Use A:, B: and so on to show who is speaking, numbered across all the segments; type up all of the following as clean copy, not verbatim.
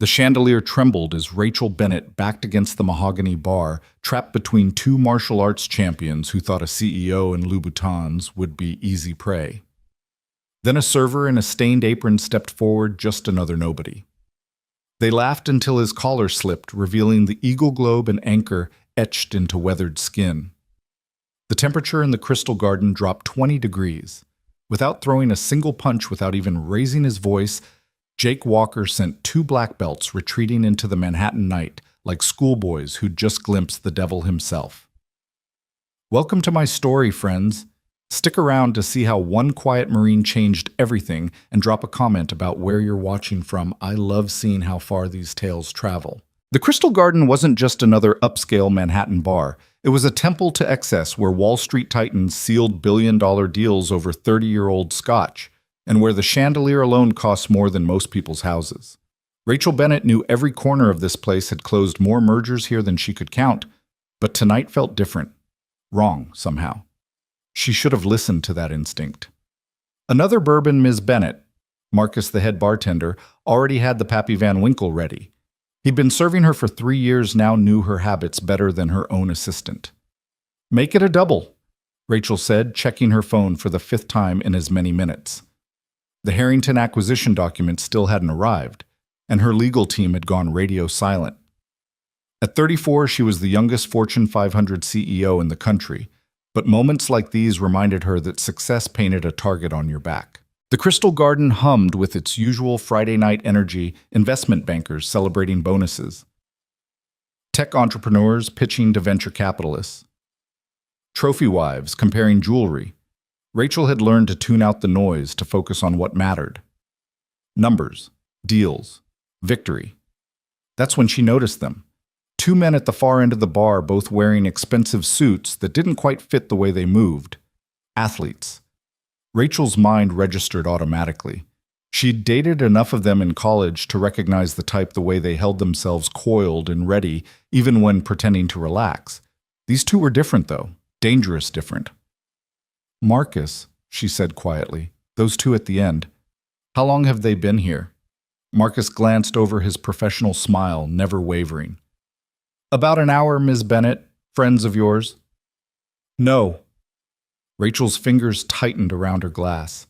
A: The chandelier trembled as Rachel Bennett backed against the mahogany bar, trapped between two martial arts champions who thought a CEO in Louboutins would be easy prey. Then a server in a stained apron stepped forward, just another nobody. They laughed until his collar slipped, revealing the eagle globe and anchor etched into weathered skin. The temperature in the Crystal Garden dropped 20 degrees. Without throwing a single punch, without even raising his voice, Jake Walker sent two black belts retreating into the Manhattan night like schoolboys who'd just glimpsed the devil himself. Welcome to my story, friends. Stick around to see how one quiet Marine changed everything, and drop a comment about where you're watching from. I love seeing how far these tales travel. The Crystal Garden wasn't just another upscale Manhattan bar. It was a temple to excess where Wall Street titans sealed billion-dollar deals over 30-year-old scotch, and where the chandelier alone costs more than most people's houses. Rachel Bennett knew every corner of this place had closed more mergers here than she could count, but tonight felt different. Wrong, somehow. She should have listened to that instinct. Another bourbon Ms. Bennett, Marcus the head bartender, already had the Pappy Van Winkle ready. He'd been serving her for 3 years, now knew her habits better than her own assistant. "Make it a double," Rachel said, checking her phone for the 5th time in as many minutes. The Harrington acquisition documents still hadn't arrived, and her legal team had gone radio silent. At 34, she was the youngest Fortune 500 CEO in the country, but moments like these reminded her that success painted a target on your back. The Crystal Garden hummed with its usual Friday night energy, investment bankers celebrating bonuses, tech entrepreneurs pitching to venture capitalists, trophy wives comparing jewelry. Rachel had learned to tune out the noise to focus on what mattered. Numbers, deals, victory. That's when she noticed them. 2 men at the far end of the bar, both wearing expensive suits that didn't quite fit the way they moved. Athletes. Rachel's mind registered automatically. She'd dated enough of them in college to recognize the type, the way they held themselves coiled and ready, even when pretending to relax. These two were different, though. Dangerous different. "Marcus," she said quietly, "those two at the end. How long have they been here?" Marcus glanced over his professional smile, never wavering. "About an hour, Ms. Bennett. Friends of yours?" "No." Rachel's fingers tightened around her glass.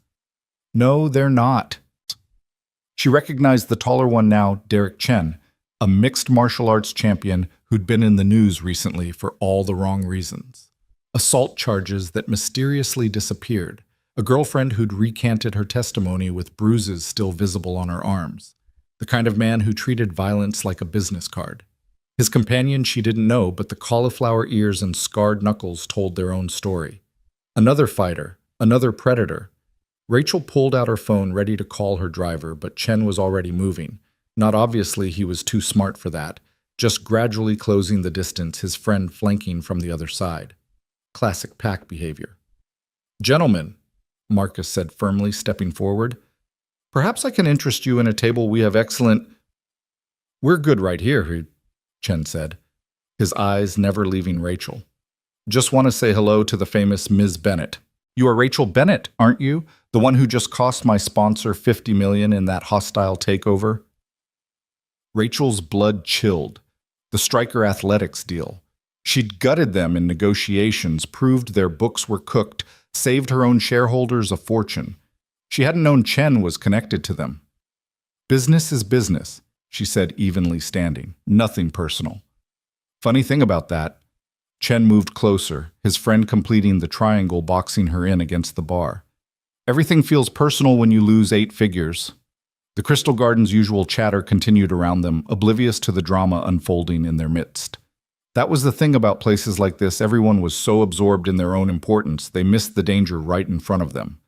A: "No, they're not." She recognized the taller one now, Derek Chen, a mixed martial arts champion who'd been in the news recently for all the wrong reasons. Assault charges that mysteriously disappeared, a girlfriend who'd recanted her testimony with bruises still visible on her arms, the kind of man who treated violence like a business card. His companion she didn't know, but the cauliflower ears and scarred knuckles told their own story. Another fighter, another predator. Rachel pulled out her phone, ready to call her driver, but Chen was already moving. Not obviously he was too smart for that, just gradually closing the distance, his friend flanking from the other side. Classic pack behavior. "Gentlemen," Marcus said firmly, stepping forward, "perhaps I can interest you in a table we have excellent—" "We're good right here," Chen said, his eyes never leaving Rachel. "Just want to say hello to the famous Ms. Bennett. You are Rachel Bennett, aren't you? The one who just cost my sponsor $50 million in that hostile takeover?" Rachel's blood chilled. The Stryker Athletics deal. She'd gutted them in negotiations, proved their books were cooked, saved her own shareholders a fortune. She hadn't known Chen was connected to them. "Business is business," she said, evenly standing. "Nothing personal." Funny thing about that, Chen moved closer, his friend completing the triangle, boxing her in against the bar. "Everything feels personal when you lose 8 figures. The Crystal Garden's usual chatter continued around them, oblivious to the drama unfolding in their midst. That was the thing about places like this, everyone was so absorbed in their own importance, they missed the danger right in front of them.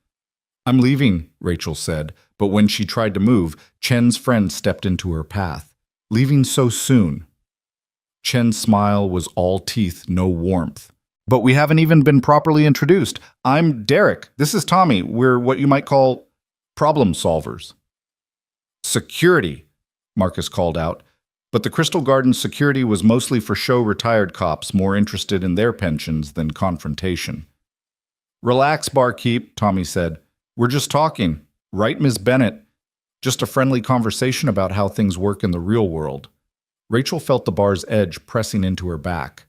A: "I'm leaving," Rachel said, but when she tried to move, Chen's friend stepped into her path. "Leaving so soon?" Chen's smile was all teeth, no warmth. "But we haven't even been properly introduced. I'm Derek. This is Tommy. We're what you might call problem solvers." "Security," Marcus called out. But the Crystal Garden security was mostly for show retired cops more interested in their pensions than confrontation. "Relax, barkeep," Tommy said. "We're just talking. Right, Miss Bennett?" Just a friendly conversation about how things work in the real world. Rachel felt the bar's edge pressing into her back.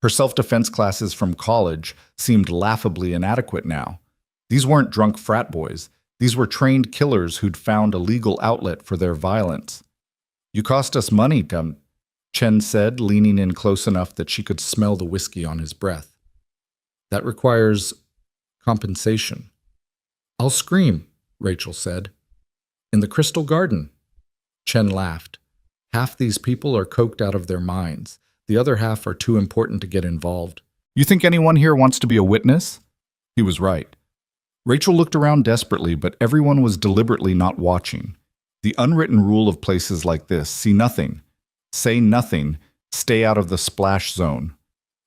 A: Her self-defense classes from college seemed laughably inadequate now. These weren't drunk frat boys. These were trained killers who'd found a legal outlet for their violence. "You cost us money, Chen said, leaning in close enough that she could smell the whiskey on his breath. "That requires compensation." "I'll scream," Rachel said. "In the Crystal Garden." Chen laughed. "Half these people are coked out of their minds. The other half are too important to get involved." "You think anyone here wants to be a witness?" He was right. Rachel looked around desperately, but everyone was deliberately not watching. The unwritten rule of places like this: see nothing, say nothing, stay out of the splash zone.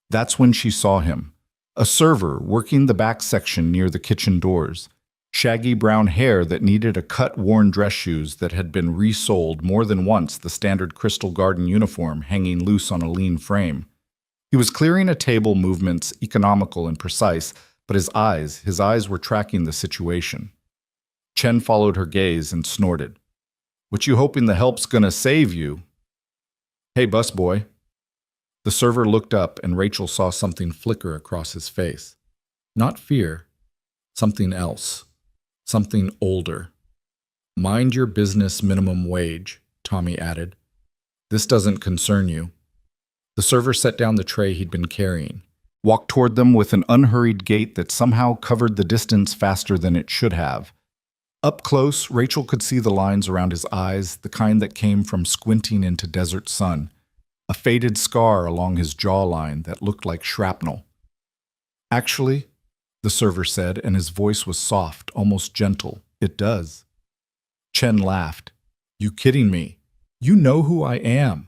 A: That's when she saw him. A server working the back section near the kitchen doors. Shaggy brown hair that needed a cut-worn dress shoes that had been resoled more than once, the standard Crystal Garden uniform hanging loose on a lean frame. He was clearing a table, movements economical and precise, but his eyes were tracking the situation. Chen followed her gaze and snorted. "What you hoping the help's gonna save you?" "Hey, busboy." The server looked up and Rachel saw something flicker across his face. Not fear, something else. Something older. "Mind your business, minimum wage," Tommy added. "This doesn't concern you." The server set down the tray he'd been carrying, walked toward them with an unhurried gait that somehow covered the distance faster than it should have. Up close, Rachel could see the lines around his eyes, the kind that came from squinting into desert sun. A faded scar along his jawline that looked like shrapnel. "Actually," the server said, and his voice was soft, almost gentle, "it does." Chen laughed. "You kidding me? You know who I am."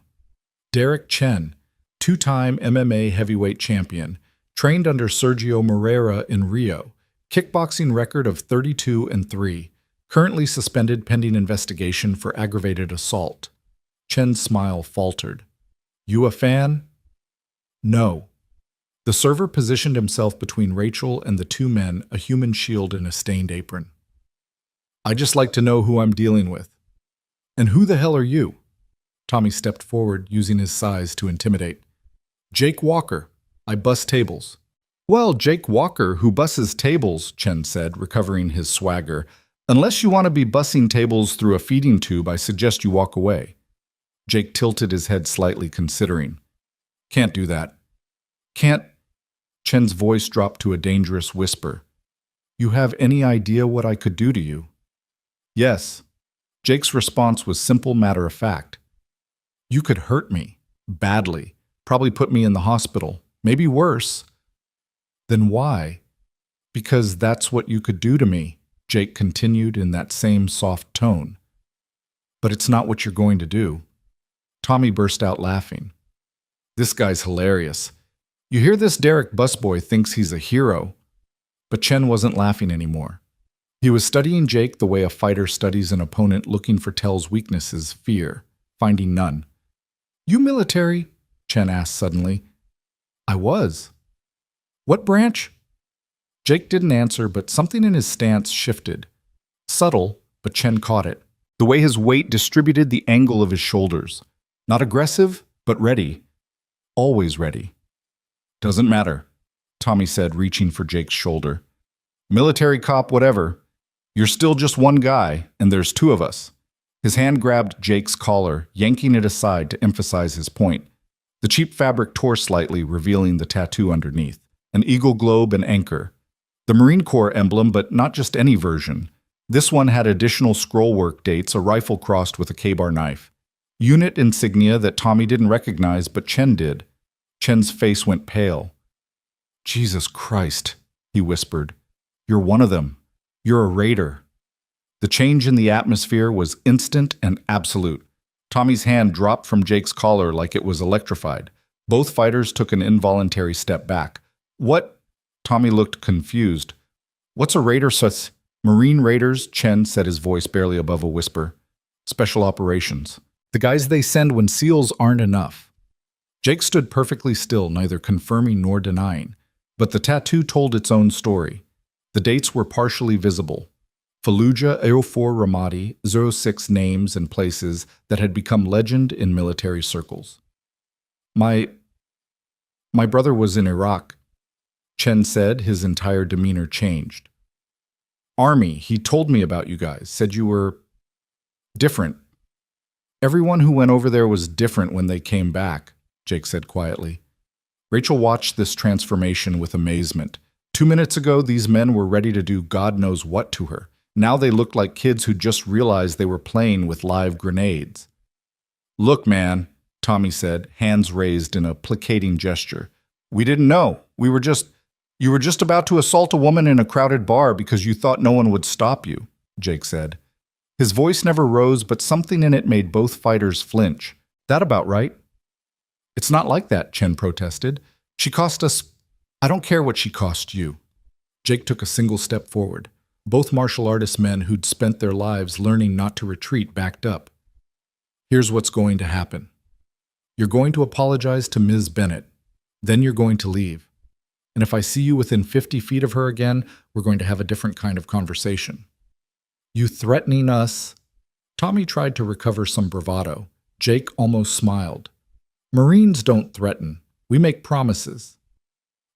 A: Derek Chen, two-time MMA heavyweight champion, trained under Sergio Moreira in Rio, kickboxing record of 32-3, currently suspended pending investigation for aggravated assault. Chen's smile faltered. "You a fan?" "No." The server positioned himself between Rachel and the two men, a human shield and a stained apron. "I just like to know who I'm dealing with." "And who the hell are you?" Tommy stepped forward, using his size to intimidate. "Jake Walker. I bust tables." "Well, Jake Walker, who busses tables," Chen said, recovering his swagger. "Unless you want to be bussing tables through a feeding tube, I suggest you walk away." Jake tilted his head slightly, considering. "Can't do that." "Can't?" Chen's voice dropped to a dangerous whisper. "You have any idea what I could do to you?" "Yes." Jake's response was simple, matter-of-fact. "You could hurt me. Badly. Probably put me in the hospital. Maybe worse." "Then why?" "Because that's what you could do to me," Jake continued in that same soft tone. "But it's not what you're going to do." Tommy burst out laughing. "This guy's hilarious. You hear this? Derek busboy thinks he's a hero." But Chen wasn't laughing anymore. He was studying Jake the way a fighter studies an opponent, looking for Tell's weaknesses, fear, finding none. "You military?" Chen asked suddenly. "I was." "What branch?" Jake didn't answer, but something in his stance shifted. Subtle, but Chen caught it. The way his weight distributed the angle of his shoulders. Not aggressive, but ready. Always ready. "Doesn't matter," Tommy said, reaching for Jake's shoulder. "Military, cop, whatever. You're still just one guy, and there's two of us." His hand grabbed Jake's collar, yanking it aside to emphasize his point. The cheap fabric tore slightly, revealing the tattoo underneath. An eagle globe and anchor. The Marine Corps emblem, but not just any version. This one had additional scrollwork dates, a rifle crossed with a K-bar knife. Unit insignia that Tommy didn't recognize, but Chen did. Chen's face went pale. "Jesus Christ," he whispered. "You're one of them. You're a raider." The change in the atmosphere was instant and absolute. Tommy's hand dropped from Jake's collar like it was electrified. Both fighters took an involuntary step back. "What?" Tommy looked confused. "What's a raider sus?" "Marine Raiders," Chen said, his voice barely above a whisper. "Special operations. The guys they send when SEALs aren't enough." Jake stood perfectly still, neither confirming nor denying. But the tattoo told its own story. The dates were partially visible. Fallujah, Euphor Ramadi, 06 names and places that had become legend in military circles. My brother was in Iraq, Chen said, his entire demeanor changed. Army, he told me about you guys, said you were different. Everyone who went over there was different when they came back, Jake said quietly. Rachel watched this transformation with amazement. 2 minutes ago, these men were ready to do God knows what to her. Now they looked like kids who just realized they were playing with live grenades. Look, man, Tommy said, hands raised in a placating gesture. We didn't know. You were just about to assault a woman in a crowded bar because you thought no one would stop you, Jake said. His voice never rose, but something in it made both fighters flinch. That about right? It's not like that, Chen protested. She cost us. I don't care what she cost you. Jake took a single step forward. Both martial artist men who'd spent their lives learning not to retreat backed up. Here's what's going to happen. You're going to apologize to Ms. Bennett. Then you're going to leave. And if I see you within 50 feet of her again, we're going to have a different kind of conversation. You threatening us? Tommy tried to recover some bravado. Jake almost smiled. Marines don't threaten. We make promises.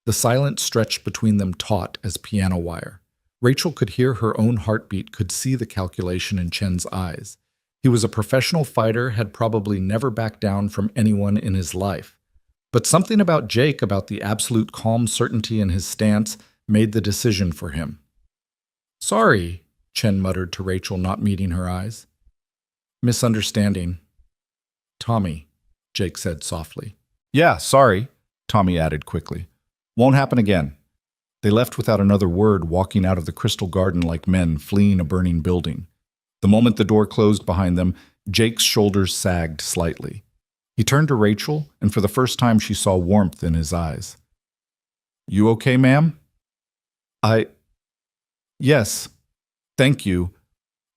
A: The silence stretched between them taut as piano wire. Rachel could hear her own heartbeat, could see the calculation in Chen's eyes. He was a professional fighter, had probably never backed down from anyone in his life. But something about Jake, about the absolute calm certainty in his stance, made the decision for him. Sorry, Chen muttered to Rachel, not meeting her eyes. Misunderstanding. Tommy, Jake said softly. Yeah, sorry, Tommy added quickly. Won't happen again. They left without another word, walking out of the Crystal Garden like men fleeing a burning building. The moment the door closed behind them, Jake's shoulders sagged slightly. He turned to Rachel, and for the first time she saw warmth in his eyes. You okay, ma'am? Yes. Thank you.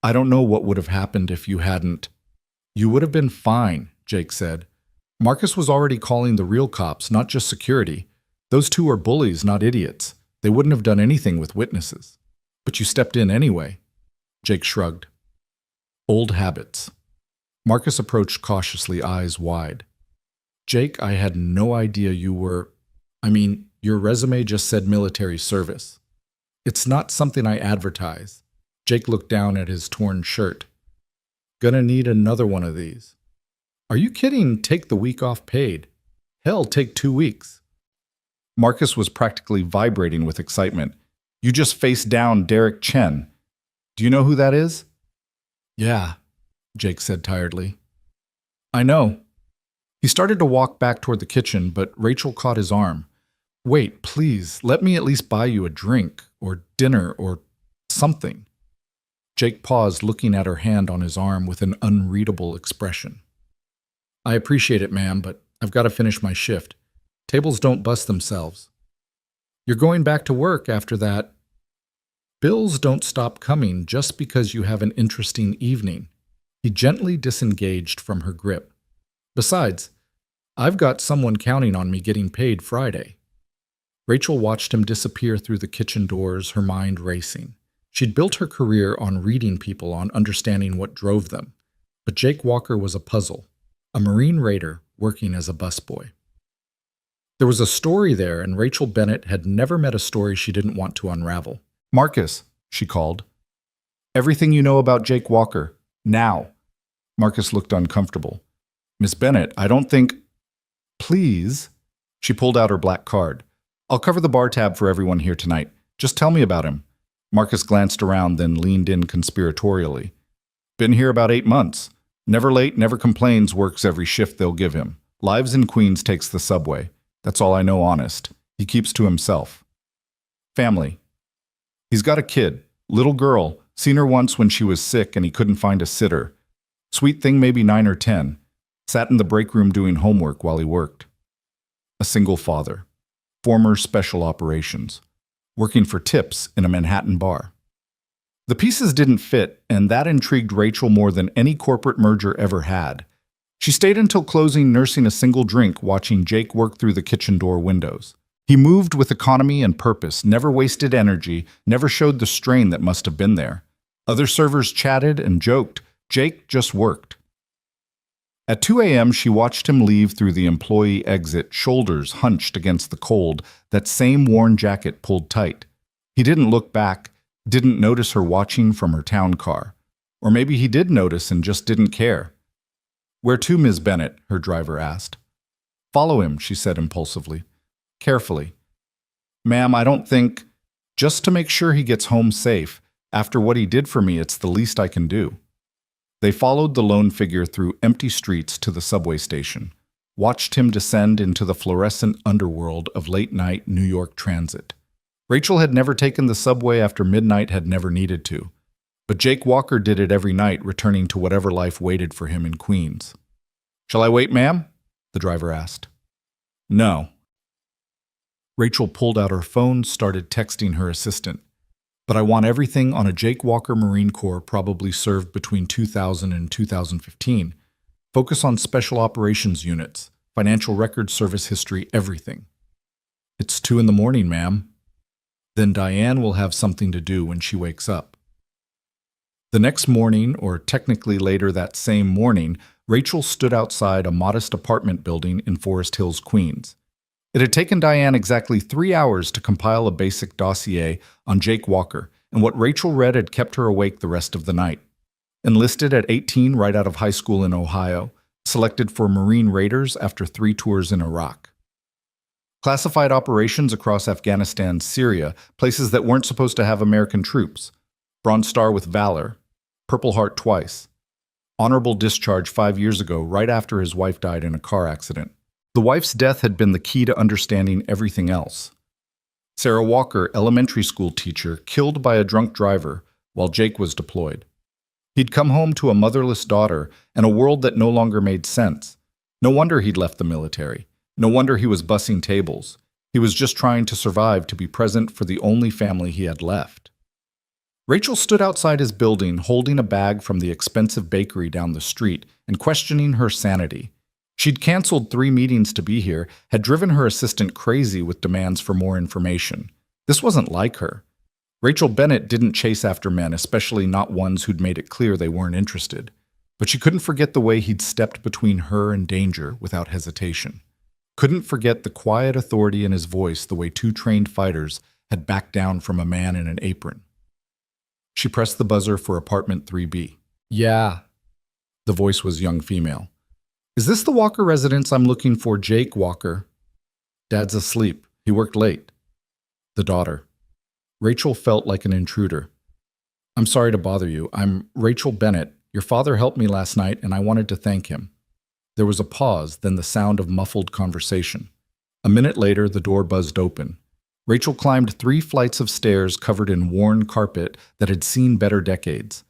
A: I don't know what would have happened if you hadn't. You would have been fine, Jake said. Marcus was already calling the real cops, not just security. Those two are bullies, not idiots. They wouldn't have done anything with witnesses. But you stepped in anyway. Jake shrugged. Old habits. Marcus approached cautiously, eyes wide. Jake, I had no idea you were... your resume just said military service. It's not something I advertise. Jake looked down at his torn shirt. Gonna need another one of these. Are you kidding? Take the week off paid. Hell, take 2 weeks. Marcus was practically vibrating with excitement. You just faced down Derek Chen. Do you know who that is? Yeah, Jake said tiredly. I know. He started to walk back toward the kitchen, but Rachel caught his arm. Wait, please, let me at least buy you a drink, or dinner, or something. Jake paused, looking at her hand on his arm with an unreadable expression. I appreciate it, ma'am, but I've got to finish my shift. Tables don't bust themselves. You're going back to work after that. Bills don't stop coming just because you have an interesting evening. He gently disengaged from her grip. Besides, I've got someone counting on me getting paid Friday. Rachel watched him disappear through the kitchen doors, her mind racing. She'd built her career on reading people, on understanding what drove them. But Jake Walker was a puzzle, a Marine Raider working as a busboy. There was a story there, and Rachel Bennett had never met a story she didn't want to unravel. Marcus, she called. Everything you know about Jake Walker, now. Marcus looked uncomfortable. Miss Bennett, I don't think... Please. She pulled out her black card. I'll cover the bar tab for everyone here tonight. Just tell me about him. Marcus glanced around, then leaned in conspiratorially. Been here about 8 months. Never late, never complains, works every shift they'll give him. Lives in Queens, takes the subway. That's all I know, honest. He keeps to himself. Family. He's got a kid, little girl, seen her once when she was sick and he couldn't find a sitter. Sweet thing, maybe 9 or 10. Sat in the break room doing homework while he worked. A single father. Former special operations. Working for tips in a Manhattan bar. The pieces didn't fit, and that intrigued Rachel more than any corporate merger ever had. She stayed until closing, nursing a single drink, watching Jake work through the kitchen door windows. He moved with economy and purpose, never wasted energy, never showed the strain that must have been there. Other servers chatted and joked. Jake just worked. At 2 a.m., she watched him leave through the employee exit, shoulders hunched against the cold, that same worn jacket pulled tight. He didn't look back, didn't notice her watching from her town car. Or maybe he did notice and just didn't care. "Where to, Ms. Bennett?" her driver asked. "Follow him," she said impulsively. Carefully. "Ma'am, I don't think—" "Just to make sure he gets home safe. After what he did for me, it's the least I can do." They followed the lone figure through empty streets to the subway station, watched him descend into the fluorescent underworld of late-night New York transit. Rachel had never taken the subway after midnight, had never needed to. But Jake Walker did it every night, returning to whatever life waited for him in Queens. "Shall I wait, ma'am?" the driver asked. "No." Rachel pulled out her phone, started texting her assistant. "But I want everything on a Jake Walker Marine Corps probably served between 2000 and 2015. Focus on special operations units, financial record service history, everything." "It's 2 in the morning, ma'am." "Then Diane will have something to do when she wakes up." The next morning, or technically later that same morning, Rachel stood outside a modest apartment building in Forest Hills, Queens. It had taken Diane exactly 3 hours to compile a basic dossier on Jake Walker, and what Rachel read had kept her awake the rest of the night. Enlisted at 18 right out of high school in Ohio, selected for Marine Raiders after 3 tours in Iraq. Classified operations across Afghanistan, Syria, places that weren't supposed to have American troops. Bronze Star with Valor, Purple Heart twice. Honorable discharge 5 years ago, right after his wife died in a car accident. The wife's death had been the key to understanding everything else. Sarah Walker, elementary school teacher, killed by a drunk driver while Jake was deployed. He'd come home to a motherless daughter and a world that no longer made sense. No wonder he'd left the military. No wonder he was bussing tables. He was just trying to survive, to be present for the only family he had left. Rachel stood outside his building, holding a bag from the expensive bakery down the street and questioning her sanity. She'd canceled 3 meetings to be here, had driven her assistant crazy with demands for more information. This wasn't like her. Rachel Bennett didn't chase after men, especially not ones who'd made it clear they weren't interested. But she couldn't forget the way he'd stepped between her and danger without hesitation. Couldn't forget the quiet authority in his voice, the way 2 trained fighters had backed down from a man in an apron. She pressed the buzzer for apartment 3B. "Yeah." The voice was young female. "Is this the Walker residence? I'm looking for Jake Walker." "Dad's asleep. He worked late." The daughter. Rachel felt like an intruder. "I'm sorry to bother you. I'm Rachel Bennett. Your father helped me last night, and I wanted to thank him." There was a pause, then the sound of muffled conversation. A minute later, the door buzzed open. Rachel climbed 3 flights of stairs covered in worn carpet that had seen better decades.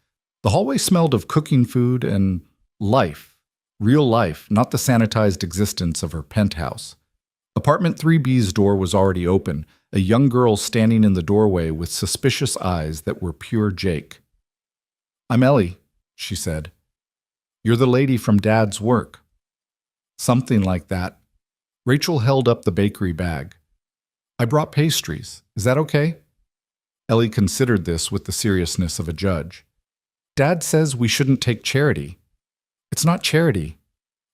A: The hallway smelled of cooking food and life. Real life, not the sanitized existence of her penthouse. Apartment 3B's door was already open, a young girl standing in the doorway with suspicious eyes that were pure Jake. "I'm Ellie," she said. "You're the lady from Dad's work." "Something like that." Rachel held up the bakery bag. "I brought pastries. Is that okay?" Ellie considered this with the seriousness of a judge. "Dad says we shouldn't take charity." "It's not charity.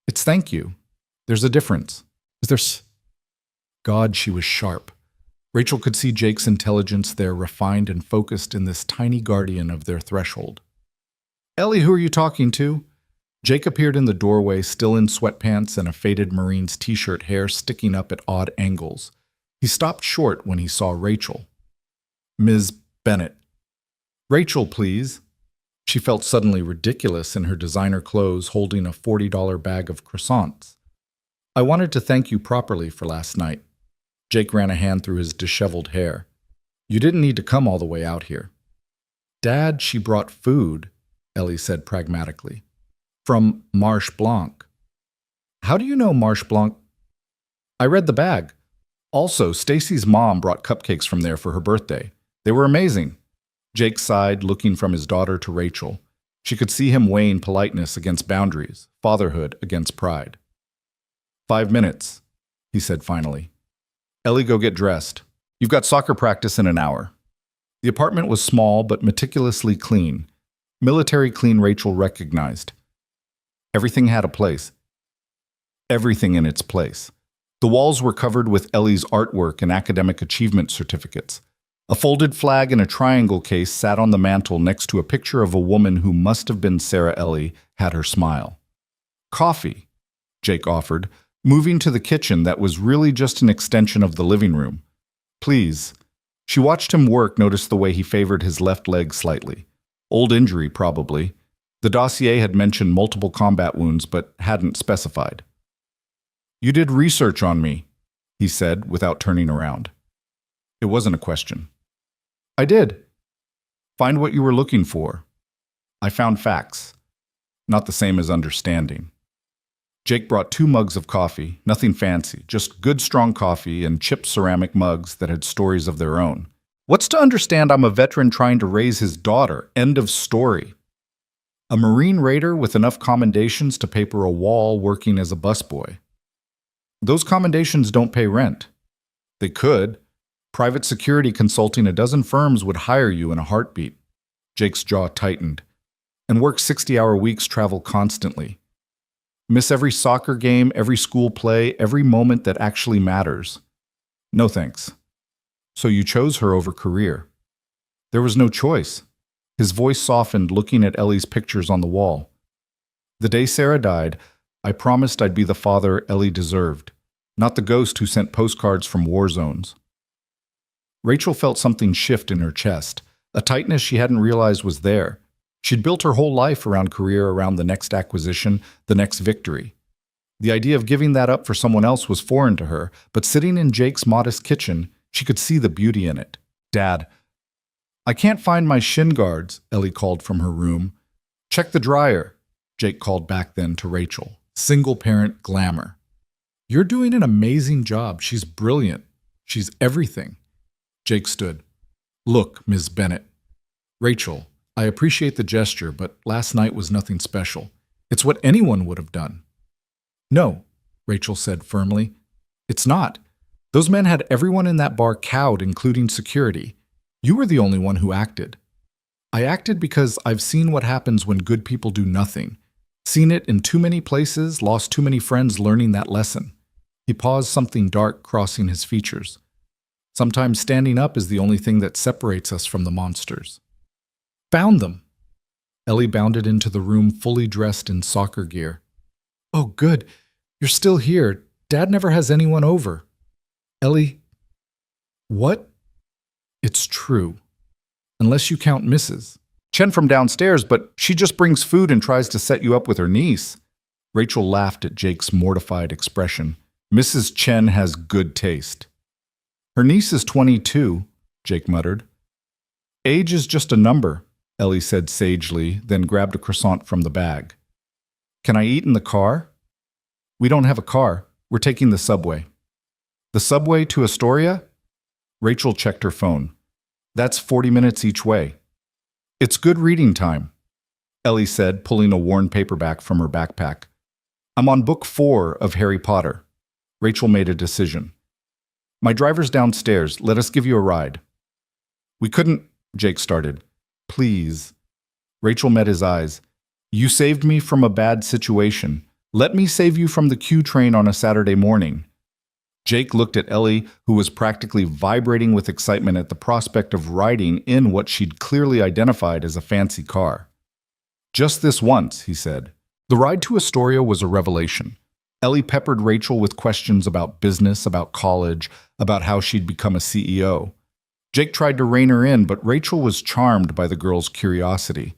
A: It's thank you. There's a difference." "Is there God, she was sharp. Rachel could see Jake's intelligence there, refined and focused in this tiny guardian of their threshold. "Ellie, who are you talking to?" Jake appeared in the doorway, still in sweatpants and a faded Marines t-shirt, hair sticking up at odd angles. He stopped short when he saw Rachel. "Ms. Bennett." "Rachel, please." She felt suddenly ridiculous in her designer clothes, holding a $40 bag of croissants. "I wanted to thank you properly for last night." Jake ran a hand through his disheveled hair. "You didn't need to come all the way out here." "Dad, she brought food," Ellie said pragmatically. "From Marche Blanc." "How do you know Marche Blanc?" "I read the bag. Also, Stacy's mom brought cupcakes from there for her birthday. They were amazing." Jake sighed, looking from his daughter to Rachel. She could see him weighing politeness against boundaries, fatherhood against pride. 5 minutes, he said finally. "Ellie, go get dressed. You've got soccer practice in an hour." The apartment was small but meticulously clean. Military clean, Rachel recognized. Everything had a place. Everything in its place. The walls were covered with Ellie's artwork and academic achievement certificates. A folded flag in a triangle case sat on the mantel next to a picture of a woman who must have been Sarah Ellie, had her smile. Coffee, Jake offered, moving to the kitchen that was really just an extension of the living room. Please. She watched him work, noticed the way he favored his left leg slightly. Old injury, probably. The dossier had mentioned multiple combat wounds, but hadn't specified. You did research on me, he said, without turning around. It wasn't a question. I did. Find what you were looking for. I found facts. Not the same as understanding. Jake brought 2 mugs of coffee, nothing fancy, just good strong coffee and chipped ceramic mugs that had stories of their own. What's to understand I'm a veteran trying to raise his daughter? End of story. A Marine Raider with enough commendations to paper a wall working as a busboy. Those commendations don't pay rent. They could. Private security consulting a dozen firms would hire you in a heartbeat. Jake's jaw tightened. And work 60-hour weeks, travel constantly. Miss every soccer game, every school play, every moment that actually matters. No thanks. So you chose her over career. There was no choice. His voice softened, looking at Ellie's pictures on the wall. The day Sarah died, I promised I'd be the father Ellie deserved, not the ghost who sent postcards from war zones. Rachel felt something shift in her chest, a tightness she hadn't realized was there. She'd built her whole life around career, around the next acquisition, the next victory. The idea of giving that up for someone else was foreign to her, but sitting in Jake's modest kitchen, she could see the beauty in it. Dad, I can't find my shin guards, Ellie called from her room. Check the dryer, Jake called back then to Rachel. Single-parent glamour. You're doing an amazing job. She's brilliant. She's everything. Jake stood. Look, Ms. Bennett. Rachel, I appreciate the gesture, but last night was nothing special. It's what anyone would have done. No, Rachel said firmly. It's not. Those men had everyone in that bar cowed, including security. You were the only one who acted. I acted because I've seen what happens when good people do nothing. Seen it in too many places, lost too many friends learning that lesson. He paused, something dark crossing his features. Sometimes standing up is the only thing that separates us from the monsters. Found them. Ellie bounded into the room fully dressed in soccer gear. Oh, good. You're still here. Dad never has anyone over. Ellie, what? It's true. Unless you count Mrs. Chen from downstairs, but she just brings food and tries to set you up with her niece. Rachel laughed at Jake's mortified expression. Mrs. Chen has good taste. Her niece is 22, Jake muttered. Age is just a number, Ellie said sagely, then grabbed a croissant from the bag. Can I eat in the car? We don't have a car. We're taking the subway. The subway to Astoria? Rachel checked her phone. That's 40 minutes each way. It's good reading time, Ellie said, pulling a worn paperback from her backpack. I'm on book 4 of Harry Potter. Rachel made a decision. My driver's downstairs. Let us give you a ride. We couldn't, Jake started. Please. Rachel met his eyes. You saved me from a bad situation. Let me save you from the Q train on a Saturday morning. Jake looked at Ellie, who was practically vibrating with excitement at the prospect of riding in what she'd clearly identified as a fancy car. Just this once, he said. The ride to Astoria was a revelation. Ellie peppered Rachel with questions about business, about college, about how she'd become a CEO. Jake tried to rein her in, but Rachel was charmed by the girl's curiosity.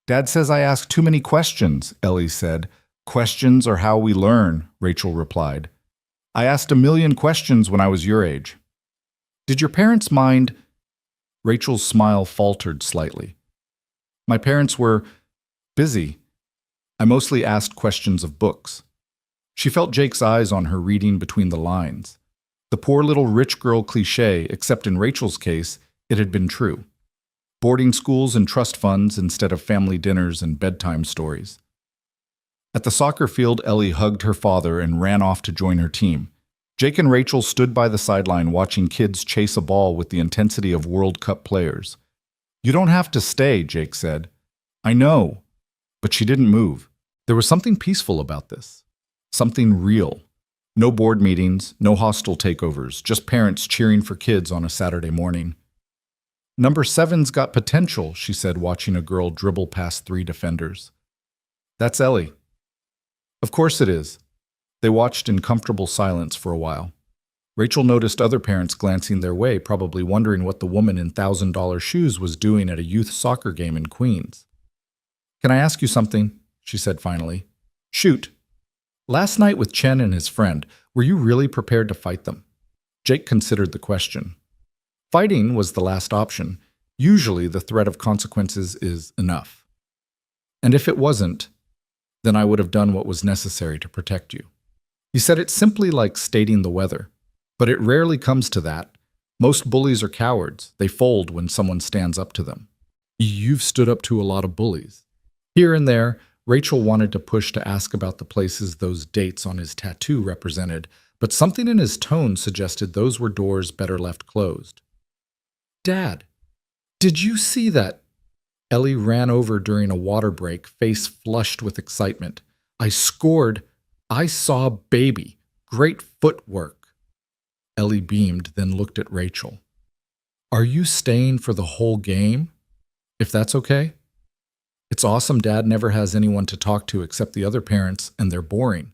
A: Dad says I ask too many questions, Ellie said. Questions are how we learn, Rachel replied. I asked a million questions when I was your age. Did your parents mind? Rachel's smile faltered slightly. My parents were busy. I mostly asked questions of books. She felt Jake's eyes on her, reading between the lines. The poor little rich girl cliché, except in Rachel's case, it had been true. Boarding schools and trust funds instead of family dinners and bedtime stories. At the soccer field, Ellie hugged her father and ran off to join her team. Jake and Rachel stood by the sideline watching kids chase a ball with the intensity of World Cup players. You don't have to stay, Jake said. I know. But she didn't move. There was something peaceful about this. Something real. No board meetings, no hostile takeovers, just parents cheering for kids on a Saturday morning. Number 7's got potential, she said, watching a girl dribble past 3 defenders. That's Ellie. Of course it is. They watched in comfortable silence for a while. Rachel noticed other parents glancing their way, probably wondering what the woman in $1,000 shoes was doing at a youth soccer game in Queens. Can I ask you something? She said finally. Shoot. Last night with Chen and his friend, were you really prepared to fight them? Jake considered the question. Fighting was the last option. Usually the threat of consequences is enough. And if it wasn't, then I would have done what was necessary to protect you. He said it simply like stating the weather. But it rarely comes to that. Most bullies are cowards. They fold when someone stands up to them. You've stood up to a lot of bullies. Here and there, Rachel wanted to push to ask about the places those dates on his tattoo represented, but something in his tone suggested those were doors better left closed. Dad, did you see that? Ellie ran over during a water break, face flushed with excitement. I scored. I saw baby. Great footwork. Ellie beamed, then looked at Rachel. Are you staying for the whole game? If that's okay? It's awesome Dad never has anyone to talk to except the other parents, and they're boring.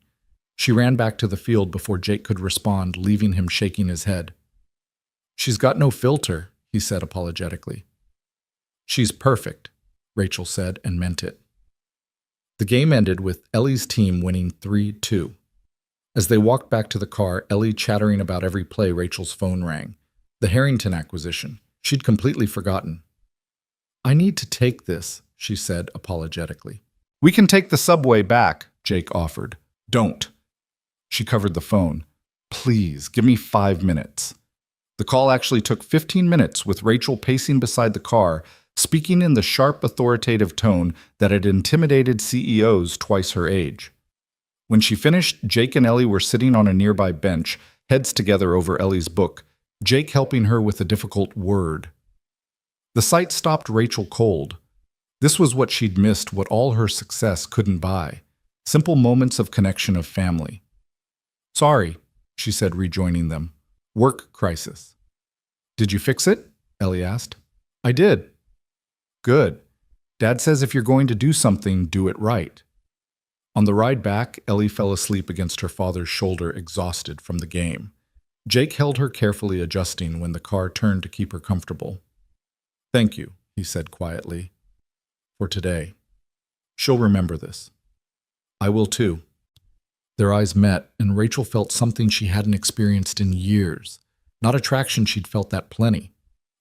A: She ran back to the field before Jake could respond, leaving him shaking his head. She's got no filter, he said apologetically. She's perfect, Rachel said and meant it. The game ended with Ellie's team winning 3-2. As they walked back to the car, Ellie chattering about every play, Rachel's phone rang. The Harrington acquisition. She'd completely forgotten. I need to take this, she said apologetically. We can take the subway back, Jake offered. Don't. She covered the phone. Please, give me 5 minutes. The call actually took 15 minutes, with Rachel pacing beside the car, speaking in the sharp, authoritative tone that had intimidated CEOs twice her age. When she finished, Jake and Ellie were sitting on a nearby bench, heads together over Ellie's book, Jake helping her with a difficult word. The sight stopped Rachel cold. This was what she'd missed, what all her success couldn't buy. Simple moments of connection of family. Sorry, she said, rejoining them. Work crisis. Did you fix it? Ellie asked. I did. Good. Dad says if you're going to do something, do it right. On the ride back, Ellie fell asleep against her father's shoulder, exhausted from the game. Jake held her carefully, adjusting when the car turned to keep her comfortable. Thank you, he said quietly, for today. She'll remember this. I will too. Their eyes met, and Rachel felt something she hadn't experienced in years. Not attraction, she'd felt that plenty.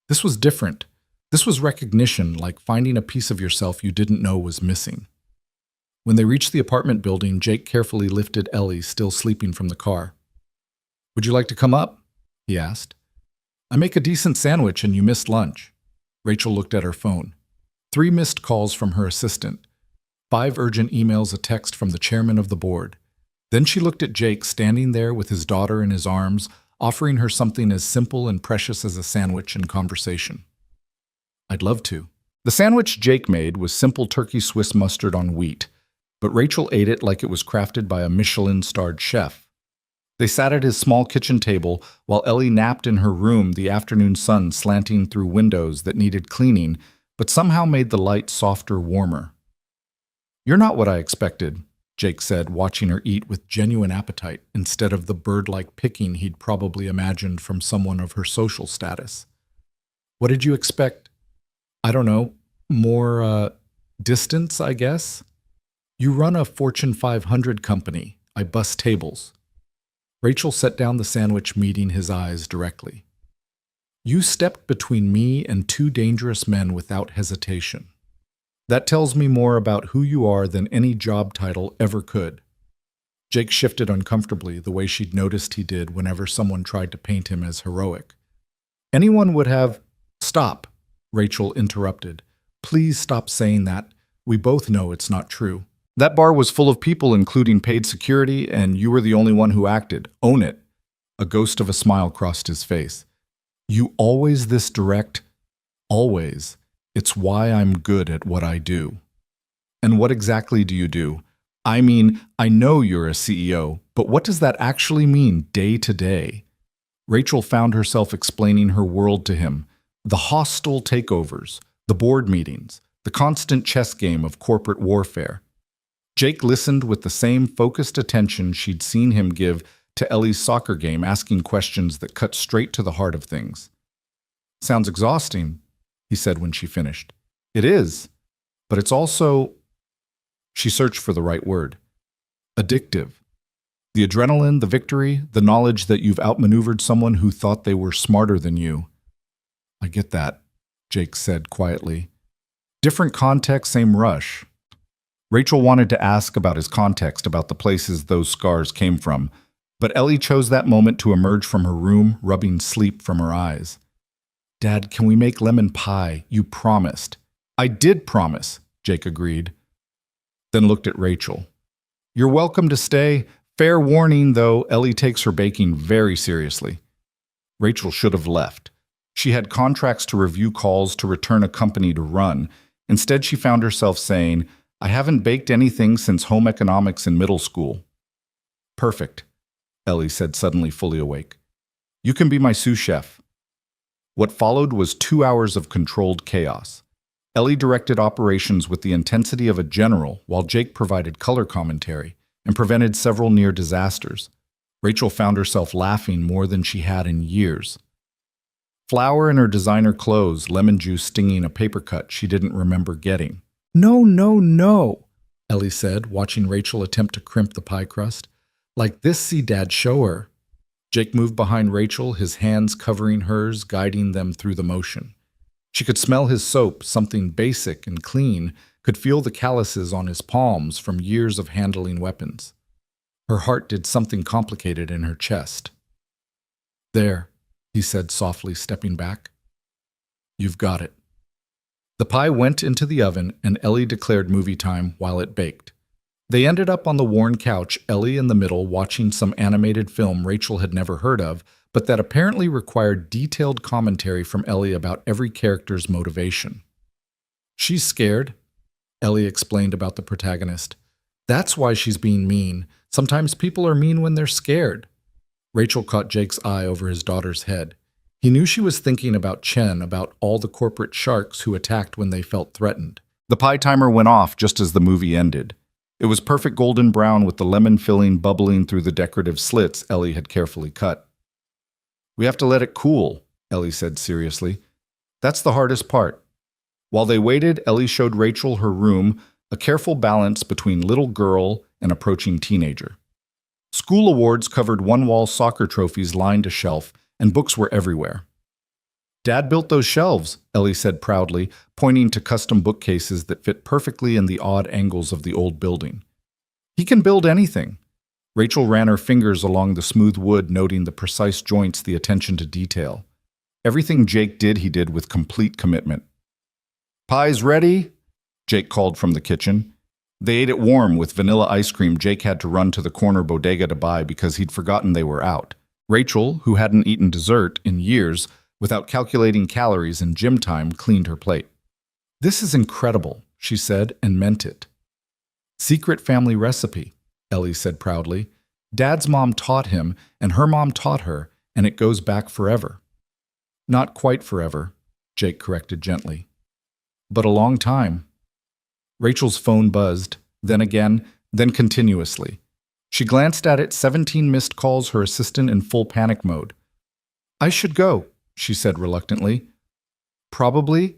A: This was different. This was recognition, like finding a piece of yourself you didn't know was missing. When they reached the apartment building, Jake carefully lifted Ellie, still sleeping, from the car. Would you like to come up? He asked. I make a decent sandwich and you missed lunch. Rachel looked at her phone. 3 missed calls from her assistant. 5 urgent emails, a text from the chairman of the board. Then she looked at Jake standing there with his daughter in his arms, offering her something as simple and precious as a sandwich and conversation. I'd love to. The sandwich Jake made was simple turkey Swiss mustard on wheat, but Rachel ate it like it was crafted by a Michelin-starred chef. They sat at his small kitchen table while Ellie napped in her room, the afternoon sun slanting through windows that needed cleaning, but somehow made the light softer, warmer. You're not what I expected, Jake said, watching her eat with genuine appetite instead of the bird-like picking he'd probably imagined from someone of her social status. What did you expect? I don't know, more, distance, I guess? You run a Fortune 500 company. I bus tables. Rachel set down the sandwich, meeting his eyes directly. You stepped between me and 2 dangerous men without hesitation. That tells me more about who you are than any job title ever could. Jake shifted uncomfortably, the way she'd noticed he did whenever someone tried to paint him as heroic. Anyone would have... Stop, Rachel interrupted. Please stop saying that. We both know it's not true. That bar was full of people, including paid security, and you were the only one who acted. Own it. A ghost of a smile crossed his face. You always this direct? Always. It's why I'm good at what I do. And what exactly do you do? I mean, I know you're a CEO, but what does that actually mean day to day? Rachel found herself explaining her world to him. The hostile takeovers, the board meetings, the constant chess game of corporate warfare. Jake listened with the same focused attention she'd seen him give to Ellie's soccer game, asking questions that cut straight to the heart of things. Sounds exhausting, he said when she finished. It is, but it's also... She searched for the right word. Addictive. The adrenaline, the victory, the knowledge that you've outmaneuvered someone who thought they were smarter than you. I get that, Jake said quietly. Different context, same rush. Rachel wanted to ask about his context, about the places those scars came from, but Ellie chose that moment to emerge from her room, rubbing sleep from her eyes. Dad, can we make lemon pie? You promised. I did promise, Jake agreed. Then looked at Rachel. You're welcome to stay. Fair warning, though, Ellie takes her baking very seriously. Rachel should have left. She had contracts to review, calls to return, a company to run. Instead, she found herself saying, I haven't baked anything since home economics in middle school. Perfect, Ellie said, suddenly fully awake. You can be my sous chef. What followed was 2 hours of controlled chaos. Ellie directed operations with the intensity of a general, while Jake provided color commentary and prevented several near disasters. Rachel found herself laughing more than she had in years. Flour in her designer clothes, lemon juice stinging a paper cut she didn't remember getting. No, no, no, Ellie said, watching Rachel attempt to crimp the pie crust. Like this, see Dad show her. Jake moved behind Rachel, his hands covering hers, guiding them through the motion. She could smell his soap, something basic and clean, could feel the calluses on his palms from years of handling weapons. Her heart did something complicated in her chest. There, he said softly, stepping back. You've got it. The pie went into the oven, and Ellie declared movie time while it baked. They ended up on the worn couch, Ellie in the middle, watching some animated film Rachel had never heard of, but that apparently required detailed commentary from Ellie about every character's motivation. She's scared, Ellie explained about the protagonist. That's why she's being mean. Sometimes people are mean when they're scared. Rachel caught Jake's eye over his daughter's head. He knew she was thinking about Chen, about all the corporate sharks who attacked when they felt threatened. The pie timer went off just as the movie ended. It was perfect golden brown with the lemon filling bubbling through the decorative slits Ellie had carefully cut. We have to let it cool, Ellie said seriously. That's the hardest part. While they waited, Ellie showed Rachel her room, a careful balance between little girl and approaching teenager. School awards covered one-wall, soccer trophies lined a shelf, and books were everywhere. Dad built those shelves, Ellie said proudly, pointing to custom bookcases that fit perfectly in the odd angles of the old building. He can build anything. Rachel ran her fingers along the smooth wood, noting the precise joints, the attention to detail. Everything Jake did, he did with complete commitment. Pie's ready? Jake called from the kitchen. They ate it warm with vanilla ice cream Jake had to run to the corner bodega to buy because he'd forgotten they were out. Rachel, who hadn't eaten dessert in years, without calculating calories in gym time, cleaned her plate. This is incredible, she said, and meant it. Secret family recipe, Ellie said proudly. Dad's mom taught him, and her mom taught her, and it goes back forever. Not quite forever, Jake corrected gently. But a long time. Rachel's phone buzzed, then again, then continuously. She glanced at it, 17 missed calls, her assistant in full panic mode. I should go, she said reluctantly. Probably,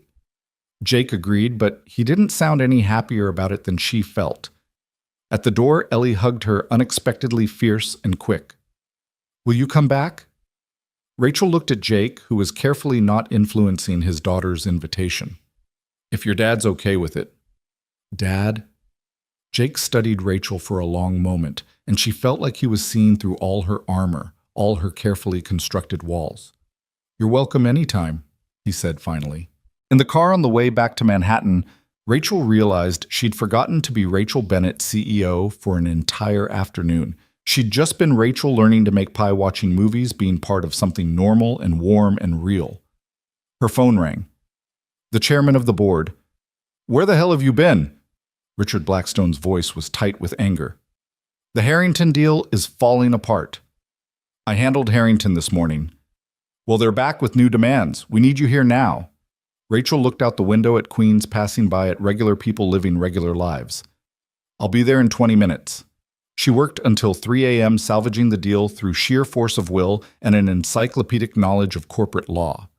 A: Jake agreed, but he didn't sound any happier about it than she felt. At the door, Ellie hugged her, unexpectedly fierce and quick. Will you come back? Rachel looked at Jake, who was carefully not influencing his daughter's invitation. If your dad's okay with it. Dad? Jake studied Rachel for a long moment, and she felt like he was seeing through all her armor, all her carefully constructed walls. You're welcome anytime, he said finally. In the car on the way back to Manhattan, Rachel realized she'd forgotten to be Rachel Bennett, CEO, for an entire afternoon. She'd just been Rachel learning to make pie, watching movies, being part of something normal and warm and real. Her phone rang. The chairman of the board. Where the hell have you been? Richard Blackstone's voice was tight with anger. "The Harrington deal is falling apart. I handled Harrington this morning. Well, they're back with new demands. We need you here now." Rachel looked out the window at Queens passing by at regular people living regular lives. "I'll be there in 20 minutes. She worked until 3 a.m. salvaging the deal through sheer force of will and an encyclopedic knowledge of corporate law.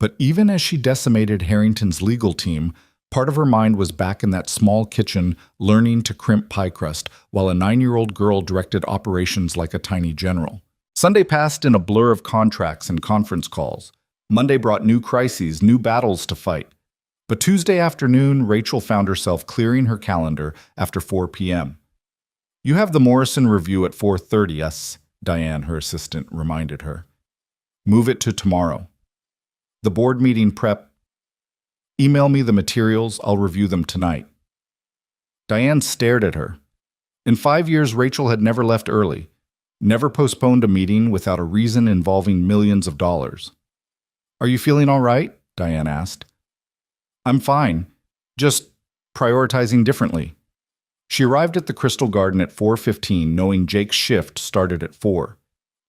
A: But even as she decimated Harrington's legal team, part of her mind was back in that small kitchen learning to crimp pie crust while a 9-year-old girl directed operations like a tiny general. Sunday passed in a blur of contracts and conference calls. Monday brought new crises, new battles to fight. But Tuesday afternoon, Rachel found herself clearing her calendar after 4 p.m. "You have the Morrison Review at 4:30, yes," Diane, her assistant, reminded her. "Move it to tomorrow. The board meeting prep. Email me the materials, I'll review them tonight." Diane stared at her. In 5 years, Rachel had never left early, never postponed a meeting without a reason involving millions of dollars. "Are you feeling all right?" Diane asked. "I'm fine, just prioritizing differently." She arrived at the Crystal Garden at 4:15, knowing Jake's shift started at 4.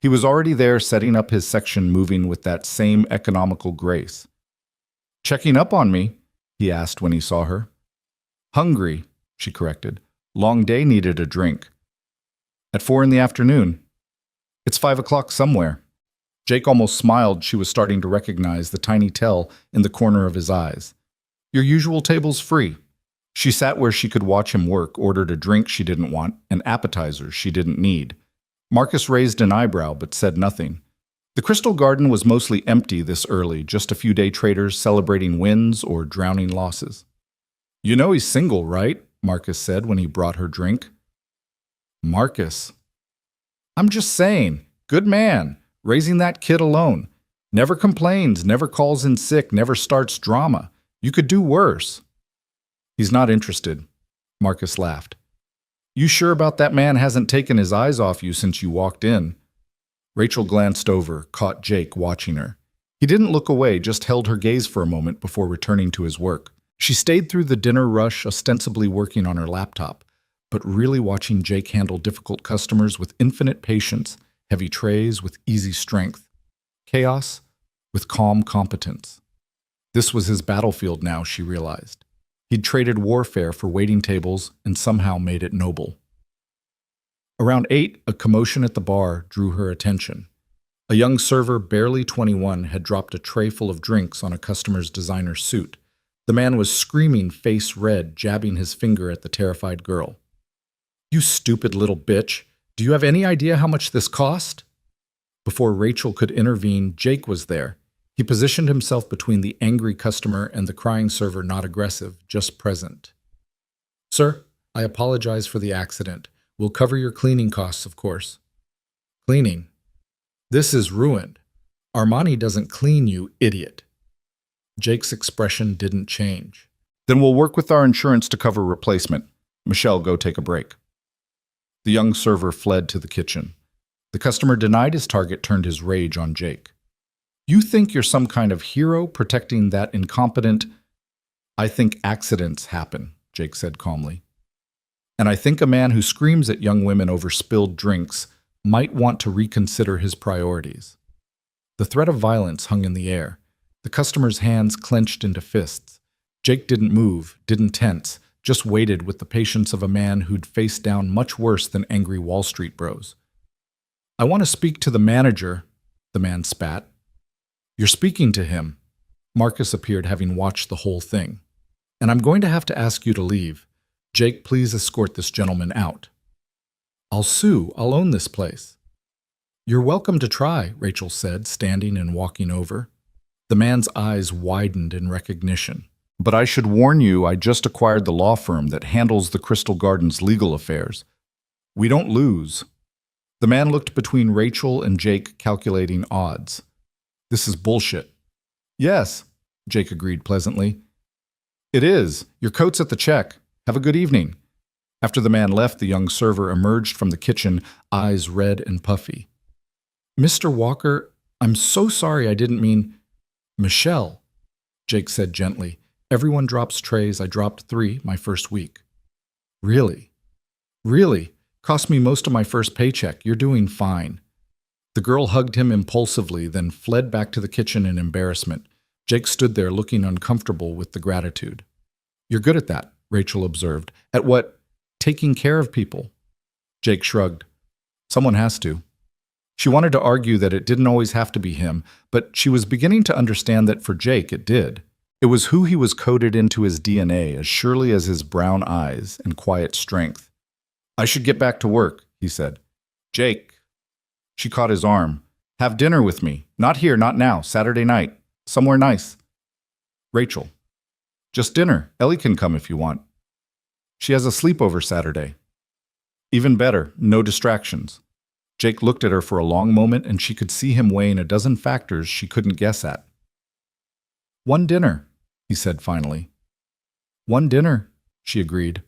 A: He was already there setting up his section, moving with that same economical grace. "Checking up on me?" he asked when he saw her. "Hungry," she corrected. "Long day, needed a drink." "At 4 in the afternoon. It's 5 o'clock somewhere." Jake almost smiled. She was starting to recognize the tiny tell in the corner of his eyes. "Your usual table's free." She sat where she could watch him work, ordered a drink she didn't want, and appetizers she didn't need. Marcus raised an eyebrow but said nothing. The Crystal Garden was mostly empty this early, just a few day traders celebrating wins or drowning losses. "You know he's single, right?" Marcus said when he brought her drink. "Marcus." "I'm just saying. Good man. Raising that kid alone. Never complains, never calls in sick, never starts drama. You could do worse." "He's not interested." Marcus laughed. "You sure about that man hasn't taken his eyes off you since you walked in?" Rachel glanced over, caught Jake watching her. He didn't look away, just held her gaze for a moment before returning to his work. She stayed through the dinner rush, ostensibly working on her laptop, but really watching Jake handle difficult customers with infinite patience, heavy trays with easy strength, chaos with calm competence. This was his battlefield now, she realized. He'd traded warfare for waiting tables and somehow made it noble. Around 8, a commotion at the bar drew her attention. A young server, barely 21, had dropped a tray full of drinks on a customer's designer suit. The man was screaming, face red, jabbing his finger at the terrified girl. "You stupid little bitch! Do you have any idea how much this cost?" Before Rachel could intervene, Jake was there. He positioned himself between the angry customer and the crying server, not aggressive, just present. "Sir, I apologize for the accident. We'll cover your cleaning costs, of course." "Cleaning? This is ruined. Armani doesn't clean, you idiot." Jake's expression didn't change. "Then we'll work with our insurance to cover replacement. Michelle, go take a break." The young server fled to the kitchen. The customer denied his target, turned his rage on Jake. "You think you're some kind of hero protecting that incompetent—" "I think accidents happen," Jake said calmly. "And I think a man who screams at young women over spilled drinks might want to reconsider his priorities." The threat of violence hung in the air. The customer's hands clenched into fists. Jake didn't move, didn't tense, just waited with the patience of a man who'd faced down much worse than angry Wall Street bros. "I want to speak to the manager," the man spat. "You're speaking to him." Marcus appeared, having watched the whole thing. "And I'm going to have to ask you to leave. Jake, please escort this gentleman out." "I'll sue. I'll own this place." "You're welcome to try," Rachel said, standing and walking over. The man's eyes widened in recognition. "But I should warn you, I just acquired the law firm that handles the Crystal Garden's legal affairs. We don't lose." The man looked between Rachel and Jake, calculating odds. "This is bullshit." "Yes," Jake agreed pleasantly. "It is. Your coat's at the check. Have a good evening." After the man left, the young server emerged from the kitchen, eyes red and puffy. "Mr. Walker, I'm so sorry, I didn't mean—" "Michelle," Jake said gently. "Everyone drops trays. I dropped 3 my first week." Really? Really? Cost me most of my first paycheck. You're doing fine. The girl hugged him impulsively, then fled back to the kitchen in embarrassment. Jake stood there looking uncomfortable with the gratitude. You're good at that, Rachel observed. At what? Taking care of people. Jake shrugged. Someone has to. She wanted to argue that it didn't always have to be him, but she was beginning to understand that for Jake it did. It was who he was coded into his DNA as surely as his brown eyes and quiet strength. I should get back to work, he said. Jake. She caught his arm. Have dinner with me. Not here, not now. Saturday night. Somewhere nice. Rachel. Just dinner. Ellie can come if you want. She has a sleepover Saturday. Even better, no distractions. Jake looked at her for a long moment, and she could see him weighing a dozen factors she couldn't guess at. One dinner, he said finally. One dinner, she agreed.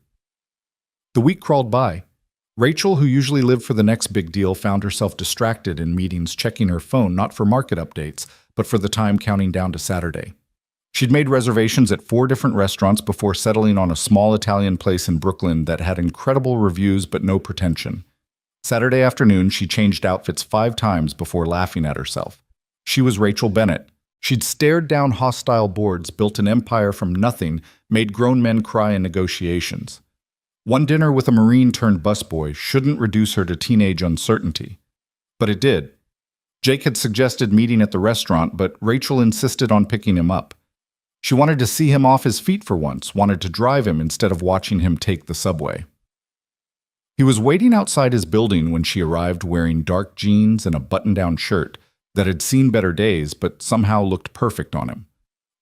A: The week crawled by. Rachel, who usually lived for the next big deal, found herself distracted in meetings, checking her phone not for market updates, but for the time counting down to Saturday. She'd made reservations at 4 different restaurants before settling on a small Italian place in Brooklyn that had incredible reviews but no pretension. Saturday afternoon, she changed outfits 5 times before laughing at herself. She was Rachel Bennett. She'd stared down hostile boards, built an empire from nothing, made grown men cry in negotiations. One dinner with a Marine-turned-busboy shouldn't reduce her to teenage uncertainty. But it did. Jake had suggested meeting at the restaurant, but Rachel insisted on picking him up. She wanted to see him off his feet for once, wanted to drive him instead of watching him take the subway. He was waiting outside his building when she arrived, wearing dark jeans and a button-down shirt that had seen better days but somehow looked perfect on him.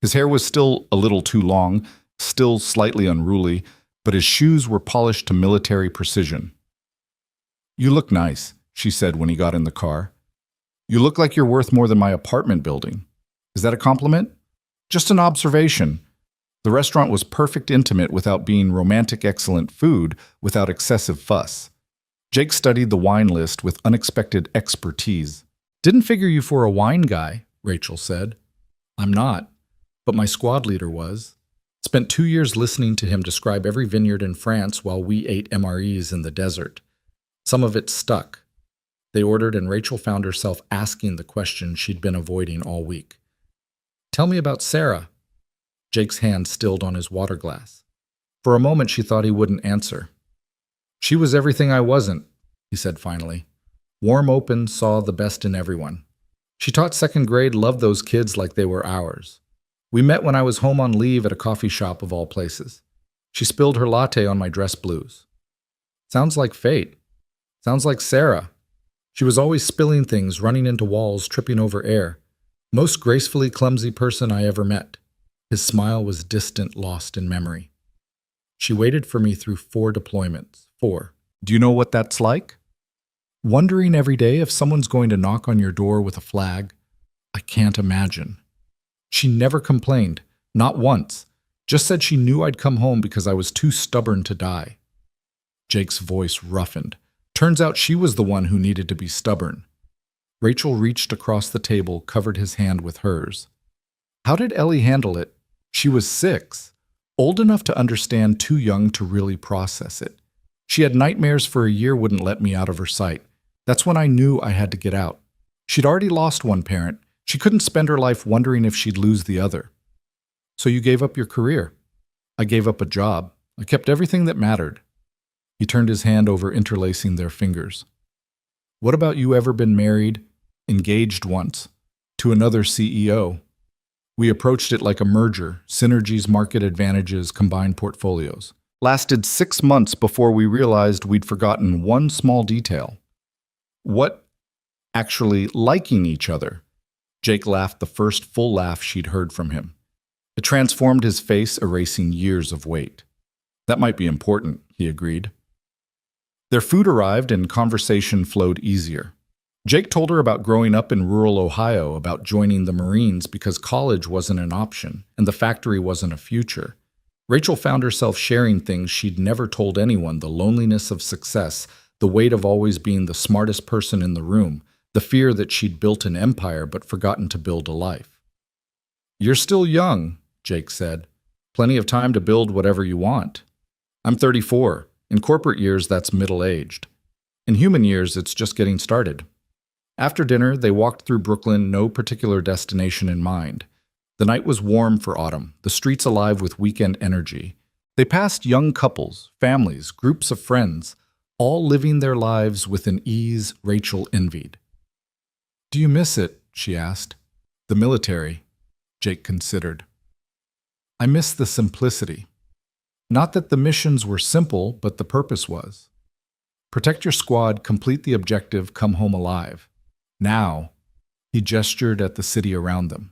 A: His hair was still a little too long, still slightly unruly, but his shoes were polished to military precision. You look nice, she said when he got in the car. You look like you're worth more than my apartment building. Is that a compliment? Just an observation. The restaurant was perfect intimate without being romantic excellent food, without excessive fuss. Jake studied the wine list with unexpected expertise. Didn't figure you for a wine guy, Rachel said. I'm not, but my squad leader was. Spent 2 years listening to him describe every vineyard in France while we ate MREs in the desert. Some of it stuck. They ordered, and Rachel found herself asking the question she'd been avoiding all week. Tell me about Sarah. Jake's hand stilled on his water glass. For a moment she thought he wouldn't answer. She was everything I wasn't, he said finally. Warm, open, saw the best in everyone. She taught second grade, loved those kids like they were ours. We met when I was home on leave at a coffee shop of all places. She spilled her latte on my dress blues. Sounds like fate. Sounds like Sarah. She was always spilling things, running into walls, tripping over air. Most gracefully clumsy person I ever met. His smile was distant, lost in memory. She waited for me through 4 deployments. 4. Do you know what that's like? Wondering every day if someone's going to knock on your door with a flag? I can't imagine. She never complained, not once. Just said she knew I'd come home because I was too stubborn to die. Jake's voice roughened. Turns out she was the one who needed to be stubborn. Rachel reached across the table, covered his hand with hers. How did Ellie handle it? She was 6, old enough to understand, too young to really process it. She had nightmares for a year, wouldn't let me out of her sight. That's when I knew I had to get out. She'd already lost one parent. She couldn't spend her life wondering if she'd lose the other. So you gave up your career. I gave up a job. I kept everything that mattered. He turned his hand over, interlacing their fingers. What about you? Ever been married, engaged once, to another CEO? We approached it like a merger, synergies, market advantages, combined portfolios. Lasted 6 months before we realized we'd forgotten one small detail. What? Actually liking each other. Jake laughed, the first full laugh she'd heard from him. It transformed his face, erasing years of weight. That might be important, he agreed. Their food arrived and conversation flowed easier. Jake told her about growing up in rural Ohio, about joining the Marines because college wasn't an option and the factory wasn't a future. Rachel found herself sharing things she'd never told anyone, the loneliness of success, the weight of always being the smartest person in the room, the fear that she'd built an empire but forgotten to build a life. You're still young, Jake said. Plenty of time to build whatever you want. I'm 34. In corporate years, that's middle-aged. In human years, it's just getting started. After dinner, they walked through Brooklyn, no particular destination in mind. The night was warm for autumn, the streets alive with weekend energy. They passed young couples, families, groups of friends, all living their lives with an ease Rachel envied. "Do you miss it?" she asked. "The military," Jake considered. "I miss the simplicity. Not that the missions were simple, but the purpose was. Protect your squad, complete the objective, come home alive. Now," he gestured at the city around them.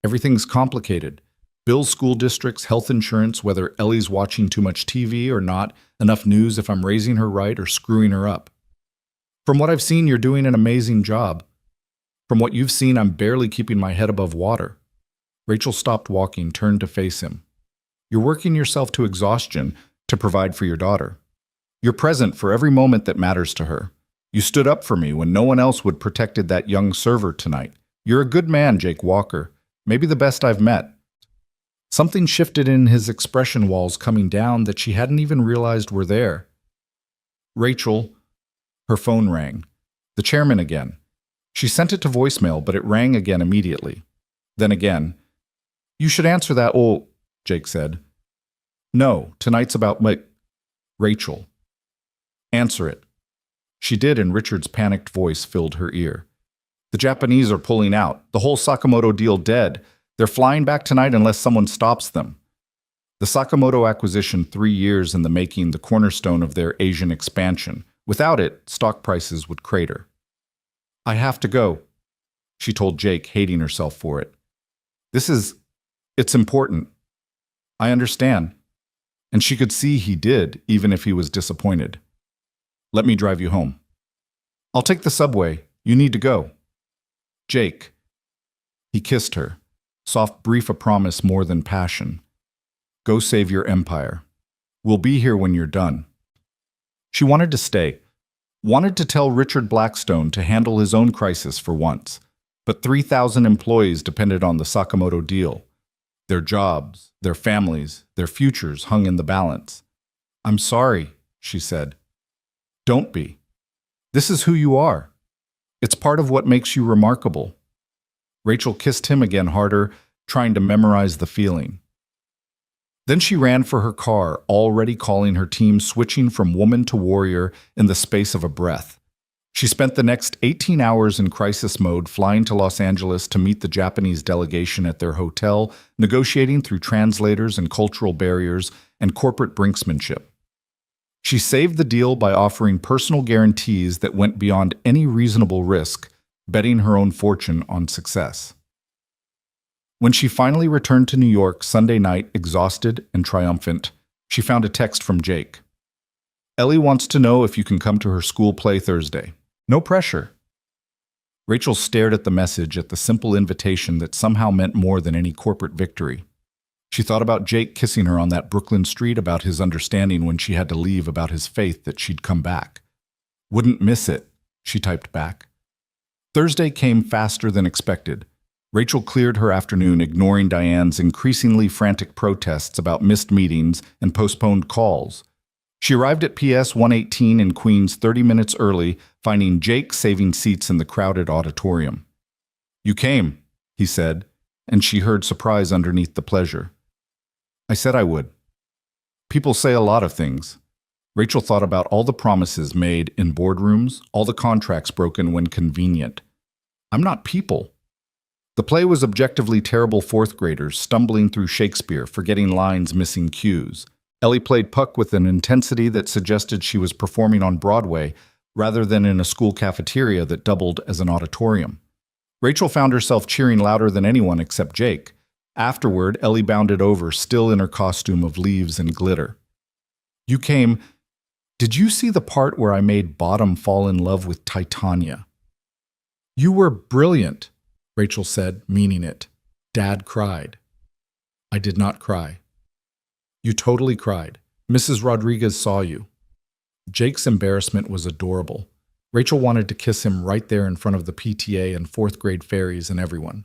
A: "Everything's complicated. Bills, school districts, health insurance, whether Ellie's watching too much TV or not, enough news if I'm raising her right or screwing her up. From what I've seen, you're doing an amazing job. From what you've seen, I'm barely keeping my head above water." Rachel stopped walking, turned to face him. "You're working yourself to exhaustion to provide for your daughter. You're present for every moment that matters to her. You stood up for me when no one else would protected that young server tonight. You're a good man, Jake Walker. Maybe the best I've met." Something shifted in his expression walls coming down that she hadn't even realized were there. "Rachel," her phone rang. The chairman again. She sent it to voicemail, but it rang again immediately. Then again. "You should answer that." "Oh," Jake said. "No, tonight's about Rachel. Answer it." She did, and Richard's panicked voice filled her ear. "The Japanese are pulling out. The whole Sakamoto deal dead. They're flying back tonight unless someone stops them. The Sakamoto acquisition, 3 years in the making, the cornerstone of their Asian expansion. Without it, stock prices would crater." "I have to go," she told Jake, hating herself for it. It's important. I understand." And she could see he did, even if he was disappointed. "Let me drive you home." "I'll take the subway. You need to go." "Jake." He kissed her. Soft brief a promise more than passion. "Go save your empire. We'll be here when you're done." She wanted to stay. Wanted to tell Richard Blackstone to handle his own crisis for once. But 3,000 employees depended on the Sakamoto deal. Their jobs, their families, their futures hung in the balance. "I'm sorry," she said. "Don't be. This is who you are. It's part of what makes you remarkable." Rachel kissed him again harder, trying to memorize the feeling. Then she ran for her car, already calling her team, switching from woman to warrior in the space of a breath. She spent the next 18 hours in crisis mode, flying to Los Angeles to meet the Japanese delegation at their hotel, negotiating through translators and cultural barriers and corporate brinksmanship. She saved the deal by offering personal guarantees that went beyond any reasonable risk, betting her own fortune on success. When she finally returned to New York Sunday night, exhausted and triumphant, she found a text from Jake. "Ellie wants to know if you can come to her school play Thursday. No pressure." Rachel stared at the message, at the simple invitation that somehow meant more than any corporate victory. She thought about Jake kissing her on that Brooklyn street, about his understanding when she had to leave, about his faith that she'd come back. "Wouldn't miss it," she typed back. Thursday came faster than expected. Rachel cleared her afternoon, ignoring Diane's increasingly frantic protests about missed meetings and postponed calls. She arrived at PS 118 in Queens 30 minutes early, finding Jake saving seats in the crowded auditorium. "You came," he said, and she heard surprise underneath the pleasure. "I said I would." People say a lot of things. Rachel thought about all the promises made in boardrooms, all the contracts broken when convenient. "I'm not people." The play was objectively terrible fourth graders stumbling through Shakespeare, forgetting lines, missing cues. Ellie played Puck with an intensity that suggested she was performing on Broadway rather than in a school cafeteria that doubled as an auditorium. Rachel found herself cheering louder than anyone except Jake. Afterward, Ellie bounded over, still in her costume of leaves and glitter. "You came. Did you see the part where I made Bottom fall in love with Titania?" "You were brilliant," Rachel said, meaning it. Dad cried. "I did not cry." "You totally cried. Mrs. Rodriguez saw you." Jake's embarrassment was adorable. Rachel wanted to kiss him right there in front of the PTA and fourth grade fairies and everyone.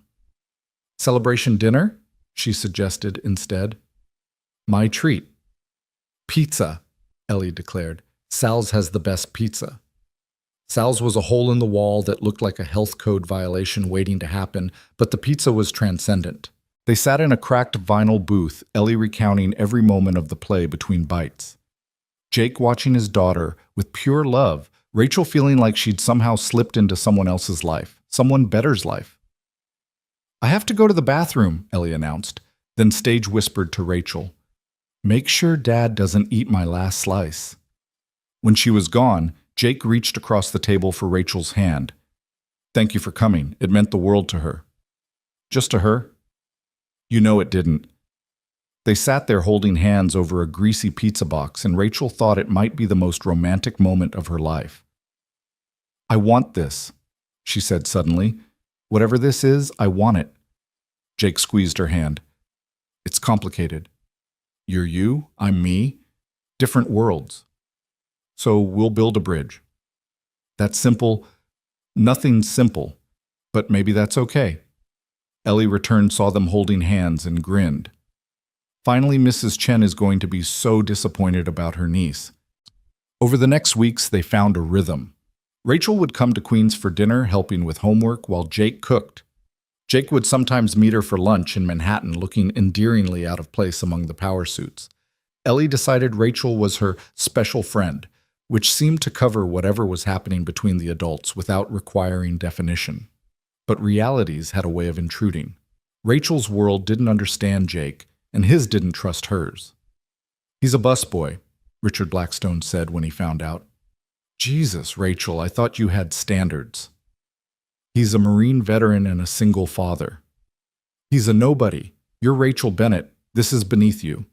A: "Celebration dinner?" she suggested instead. "My treat. Pizza," Ellie declared. "Sal's has the best pizza." Sal's was a hole in the wall that looked like a health code violation waiting to happen, but the pizza was transcendent. They sat in a cracked vinyl booth, Ellie recounting every moment of the play between bites. Jake watching his daughter with pure love, Rachel feeling like she'd somehow slipped into someone else's life, someone better's life. "I have to go to the bathroom," Ellie announced, then stage whispered to Rachel, "Make sure Dad doesn't eat my last slice." When she was gone, Jake reached across the table for Rachel's hand. "Thank you for coming. It meant the world to her." "Just to her?" "You know it didn't." They sat there holding hands over a greasy pizza box, and Rachel thought it might be the most romantic moment of her life. "I want this," she said suddenly. "Whatever this is, I want it." Jake squeezed her hand. "It's complicated. You're you, I'm me. Different worlds. So we'll build a bridge." That's simple. Nothing's simple, but maybe that's okay. Ellie returned, saw them holding hands, and grinned. Finally, Mrs. Chen is going to be so disappointed about her niece. Over the next weeks, they found a rhythm. Rachel would come to Queens for dinner, helping with homework, while Jake cooked. Jake would sometimes meet her for lunch in Manhattan, looking endearingly out of place among the power suits. Ellie decided Rachel was her special friend, which seemed to cover whatever was happening between the adults without requiring definition. But realities had a way of intruding. Rachel's world didn't understand Jake, and his didn't trust hers. "He's a busboy," Richard Blackstone said when he found out. "Jesus, Rachel, I thought you had standards." "He's a Marine veteran and a single father." "He's a nobody. You're Rachel Bennett. This is beneath you."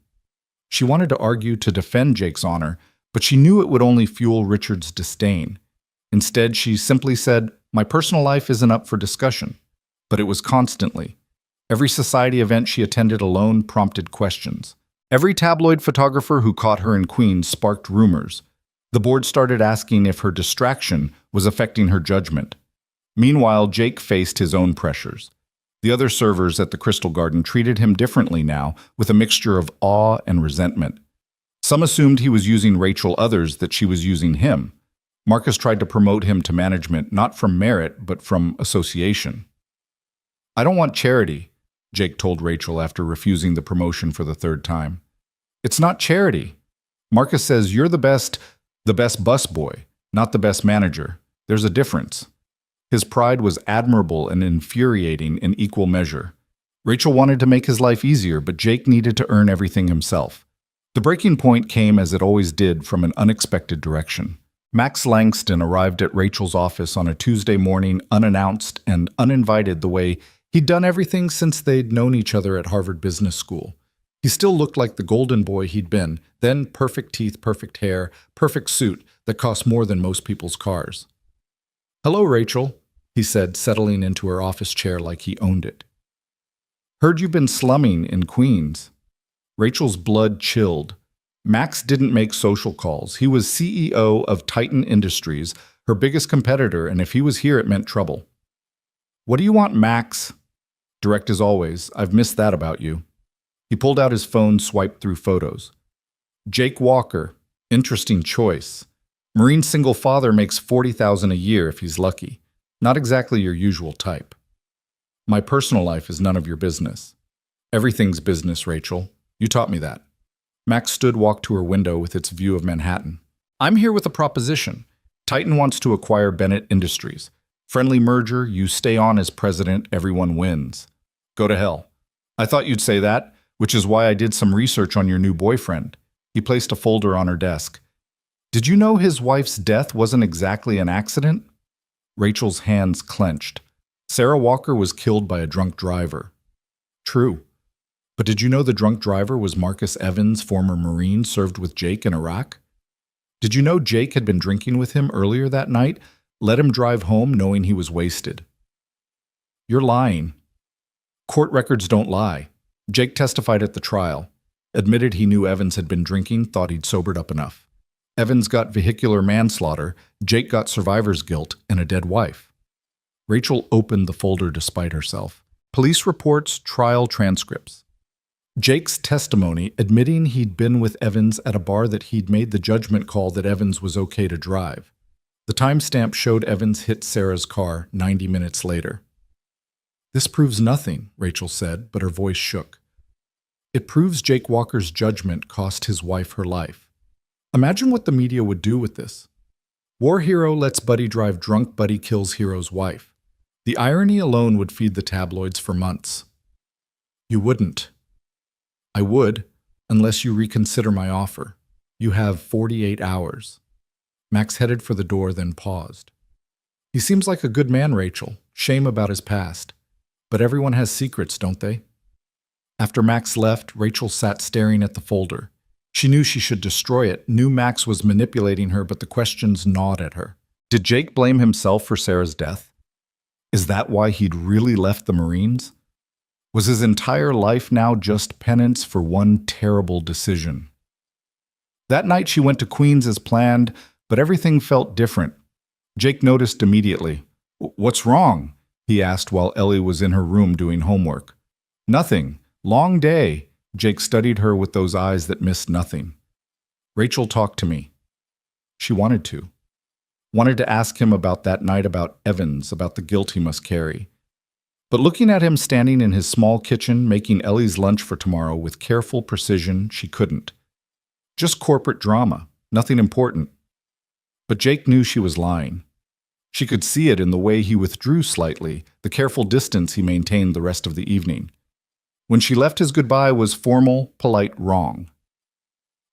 A: She wanted to argue to defend Jake's honor, but she knew it would only fuel Richard's disdain. Instead, she simply said, "My personal life isn't up for discussion." But it was constantly. Every society event she attended alone prompted questions. Every tabloid photographer who caught her in Queens sparked rumors. The board started asking if her distraction was affecting her judgment. Meanwhile, Jake faced his own pressures. The other servers at the Crystal Garden treated him differently now, with a mixture of awe and resentment. Some assumed he was using Rachel, others that she was using him. Marcus tried to promote him to management, not from merit, but from association. "I don't want charity," Jake told Rachel after refusing the promotion for the third time. "It's not charity. Marcus says you're the best busboy, not the best manager. There's a difference." His pride was admirable and infuriating in equal measure. Rachel wanted to make his life easier, but Jake needed to earn everything himself. The breaking point came, as it always did, from an unexpected direction. Max Langston arrived at Rachel's office on a Tuesday morning, unannounced and uninvited, the way he'd done everything since they'd known each other at Harvard Business School. He still looked like the golden boy he'd been, then perfect teeth, perfect hair, perfect suit that cost more than most people's cars. "Hello, Rachel," he said, settling into her office chair like he owned it. "Heard you've been slumming in Queens." Rachel's blood chilled. Max didn't make social calls. He was CEO of Titan Industries, her biggest competitor, and if he was here, it meant trouble. "What do you want, Max?" "Direct as always. I've missed that about you." He pulled out his phone, swiped through photos. "Jake Walker. Interesting choice. Marine single father, makes $40,000 a year if he's lucky. Not exactly your usual type." "My personal life is none of your business." "Everything's business, Rachel. You taught me that." Max walked to her window with its view of Manhattan. "I'm here with a proposition. Titan wants to acquire Bennett Industries. Friendly merger, you stay on as president, everyone wins." "Go to hell." "I thought you'd say that, which is why I did some research on your new boyfriend." He placed a folder on her desk. "Did you know his wife's death wasn't exactly an accident?" Rachel's hands clenched. "Sarah Walker was killed by a drunk driver." "True. But did you know the drunk driver was Marcus Evans, former Marine, served with Jake in Iraq? Did you know Jake had been drinking with him earlier that night, let him drive home knowing he was wasted?" "You're lying." "Court records don't lie." Jake testified at the trial. Admitted he knew Evans had been drinking, thought he'd sobered up enough. Evans got vehicular manslaughter, Jake got survivor's guilt and a dead wife. Rachel opened the folder despite herself. Police reports, trial transcripts. Jake's testimony admitting he'd been with Evans at a bar that he'd made the judgment call that Evans was okay to drive. The timestamp showed Evans hit Sarah's car 90 minutes later. "This proves nothing," Rachel said, but her voice shook. "It proves Jake Walker's judgment cost his wife her life. Imagine what the media would do with this. War hero lets buddy drive drunk, buddy kills hero's wife. The irony alone would feed the tabloids for months." "You wouldn't." "I would, unless you reconsider my offer. You have 48 hours. Max headed for the door, then paused. "He seems like a good man, Rachel. Shame about his past. But everyone has secrets, don't they?" After Max left, Rachel sat staring at the folder. She knew she should destroy it, knew Max was manipulating her, but the questions gnawed at her. Did Jake blame himself for Sarah's death? Is that why he'd really left the Marines? Was his entire life now just penance for one terrible decision? That night she went to Queens as planned, but everything felt different. Jake noticed immediately. "What's wrong?" he asked while Ellie was in her room doing homework. "Nothing. Long day." Jake studied her with those eyes that missed nothing. "Rachel talked to me." She wanted to. Wanted to ask him about that night, about Evans, about the guilt he must carry. But looking at him standing in his small kitchen, making Ellie's lunch for tomorrow with careful precision, she couldn't. Just corporate drama, nothing important. But Jake knew she was lying. She could see it in the way he withdrew slightly, the careful distance he maintained the rest of the evening. When she left, his goodbye was formal, polite, wrong.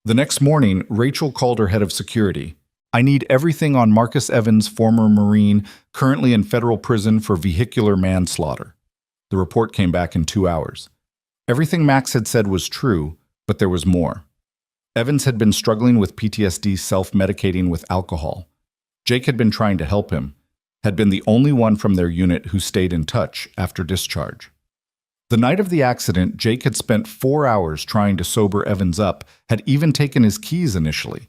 A: The next morning, Rachel called her head of security. "I need everything on Marcus Evans, former Marine, currently in federal prison for vehicular manslaughter." The report came back in 2 hours. Everything Max had said was true, but there was more. Evans had been struggling with PTSD, self-medicating with alcohol. Jake had been trying to help him, had been the only one from their unit who stayed in touch after discharge. The night of the accident, Jake had spent 4 hours trying to sober Evans up, had even taken his keys initially.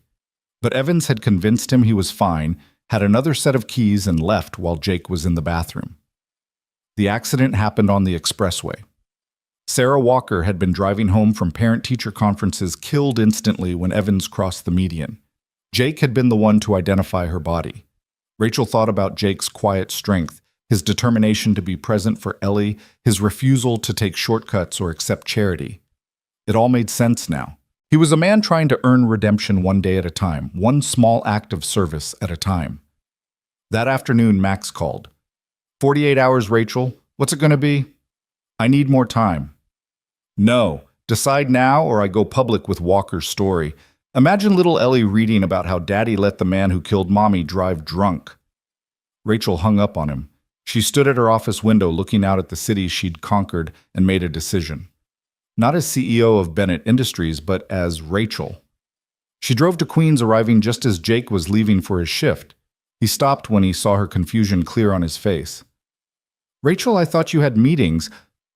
A: But Evans had convinced him he was fine, had another set of keys, and left while Jake was in the bathroom. The accident happened on the expressway. Sarah Walker had been driving home from parent-teacher conferences, killed instantly when Evans crossed the median. Jake had been the one to identify her body. Rachel thought about Jake's quiet strength, his determination to be present for Ellie, his refusal to take shortcuts or accept charity. It all made sense now. He was a man trying to earn redemption one day at a time, one small act of service at a time. That afternoon, Max called. 48 hours, Rachel. What's it going to be?" "I need more time." "No. Decide now or I go public with Walker's story. Imagine little Ellie reading about how Daddy let the man who killed Mommy drive drunk." Rachel hung up on him. She stood at her office window looking out at the city she'd conquered and made a decision. Not as CEO of Bennett Industries, but as Rachel. She drove to Queens, arriving just as Jake was leaving for his shift. He stopped when he saw her confusion clear on his face. "Rachel, I thought you had meetings."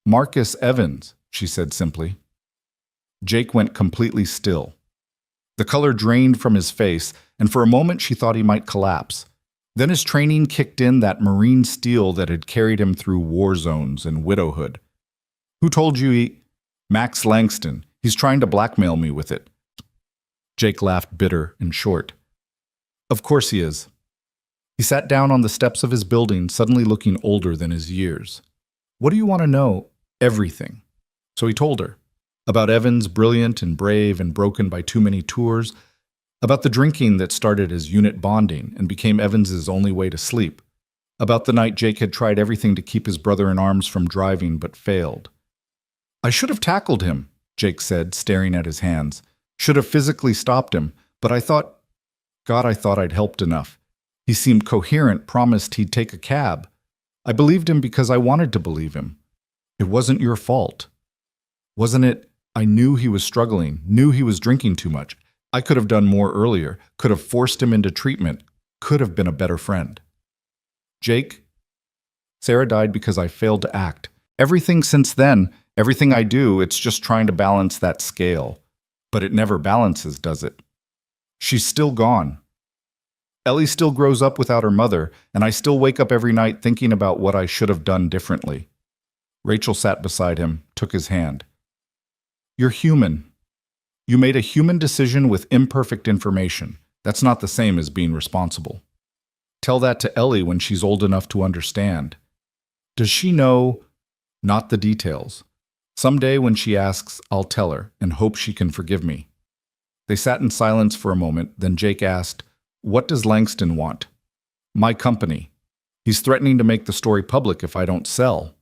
A: "Marcus Evans," she said simply. Jake went completely still. The color drained from his face, and for a moment she thought he might collapse. Then his training kicked in, that Marine steel that had carried him through war zones and widowhood. "Who told you he—" "Max Langston. He's trying to blackmail me with it." Jake laughed, bitter and short. "Of course he is." He sat down on the steps of his building, suddenly looking older than his years. "What do you want to know?" "Everything." So he told her. About Evans, brilliant and brave and broken by too many tours. About the drinking that started as unit bonding and became Evans's only way to sleep. About the night Jake had tried everything to keep his brother in arms from driving but failed. "I should have tackled him," Jake said, staring at his hands. "Should have physically stopped him, but I thought I'd helped enough. He seemed coherent, promised he'd take a cab. I believed him because I wanted to believe him. It wasn't your fault." "Wasn't it? I knew he was struggling, knew he was drinking too much. I could have done more earlier, could have forced him into treatment, could have been a better friend." "Jake, Sarah died because I failed to act. Everything since then, everything I do, it's just trying to balance that scale. But it never balances, does it? She's still gone. Ellie still grows up without her mother, and I still wake up every night thinking about what I should have done differently." Rachel sat beside him, took his hand. You're human. You made a human decision with imperfect information. That's not the same as being responsible. Tell that to Ellie when she's old enough to understand. Does she know? Not the details. Someday when she asks, I'll tell her and hope she can forgive me. They sat in silence for a moment, then Jake asked, What does Langston want? My company. He's threatening to make the story public if I don't sell.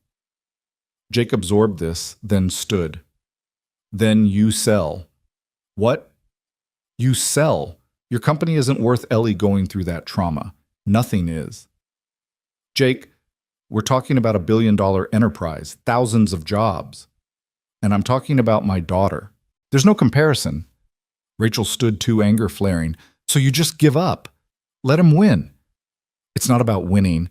A: Jake absorbed this, then stood. Then you sell. What? You sell. Your company isn't worth Ellie going through that trauma. Nothing is. Jake, we're talking about $1 billion enterprise, thousands of jobs. And I'm talking about my daughter. There's no comparison. Rachel stood too, anger flaring. So you just give up. Let him win. It's not about winning.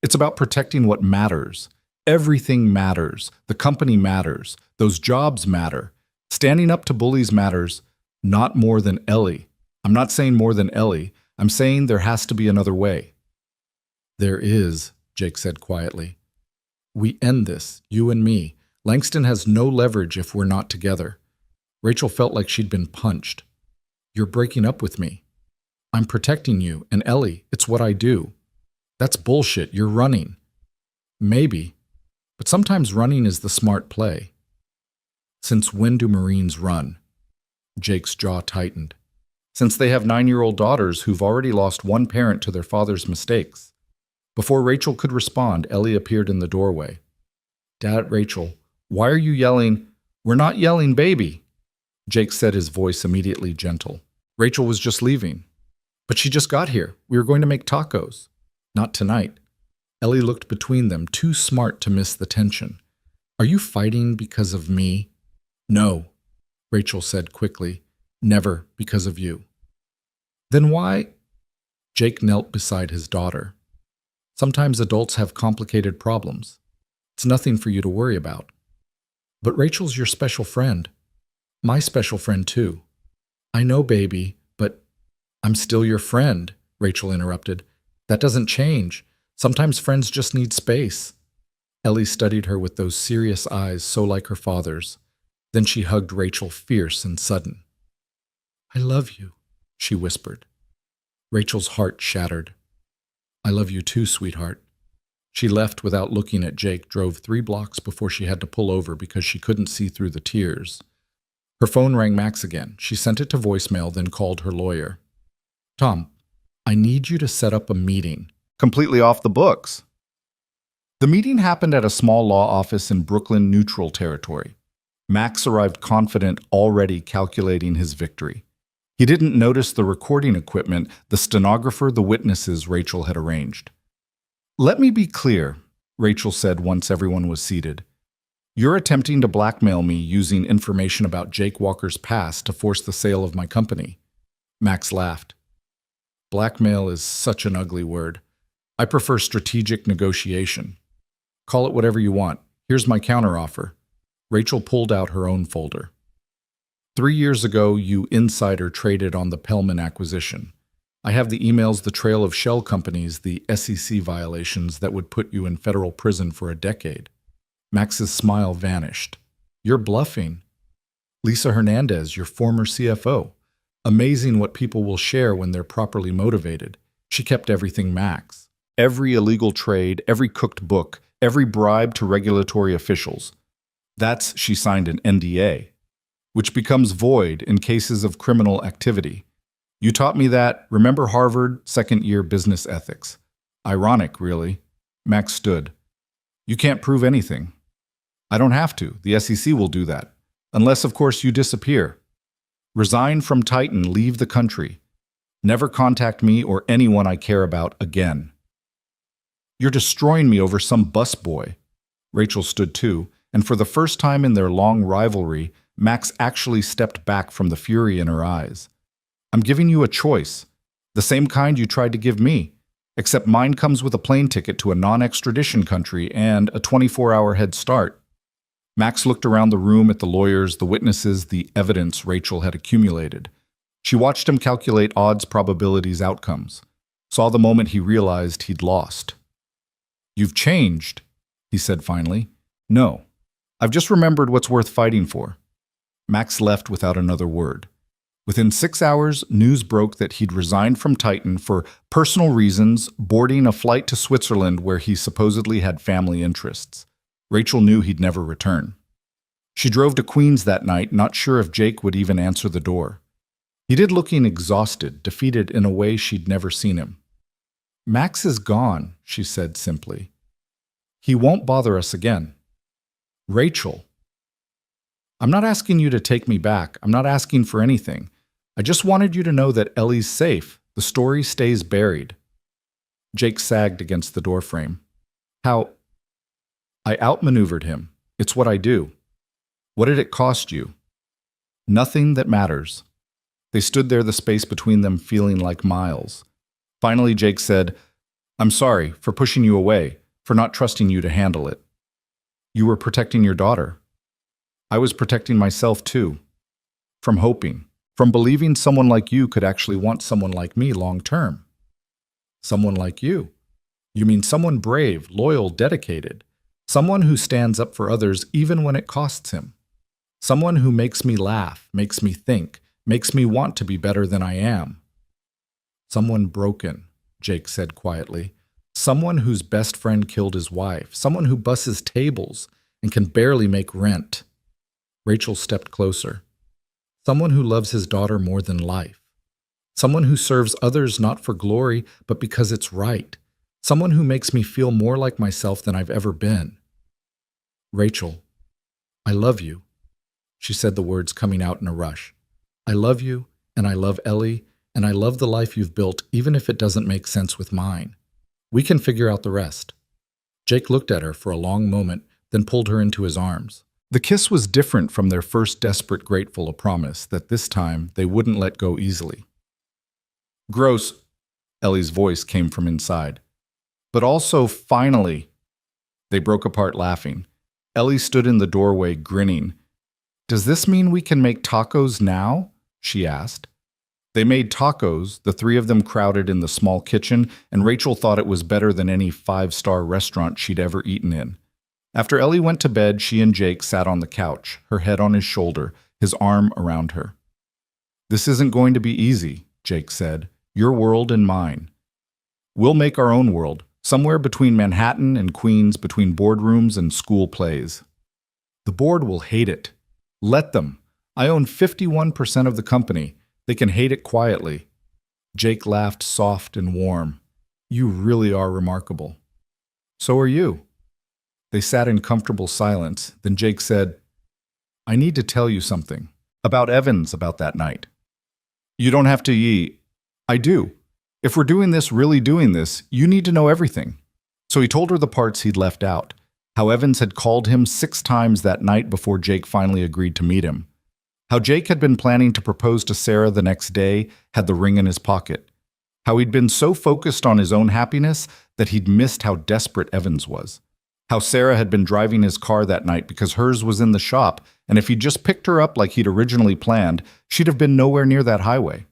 A: It's about protecting what matters. Everything matters. The company matters. Those jobs matter. Standing up to bullies matters, not more than Ellie. I'm not saying more than Ellie. I'm saying there has to be another way. There is, Jake said quietly. We end this, you and me. Langston has no leverage if we're not together. Rachel felt like she'd been punched. You're breaking up with me. I'm protecting you, and Ellie, it's what I do. That's bullshit. You're running. Maybe, but sometimes running is the smart play. Since when do Marines run? Jake's jaw tightened. Since they have 9-year-old daughters who've already lost one parent to their father's mistakes. Before Rachel could respond, Ellie appeared in the doorway. Dad, Rachel, why are you yelling? We're not yelling, baby. Jake said, his voice immediately gentle. Rachel was just leaving. But she just got here. We were going to make tacos. Not tonight. Ellie looked between them, too smart to miss the tension. Are you fighting because of me? No, Rachel said quickly. Never because of you. Then why? Jake knelt beside his daughter. Sometimes adults have complicated problems. It's nothing for you to worry about. But Rachel's your special friend. My special friend, too. I know, baby, but I'm still your friend, Rachel interrupted. That doesn't change. Sometimes friends just need space. Ellie studied her with those serious eyes so like her father's. Then she hugged Rachel fierce and sudden. I love you, she whispered. Rachel's heart shattered. I love you too, sweetheart. She left without looking at Jake, drove 3 blocks before she had to pull over because she couldn't see through the tears. Her phone rang Max again. She sent it to voicemail, then called her lawyer. Tom, I need you to set up a meeting. Completely off the books. The meeting happened at a small law office in Brooklyn neutral territory. Max arrived confident, already calculating his victory. He didn't notice the recording equipment, the stenographer, the witnesses Rachel had arranged. Let me be clear, Rachel said once everyone was seated. You're attempting to blackmail me using information about Jake Walker's past to force the sale of my company. Max laughed. Blackmail is such an ugly word. I prefer strategic negotiation. Call it whatever you want. Here's my counteroffer. Rachel pulled out her own folder. 3 years ago, you insider traded on the Pellman acquisition. I have the emails, the trail of shell companies, the SEC violations that would put you in federal prison for a decade. Max's smile vanished. You're bluffing. Lisa Hernandez, your former CFO. Amazing what people will share when they're properly motivated. She kept everything Max. Every illegal trade, every cooked book, every bribe to regulatory officials. That's she signed an NDA, which becomes void in cases of criminal activity. You taught me that. Remember Harvard, second-year business ethics. Ironic, really. Max stood. You can't prove anything. I don't have to. The SEC will do that. Unless, of course, you disappear. Resign from Titan, leave the country. Never contact me or anyone I care about again. You're destroying me over some busboy. Rachel stood too, and for the first time in their long rivalry, Max actually stepped back from the fury in her eyes. I'm giving you a choice, the same kind you tried to give me, except mine comes with a plane ticket to a non-extradition country and a 24-hour head start. Max looked around the room at the lawyers, the witnesses, the evidence Rachel had accumulated. She watched him calculate odds, probabilities, outcomes, saw the moment he realized he'd lost. You've changed, he said finally. No, I've just remembered what's worth fighting for. Max left without another word. Within 6 hours, news broke that he'd resigned from Titan for personal reasons, boarding a flight to Switzerland where he supposedly had family interests. Rachel knew he'd never return. She drove to Queens that night, not sure if Jake would even answer the door. He did, looking exhausted, defeated in a way she'd never seen him. "Max is gone," she said simply. "He won't bother us again." "Rachel, I'm not asking you to take me back. I'm not asking for anything. I just wanted you to know that Ellie's safe. The story stays buried." Jake sagged against the doorframe. "How?" "I outmaneuvered him. It's what I do." "What did it cost you?" "Nothing that matters." They stood there, the space between them feeling like miles. Finally, Jake said, "I'm sorry for pushing you away, for not trusting you to handle it." "You were protecting your daughter." "I was protecting myself too. From hoping, from believing someone like you could actually want someone like me long term." "Someone like you? You mean someone brave, loyal, dedicated. Someone who stands up for others even when it costs him. Someone who makes me laugh, makes me think, makes me want to be better than I am." "Someone broken," Jake said quietly. "Someone whose best friend killed his wife. Someone who busses tables and can barely make rent." Rachel stepped closer. "Someone who loves his daughter more than life. Someone who serves others not for glory, but because it's right. Someone who makes me feel more like myself than I've ever been." "Rachel, I love you." She said the words coming out in a rush. "I love you, and I love Ellie, and I love the life you've built, even if it doesn't make sense with mine. We can figure out the rest." Jake looked at her for a long moment, then pulled her into his arms. The kiss was different from their first desperate, grateful promise that this time they wouldn't let go easily. "Gross," Ellie's voice came from inside. "But also, finally." They broke apart laughing. Ellie stood in the doorway, grinning. "Does this mean we can make tacos now?" she asked. They made tacos, the three of them crowded in the small kitchen, and Rachel thought it was better than any 5-star restaurant she'd ever eaten in. After Ellie went to bed, she and Jake sat on the couch, her head on his shoulder, his arm around her. "This isn't going to be easy," Jake said. "Your world and mine. We'll make our own world, somewhere between Manhattan and Queens, between boardrooms and school plays. The board will hate it. Let them. I own 51% of the company. They can hate it quietly." Jake laughed, soft and warm. "You really are remarkable." "So are you." They sat in comfortable silence. Then Jake said, "I need to tell you something. About Evans, about that night." "You don't have to I do. If we're doing this, really doing this, you need to know everything." So he told her the parts he'd left out. How Evans had called him 6 times that night before Jake finally agreed to meet him. How Jake had been planning to propose to Sarah the next day, had the ring in his pocket. How he'd been so focused on his own happiness that he'd missed how desperate Evans was. How Sarah had been driving his car that night because hers was in the shop, and if he'd just picked her up like he'd originally planned, she'd have been nowhere near that highway.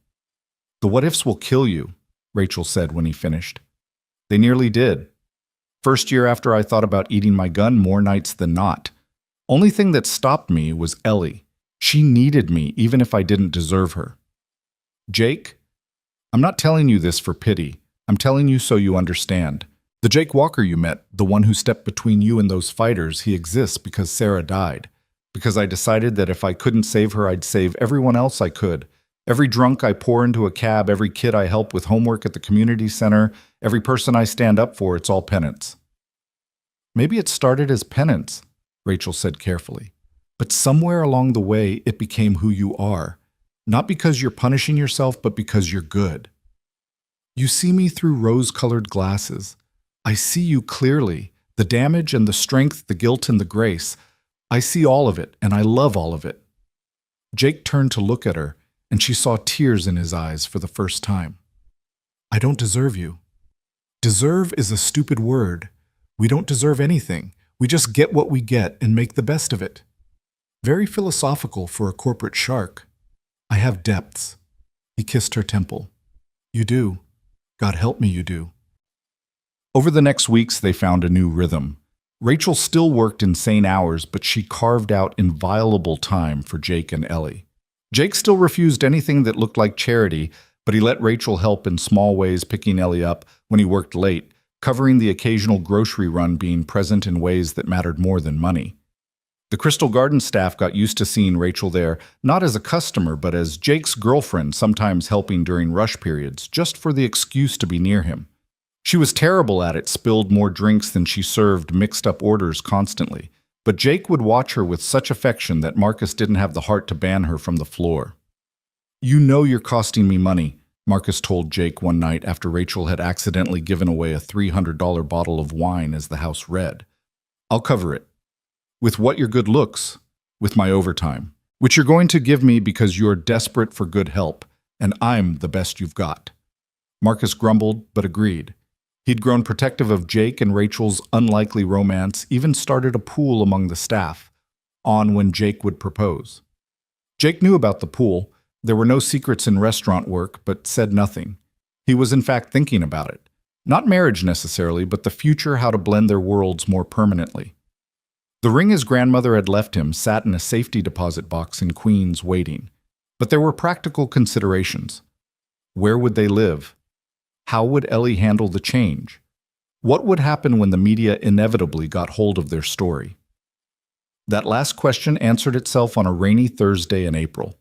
A: "The what-ifs will kill you," Rachel said when he finished. "They nearly did. First year after I thought about eating my gun more nights than not. Only thing that stopped me was Ellie. She needed me even if I didn't deserve her. Jake, I'm not telling you this for pity. I'm telling you so you understand. The Jake Walker you met, the one who stepped between you and those fighters, he exists because Sarah died. Because I decided that if I couldn't save her, I'd save everyone else I could. Every drunk I pour into a cab, every kid I help with homework at the community center, every person I stand up for, it's all penance." "Maybe it started as penance," Rachel said carefully. "But somewhere along the way, it became who you are. Not because you're punishing yourself, but because you're good. You see me through rose-colored glasses. I see you clearly, the damage and the strength, the guilt and the grace. I see all of it, and I love all of it." Jake turned to look at her, and she saw tears in his eyes for the first time. "I don't deserve you." "Deserve is a stupid word. We don't deserve anything. We just get what we get and make the best of it." Very philosophical for a corporate shark. "I have depths." He kissed her temple. "You do. God help me, you do." Over the next weeks, they found a new rhythm. Rachel still worked insane hours, but she carved out inviolable time for Jake and Ellie. Jake still refused anything that looked like charity, but he let Rachel help in small ways, picking Ellie up when he worked late, covering the occasional grocery run, being present in ways that mattered more than money. The Crystal Garden staff got used to seeing Rachel there, not as a customer, but as Jake's girlfriend, sometimes helping during rush periods, just for the excuse to be near him. She was terrible at it, spilled more drinks than she served, mixed up orders constantly. But Jake would watch her with such affection that Marcus didn't have the heart to ban her from the floor. "You know you're costing me money," Marcus told Jake one night after Rachel had accidentally given away a $300 bottle of wine as the house read. "I'll cover it. With what your good looks, with my overtime, which you're going to give me because you're desperate for good help, and I'm the best you've got." Marcus grumbled, but agreed. He'd grown protective of Jake and Rachel's unlikely romance, even started a pool among the staff, on when Jake would propose. Jake knew about the pool. There were no secrets in restaurant work, but said nothing. He was in fact thinking about it. Not marriage necessarily, but the future, how to blend their worlds more permanently. The ring his grandmother had left him sat in a safety deposit box in Queens waiting. But there were practical considerations. Where would they live? How would Ellie handle the change? What would happen when the media inevitably got hold of their story? That last question answered itself on a rainy Thursday in April.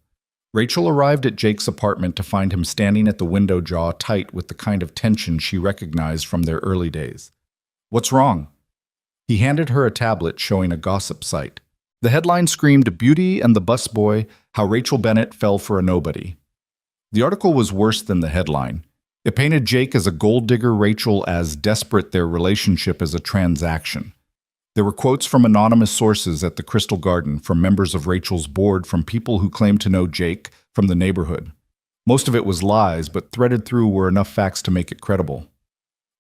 A: Rachel arrived at Jake's apartment to find him standing at the window, jaw tight with the kind of tension she recognized from their early days. "What's wrong?" He handed her a tablet showing a gossip site. The headline screamed, "Beauty and the Busboy, How Rachel Bennett Fell for a Nobody." The article was worse than the headline. It painted Jake as a gold digger, Rachel as desperate, their relationship as a transaction. There were quotes from anonymous sources at the Crystal Garden, from members of Rachel's board, from people who claimed to know Jake from the neighborhood. Most of it was lies, but threaded through were enough facts to make it credible.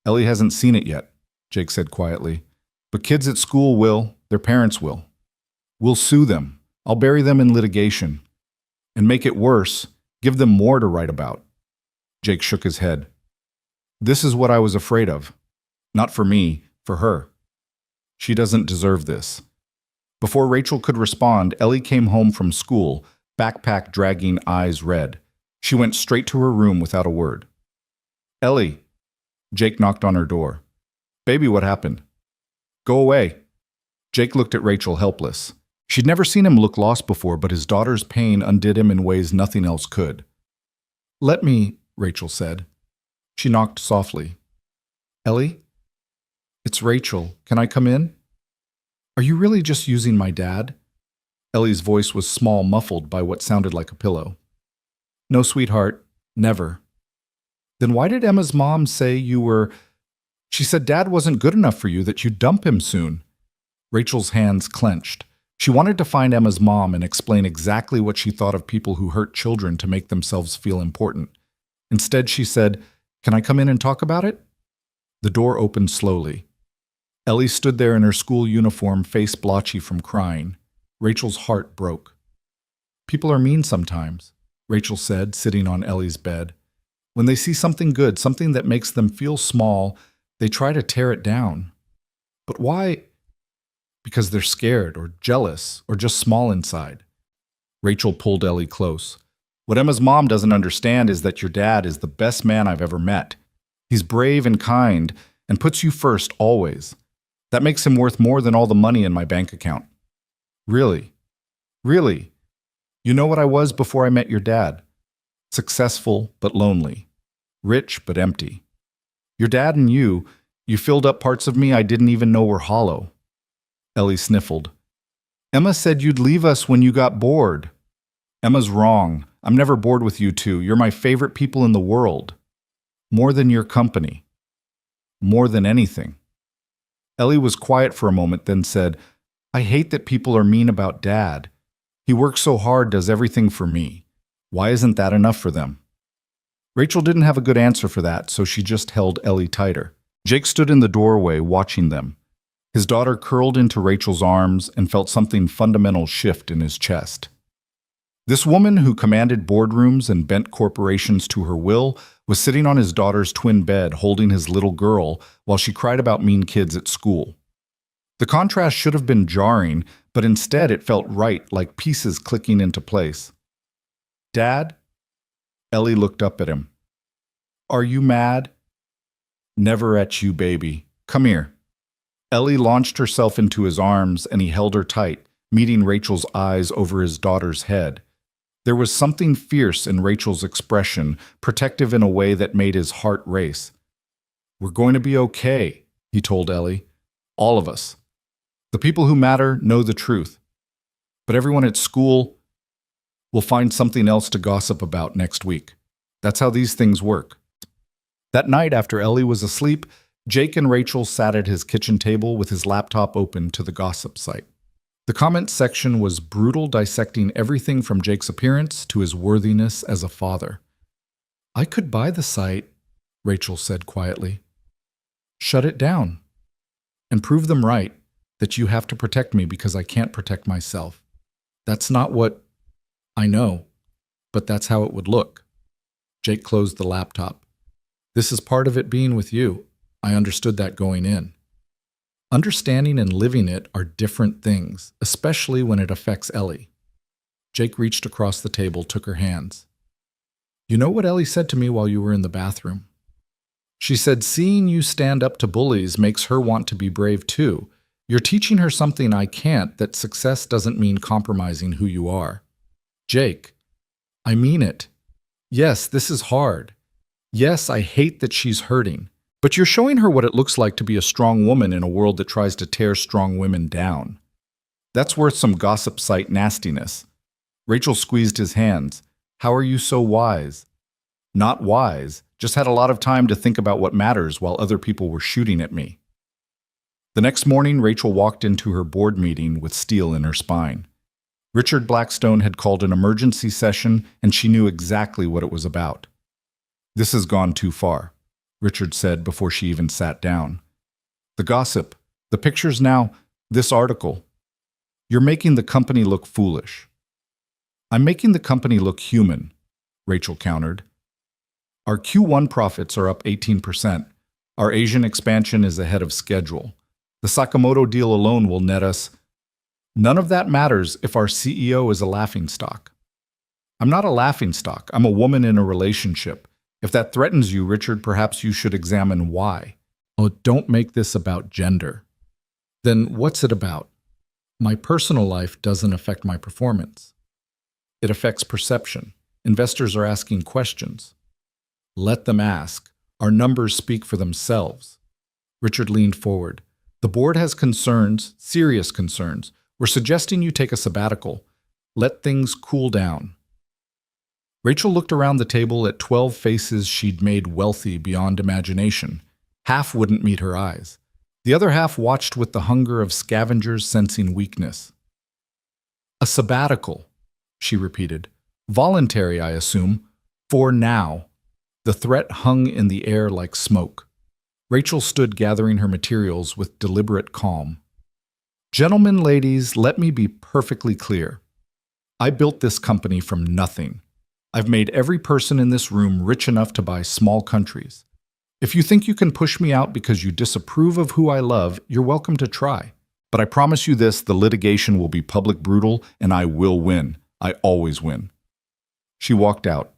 A: "Ellie hasn't seen it yet," Jake said quietly. "But kids at school will, their parents will. We'll sue them. I'll bury them in litigation. And make it worse, give them more to write about." Jake shook his head. "This is what I was afraid of. Not for me, for her. She doesn't deserve this." Before Rachel could respond, Ellie came home from school, backpack dragging, eyes red. She went straight to her room without a word. "Ellie." Jake knocked on her door. "Baby, what happened?" "Go away." Jake looked at Rachel, helpless. She'd never seen him look lost before, but his daughter's pain undid him in ways nothing else could. "Let me," Rachel said. She knocked softly. "Ellie? It's Rachel. Can I come in? Are you really just using my dad?" Ellie's voice was small, muffled by what sounded like a pillow. "No, sweetheart. Never." "Then why did Emma's mom say you were—" "She said Dad wasn't good enough for you, that you'd dump him soon." Rachel's hands clenched. She wanted to find Emma's mom and explain exactly what she thought of people who hurt children to make themselves feel important. Instead, she said, "Can I come in and talk about it?" The door opened slowly. Ellie stood there in her school uniform, face blotchy from crying. Rachel's heart broke. "People are mean sometimes," Rachel said, sitting on Ellie's bed. "When they see something good, something that makes them feel small, they try to tear it down. But why? Because they're scared or jealous or just small inside." Rachel pulled Ellie close. "What Emma's mom doesn't understand is that your dad is the best man I've ever met. He's brave and kind and puts you first always. That makes him worth more than all the money in my bank account." "Really? Really? You know what I was before I met your dad? Successful but lonely. Rich but empty. Your dad and you filled up parts of me I didn't even know were hollow." Ellie sniffled. "Emma said you'd leave us when you got bored." "Emma's wrong. I'm never bored with you two. You're my favorite people in the world. More than your company. More than anything." Ellie was quiet for a moment, then said, "I hate that people are mean about Dad. He works so hard, does everything for me. Why isn't that enough for them?" Rachel didn't have a good answer for that, so she just held Ellie tighter. Jake stood in the doorway, watching them. His daughter curled into Rachel's arms and felt something fundamental shift in his chest. This woman who commanded boardrooms and bent corporations to her will was sitting on his daughter's twin bed, holding his little girl while she cried about mean kids at school. The contrast should have been jarring, but instead it felt right, like pieces clicking into place. "Dad?" Ellie looked up at him. "Are you mad?" "Never at you, baby. Come here." Ellie launched herself into his arms, and he held her tight, meeting Rachel's eyes over his daughter's head. There was something fierce in Rachel's expression, protective in a way that made his heart race. "We're going to be okay," he told Ellie. "All of us. The people who matter know the truth. But everyone at school will find something else to gossip about next week. That's how these things work." That night, after Ellie was asleep, Jake and Rachel sat at his kitchen table with his laptop open to the gossip site. The comment section was brutal, dissecting everything from Jake's appearance to his worthiness as a father. "I could buy the site," Rachel said quietly. "Shut it down. And prove them right, that you have to protect me because I can't protect myself. That's not what I know, but that's how it would look." Jake closed the laptop. "This is part of it being with you. I understood that going in." Understanding and living it are different things, especially when it affects Ellie. Jake reached across the table, took her hands. "You know what Ellie said to me while you were in the bathroom? She said seeing you stand up to bullies makes her want to be brave too. You're teaching her something I can't, that success doesn't mean compromising who you are." "Jake, I mean it. Yes, this is hard. Yes, I hate that she's hurting. But you're showing her what it looks like to be a strong woman in a world that tries to tear strong women down. That's worth some gossip site nastiness." Rachel squeezed his hands. "How are you so wise?" "Not wise, just had a lot of time to think about what matters while other people were shooting at me." The next morning, Rachel walked into her board meeting with steel in her spine. Richard Blackstone had called an emergency session, and she knew exactly what it was about. "This has gone too far," Richard said before she even sat down. "The gossip, the pictures now, this article. You're making the company look foolish." "I'm making the company look human," Rachel countered. "Our Q1 profits are up 18%. Our Asian expansion is ahead of schedule. The Sakamoto deal alone will net us. None of that matters if our CEO is a laughingstock." "I'm not a laughingstock. I'm a woman in a relationship. If that threatens you, Richard, perhaps you should examine why." "Oh, don't make this about gender." "Then what's it about?" "My personal life doesn't affect my performance. It affects perception. Investors are asking questions." "Let them ask. Our numbers speak for themselves." Richard leaned forward. "The board has concerns, serious concerns. We're suggesting you take a sabbatical. Let things cool down." Rachel looked around the table at 12 faces she'd made wealthy beyond imagination. Half wouldn't meet her eyes. The other half watched with the hunger of scavengers sensing weakness. "A sabbatical," she repeated. "Voluntary, I assume. For now." The threat hung in the air like smoke. Rachel stood gathering her materials with deliberate calm. "Gentlemen, ladies, let me be perfectly clear. I built this company from nothing. I've made every person in this room rich enough to buy small countries. If you think you can push me out because you disapprove of who I love, you're welcome to try. But I promise you this, the litigation will be public brutal, and I will win. I always win." She walked out,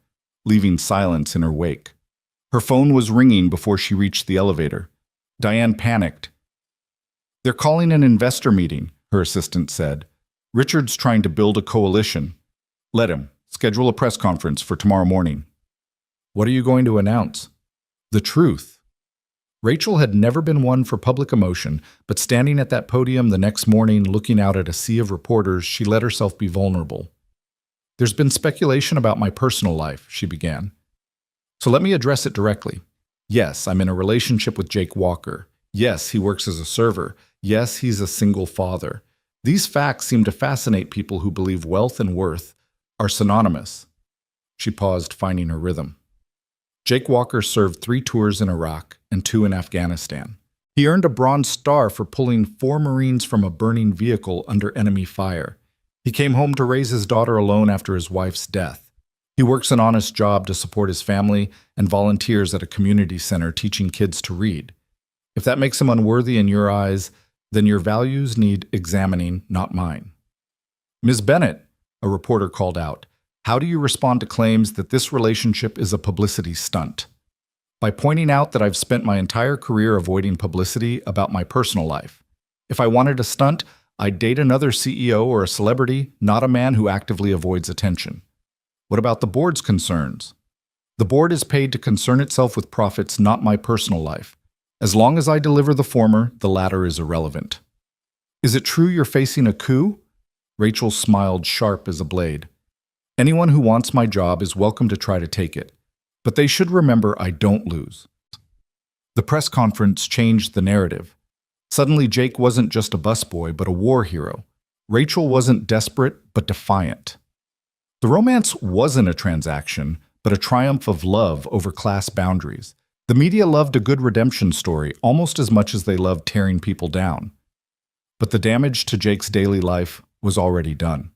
A: leaving silence in her wake. Her phone was ringing before she reached the elevator. Diane panicked. "They're calling an investor meeting," her assistant said. "Richard's trying to build a coalition. Let him. Schedule a press conference for tomorrow morning." "What are you going to announce?" "The truth." Rachel had never been one for public emotion, but standing at that podium the next morning looking out at a sea of reporters, she let herself be vulnerable. "There's been speculation about my personal life," she began. "So let me address it directly. Yes, I'm in a relationship with Jake Walker. Yes, he works as a server. Yes, he's a single father. These facts seem to fascinate people who believe wealth and worth are synonymous." She paused, finding her rhythm. Jake Walker served 3 tours in Iraq and 2 in Afghanistan. He earned a Bronze Star for pulling 4 Marines from a burning vehicle under enemy fire. He came home to raise his daughter alone after his wife's death. He works an honest job to support his family and volunteers at a community center teaching kids to read. If that makes him unworthy in your eyes, Then your values need examining, not mine. Ms. Bennett, a reporter called out, how do you respond to claims that this relationship is a publicity stunt? By pointing out that I've spent my entire career avoiding publicity about my personal life. If I wanted a stunt, I'd date another CEO or a celebrity, not a man who actively avoids attention. What about the board's concerns? The board is paid to concern itself with profits, not my personal life. As long as I deliver the former, the latter is irrelevant. Is it true you're facing a coup? Rachel smiled sharp as a blade. Anyone who wants my job is welcome to try to take it. But they should remember I don't lose. The press conference changed the narrative. Suddenly, Jake wasn't just a busboy, but a war hero. Rachel wasn't desperate, but defiant. The romance wasn't a transaction, but a triumph of love over class boundaries. The media loved a good redemption story almost as much as they loved tearing people down. But the damage to Jake's daily life was already done.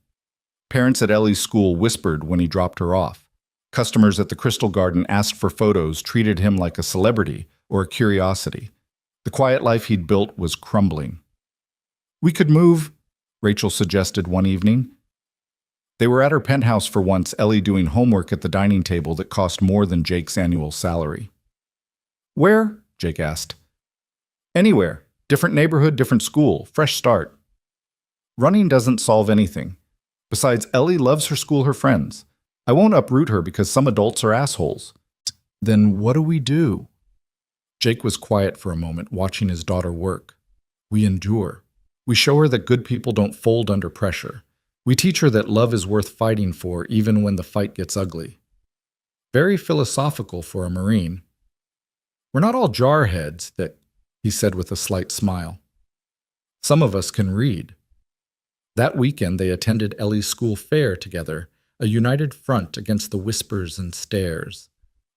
A: Parents at Ellie's school whispered when he dropped her off. Customers at the Crystal Garden asked for photos, treated him like a celebrity or a curiosity. The quiet life he'd built was crumbling. We could move, Rachel suggested one evening. They were at her penthouse for once, Ellie doing homework at the dining table that cost more than Jake's annual salary. Where? Jake asked. Anywhere. Different neighborhood, different school, fresh start. Running doesn't solve anything. Besides, Ellie loves her school, her friends. I won't uproot her because some adults are assholes. Then what do we do? Jake was quiet for a moment, watching his daughter work. We endure. We show her that good people don't fold under pressure. We teach her that love is worth fighting for even when the fight gets ugly. Very philosophical for a Marine. We're not all jarheads, he said with a slight smile. Some of us can read. That weekend they attended Ellie's school fair together, a united front against the whispers and stares.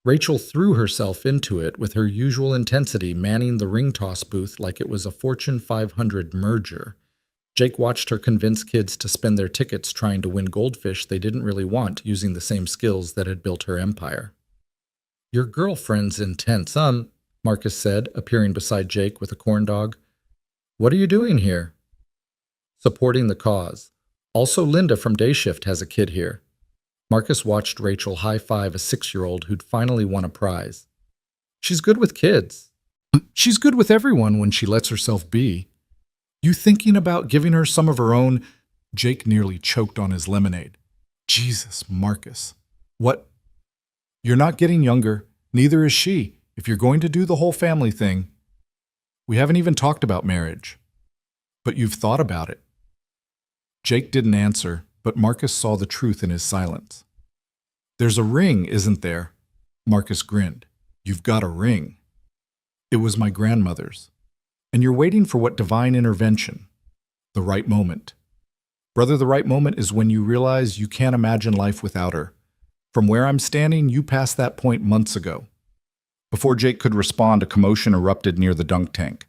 A: Rachel threw herself into it with her usual intensity, manning the ring toss booth like it was a Fortune 500 merger. Jake watched her convince kids to spend their tickets trying to win goldfish they didn't really want, using the same skills that had built her empire. Your girlfriend's intense, Marcus said, appearing beside Jake with a corn dog. What are you doing here? Supporting the cause. Also, Linda from Day Shift has a kid here. Marcus watched Rachel high-five a 6-year-old who'd finally won a prize. She's good with kids. She's good with everyone when she lets herself be. You thinking about giving her some of her own? Jake nearly choked on his lemonade. Jesus, Marcus. What? You're not getting younger. Neither is she. If you're going to do the whole family thing. We haven't even talked about marriage. But you've thought about it. Jake didn't answer, but Marcus saw the truth in his silence. There's a ring, isn't there? Marcus grinned. You've got a ring. It was my grandmother's. And you're waiting for what divine intervention? The right moment. Brother, the right moment is when you realize you can't imagine life without her. From where I'm standing, you passed that point months ago. Before Jake could respond, a commotion erupted near the dunk tank.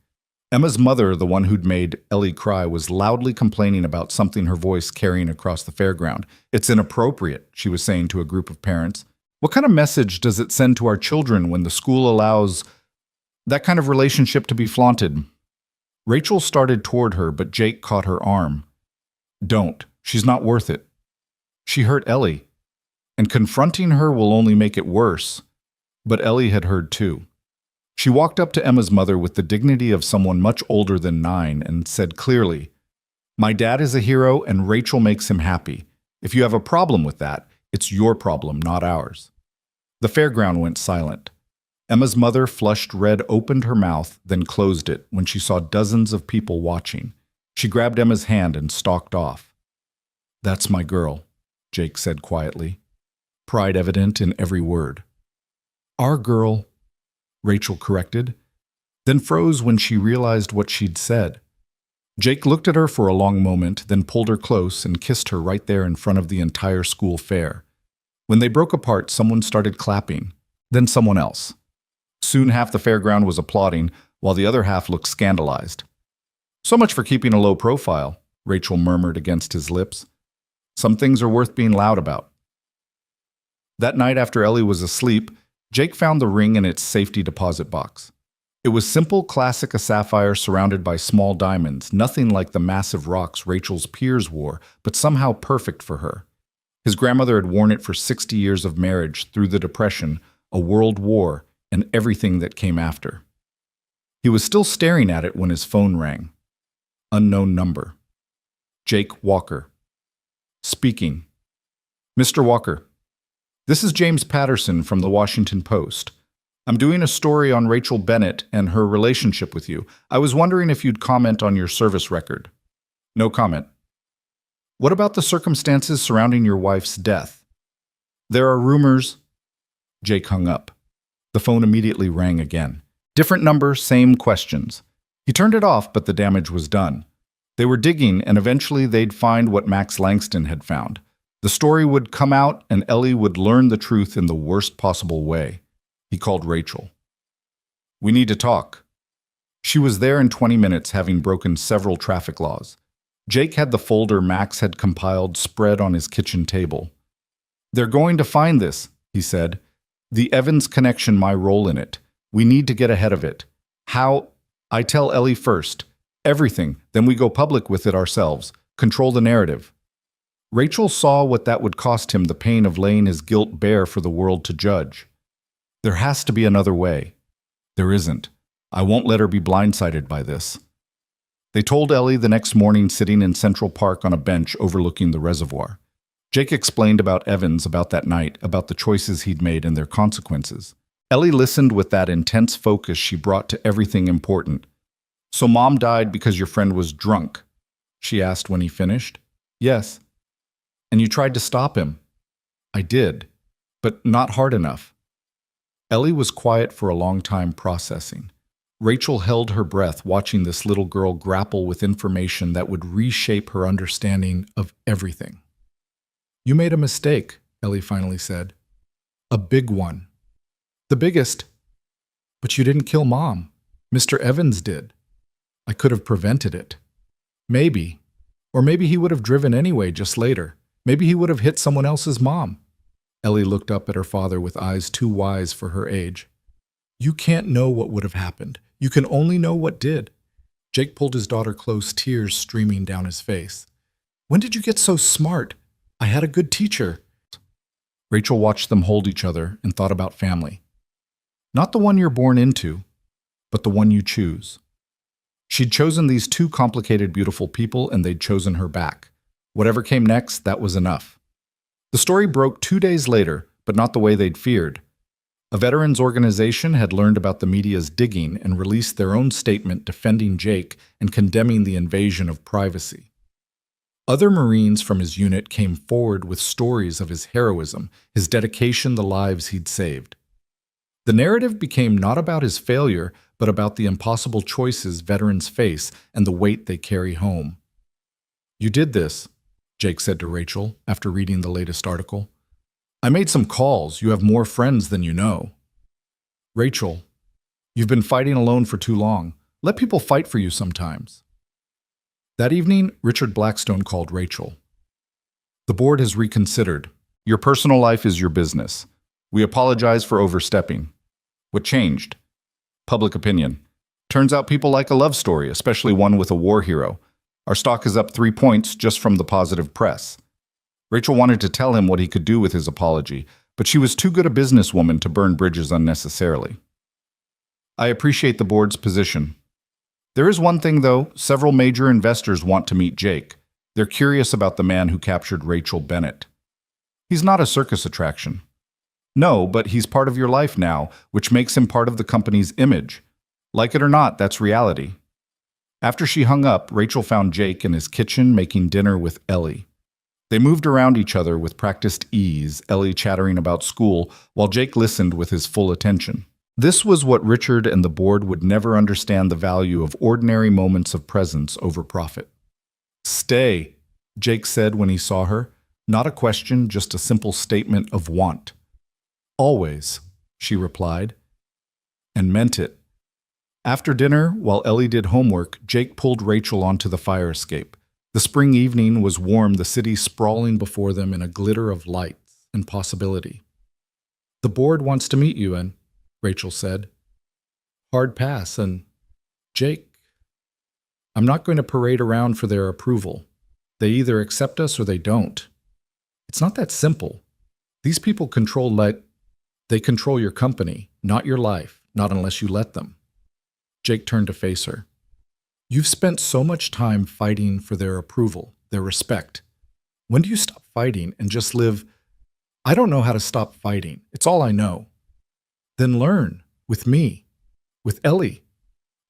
A: Emma's mother, the one who'd made Ellie cry, was loudly complaining about something her voice carrying across the fairground. It's inappropriate, she was saying to a group of parents. What kind of message does it send to our children when the school allows that kind of relationship to be flaunted? Rachel started toward her, but Jake caught her arm. Don't. She's not worth it. She hurt Ellie, and confronting her will only make it worse. But Ellie had heard too. She walked up to Emma's mother with the dignity of someone much older than 9 and said clearly, My dad is a hero and Rachel makes him happy. If you have a problem with that, it's your problem, not ours. The fairground went silent. Emma's mother, flushed red, opened her mouth, then closed it when she saw dozens of people watching. She grabbed Emma's hand and stalked off. That's my girl, Jake said quietly, pride evident in every word. Our girl, Rachel corrected, then froze when she realized what she'd said. Jake looked at her for a long moment, then pulled her close and kissed her right there in front of the entire school fair. When they broke apart, someone started clapping, then someone else. Soon half the fairground was applauding, while the other half looked scandalized. So much for keeping a low profile, Rachel murmured against his lips. Some things are worth being loud about. That night after Ellie was asleep, Jake found the ring in its safety deposit box. It was simple, classic, a sapphire surrounded by small diamonds, nothing like the massive rocks Rachel's peers wore, but somehow perfect for her. His grandmother had worn it for 60 years of marriage, through the Depression, a world war, and everything that came after. He was still staring at it when his phone rang. Unknown number. Jake Walker. Speaking. Mr. Walker, this is James Patterson from the Washington Post. I'm doing a story on Rachel Bennett and her relationship with you. I was wondering if you'd comment on your service record. No comment. What about the circumstances surrounding your wife's death? There are rumors. Jake hung up. The phone immediately rang again. Different number, same questions. He turned it off, but the damage was done. They were digging, and eventually they'd find what Max Langston had found. The story would come out, and Ellie would learn the truth in the worst possible way. He called Rachel. We need to talk. She was there in 20 minutes, having broken several traffic laws. Jake had the folder Max had compiled spread on his kitchen table. They're going to find this, he said. The Evans connection, my role in it. We need to get ahead of it. How? I tell Ellie first. Everything, then we go public with it ourselves. Control the narrative. Rachel saw what that would cost him, the pain of laying his guilt bare for the world to judge. There has to be another way. There isn't. I won't let her be blindsided by this. They told Ellie the next morning, sitting in Central Park on a bench overlooking the reservoir. Jake explained about Evans, about that night, about the choices he'd made and their consequences. Ellie listened with that intense focus she brought to everything important. So Mom died because your friend was drunk? She asked when he finished. Yes. And you tried to stop him? I did, but not hard enough. Ellie was quiet for a long time, processing. Rachel held her breath, watching this little girl grapple with information that would reshape her understanding of everything. You made a mistake, Ellie finally said. A big one. The biggest. But you didn't kill Mom. Mr. Evans did. I could have prevented it. Maybe. Or maybe he would have driven anyway just later. Maybe he would have hit someone else's mom. Ellie looked up at her father with eyes too wise for her age. You can't know what would have happened. You can only know what did. Jake pulled his daughter close, tears streaming down his face. When did you get so smart? I had a good teacher. Rachel watched them hold each other and thought about family. Not the one you're born into, but the one you choose. She'd chosen these two complicated, beautiful people, and they'd chosen her back. Whatever came next, that was enough. The story broke 2 days later, but not the way they'd feared. A veterans organization had learned about the media's digging and released their own statement defending Jake and condemning the invasion of privacy. Other Marines from his unit came forward with stories of his heroism, his dedication, the lives he'd saved. The narrative became not about his failure, but about the impossible choices veterans face and the weight they carry home. You did this, Jake said to Rachel after reading the latest article. I made some calls. You have more friends than you know. Rachel, you've been fighting alone for too long. Let people fight for you sometimes. That evening, Richard Blackstone called Rachel. The board has reconsidered. Your personal life is your business. We apologize for overstepping. What changed? Public opinion. Turns out people like a love story, especially one with a war hero. Our stock is up 3 points just from the positive press. Rachel wanted to tell him what he could do with his apology, but she was too good a businesswoman to burn bridges unnecessarily. I appreciate the board's position. There is one thing, though. Several major investors want to meet Jake. They're curious about the man who captured Rachel Bennett. He's not a circus attraction. No, but he's part of your life now, which makes him part of the company's image. Like it or not, that's reality. After she hung up, Rachel found Jake in his kitchen making dinner with Ellie. They moved around each other with practiced ease, Ellie chattering about school, while Jake listened with his full attention. This was what Richard and the board would never understand: the value of ordinary moments of presence over profit. Stay, Jake said when he saw her. Not a question, just a simple statement of want. Always, she replied, and meant it. After dinner, while Ellie did homework, Jake pulled Rachel onto the fire escape. The spring evening was warm, the city sprawling before them in a glitter of lights and possibility. The board wants to meet you, Rachel said. Hard pass, and Jake, I'm not going to parade around for their approval. They either accept us or they don't. It's not that simple. These people they control your company, not your life, not unless you let them. Jake turned to face her. You've spent so much time fighting for their approval, their respect. When do you stop fighting and just live? I don't know how to stop fighting. It's all I know. Then learn, with me, with Ellie.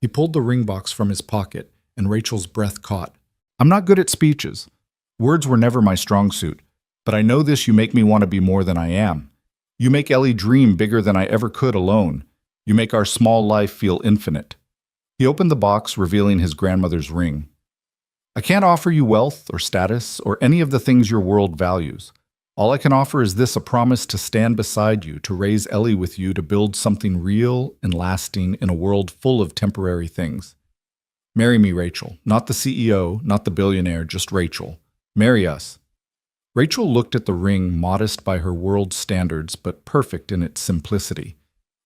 A: He pulled the ring box from his pocket, and Rachel's breath caught. I'm not good at speeches. Words were never my strong suit, but I know this: you make me want to be more than I am. You make Ellie dream bigger than I ever could alone. You make our small life feel infinite. He opened the box, revealing his grandmother's ring. I can't offer you wealth or status or any of the things your world values. All I can offer is this: a promise to stand beside you, to raise Ellie with you, to build something real and lasting in a world full of temporary things. Marry me, Rachel. Not the CEO, not the billionaire, just Rachel. Marry us. Rachel looked at the ring, modest by her world's standards, but perfect in its simplicity.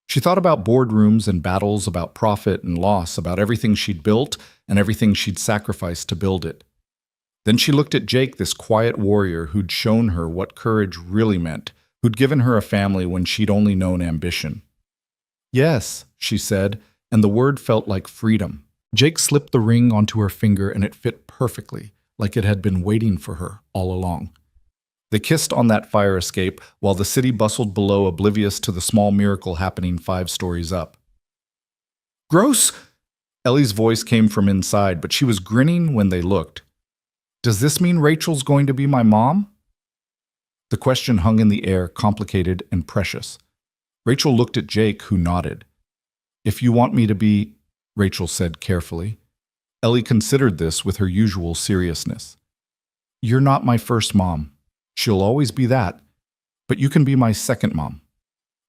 A: She thought about boardrooms and battles, about profit and loss, about everything she'd built and everything she'd sacrificed to build it. Then she looked at Jake, this quiet warrior who'd shown her what courage really meant, who'd given her a family when she'd only known ambition. Yes, she said, and the word felt like freedom. Jake slipped the ring onto her finger, and it fit perfectly, like it had been waiting for her all along. They kissed on that fire escape while the city bustled below, oblivious to the small miracle happening 5 stories up. Gross! Ellie's voice came from inside, but she was grinning when they looked. Does this mean Rachel's going to be my mom? The question hung in the air, complicated and precious. Rachel looked at Jake, who nodded. If you want me to be, Rachel said carefully. Ellie considered this with her usual seriousness. You're not my first mom. She'll always be that, but you can be my second mom,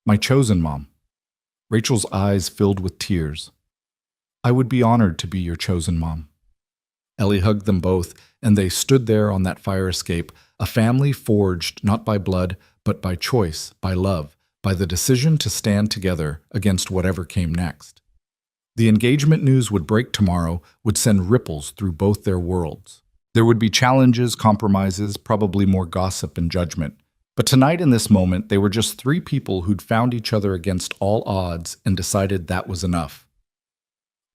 A: my chosen mom. Rachel's eyes filled with tears. I would be honored to be your chosen mom. Ellie hugged them both, and they stood there on that fire escape, a family forged not by blood, but by choice, by love, by the decision to stand together against whatever came next. The engagement news would break tomorrow, would send ripples through both their worlds. There would be challenges, compromises, probably more gossip and judgment. But tonight, in this moment, they were just 3 people who'd found each other against all odds and decided that was enough.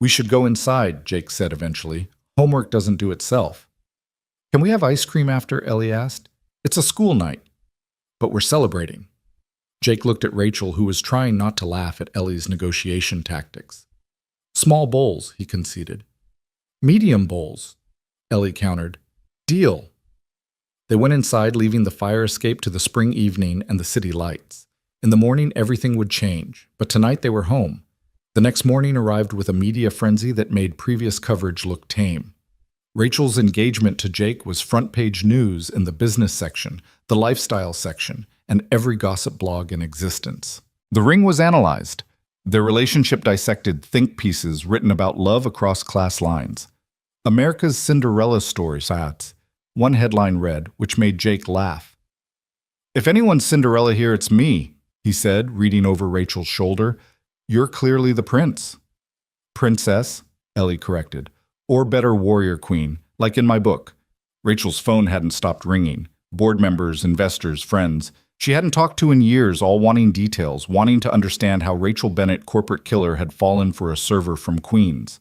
A: We should go inside, Jake said eventually. Homework doesn't do itself. Can we have ice cream after? Ellie asked. It's a school night, but we're celebrating. Jake looked at Rachel, who was trying not to laugh at Ellie's negotiation tactics. Small bowls, he conceded. Medium bowls, Ellie countered. Deal. They went inside, leaving the fire escape to the spring evening and the city lights. In the morning, everything would change, but tonight they were home. The next morning arrived with a media frenzy that made previous coverage look tame. Rachel's engagement to Jake was front-page news in the business section, the lifestyle section, and every gossip blog in existence. The ring was analyzed. Their relationship dissected, think pieces written about love across class lines. America's Cinderella story sats. One headline read, which made Jake laugh. If anyone's Cinderella here, it's me, he said, reading over Rachel's shoulder. You're clearly the prince. Princess, Ellie corrected. Or better, warrior queen, like in my book. Rachel's phone hadn't stopped ringing. Board members, investors, friends. She hadn't talked to in years, all wanting details, wanting to understand how Rachel Bennett, corporate killer, had fallen for a server from Queens.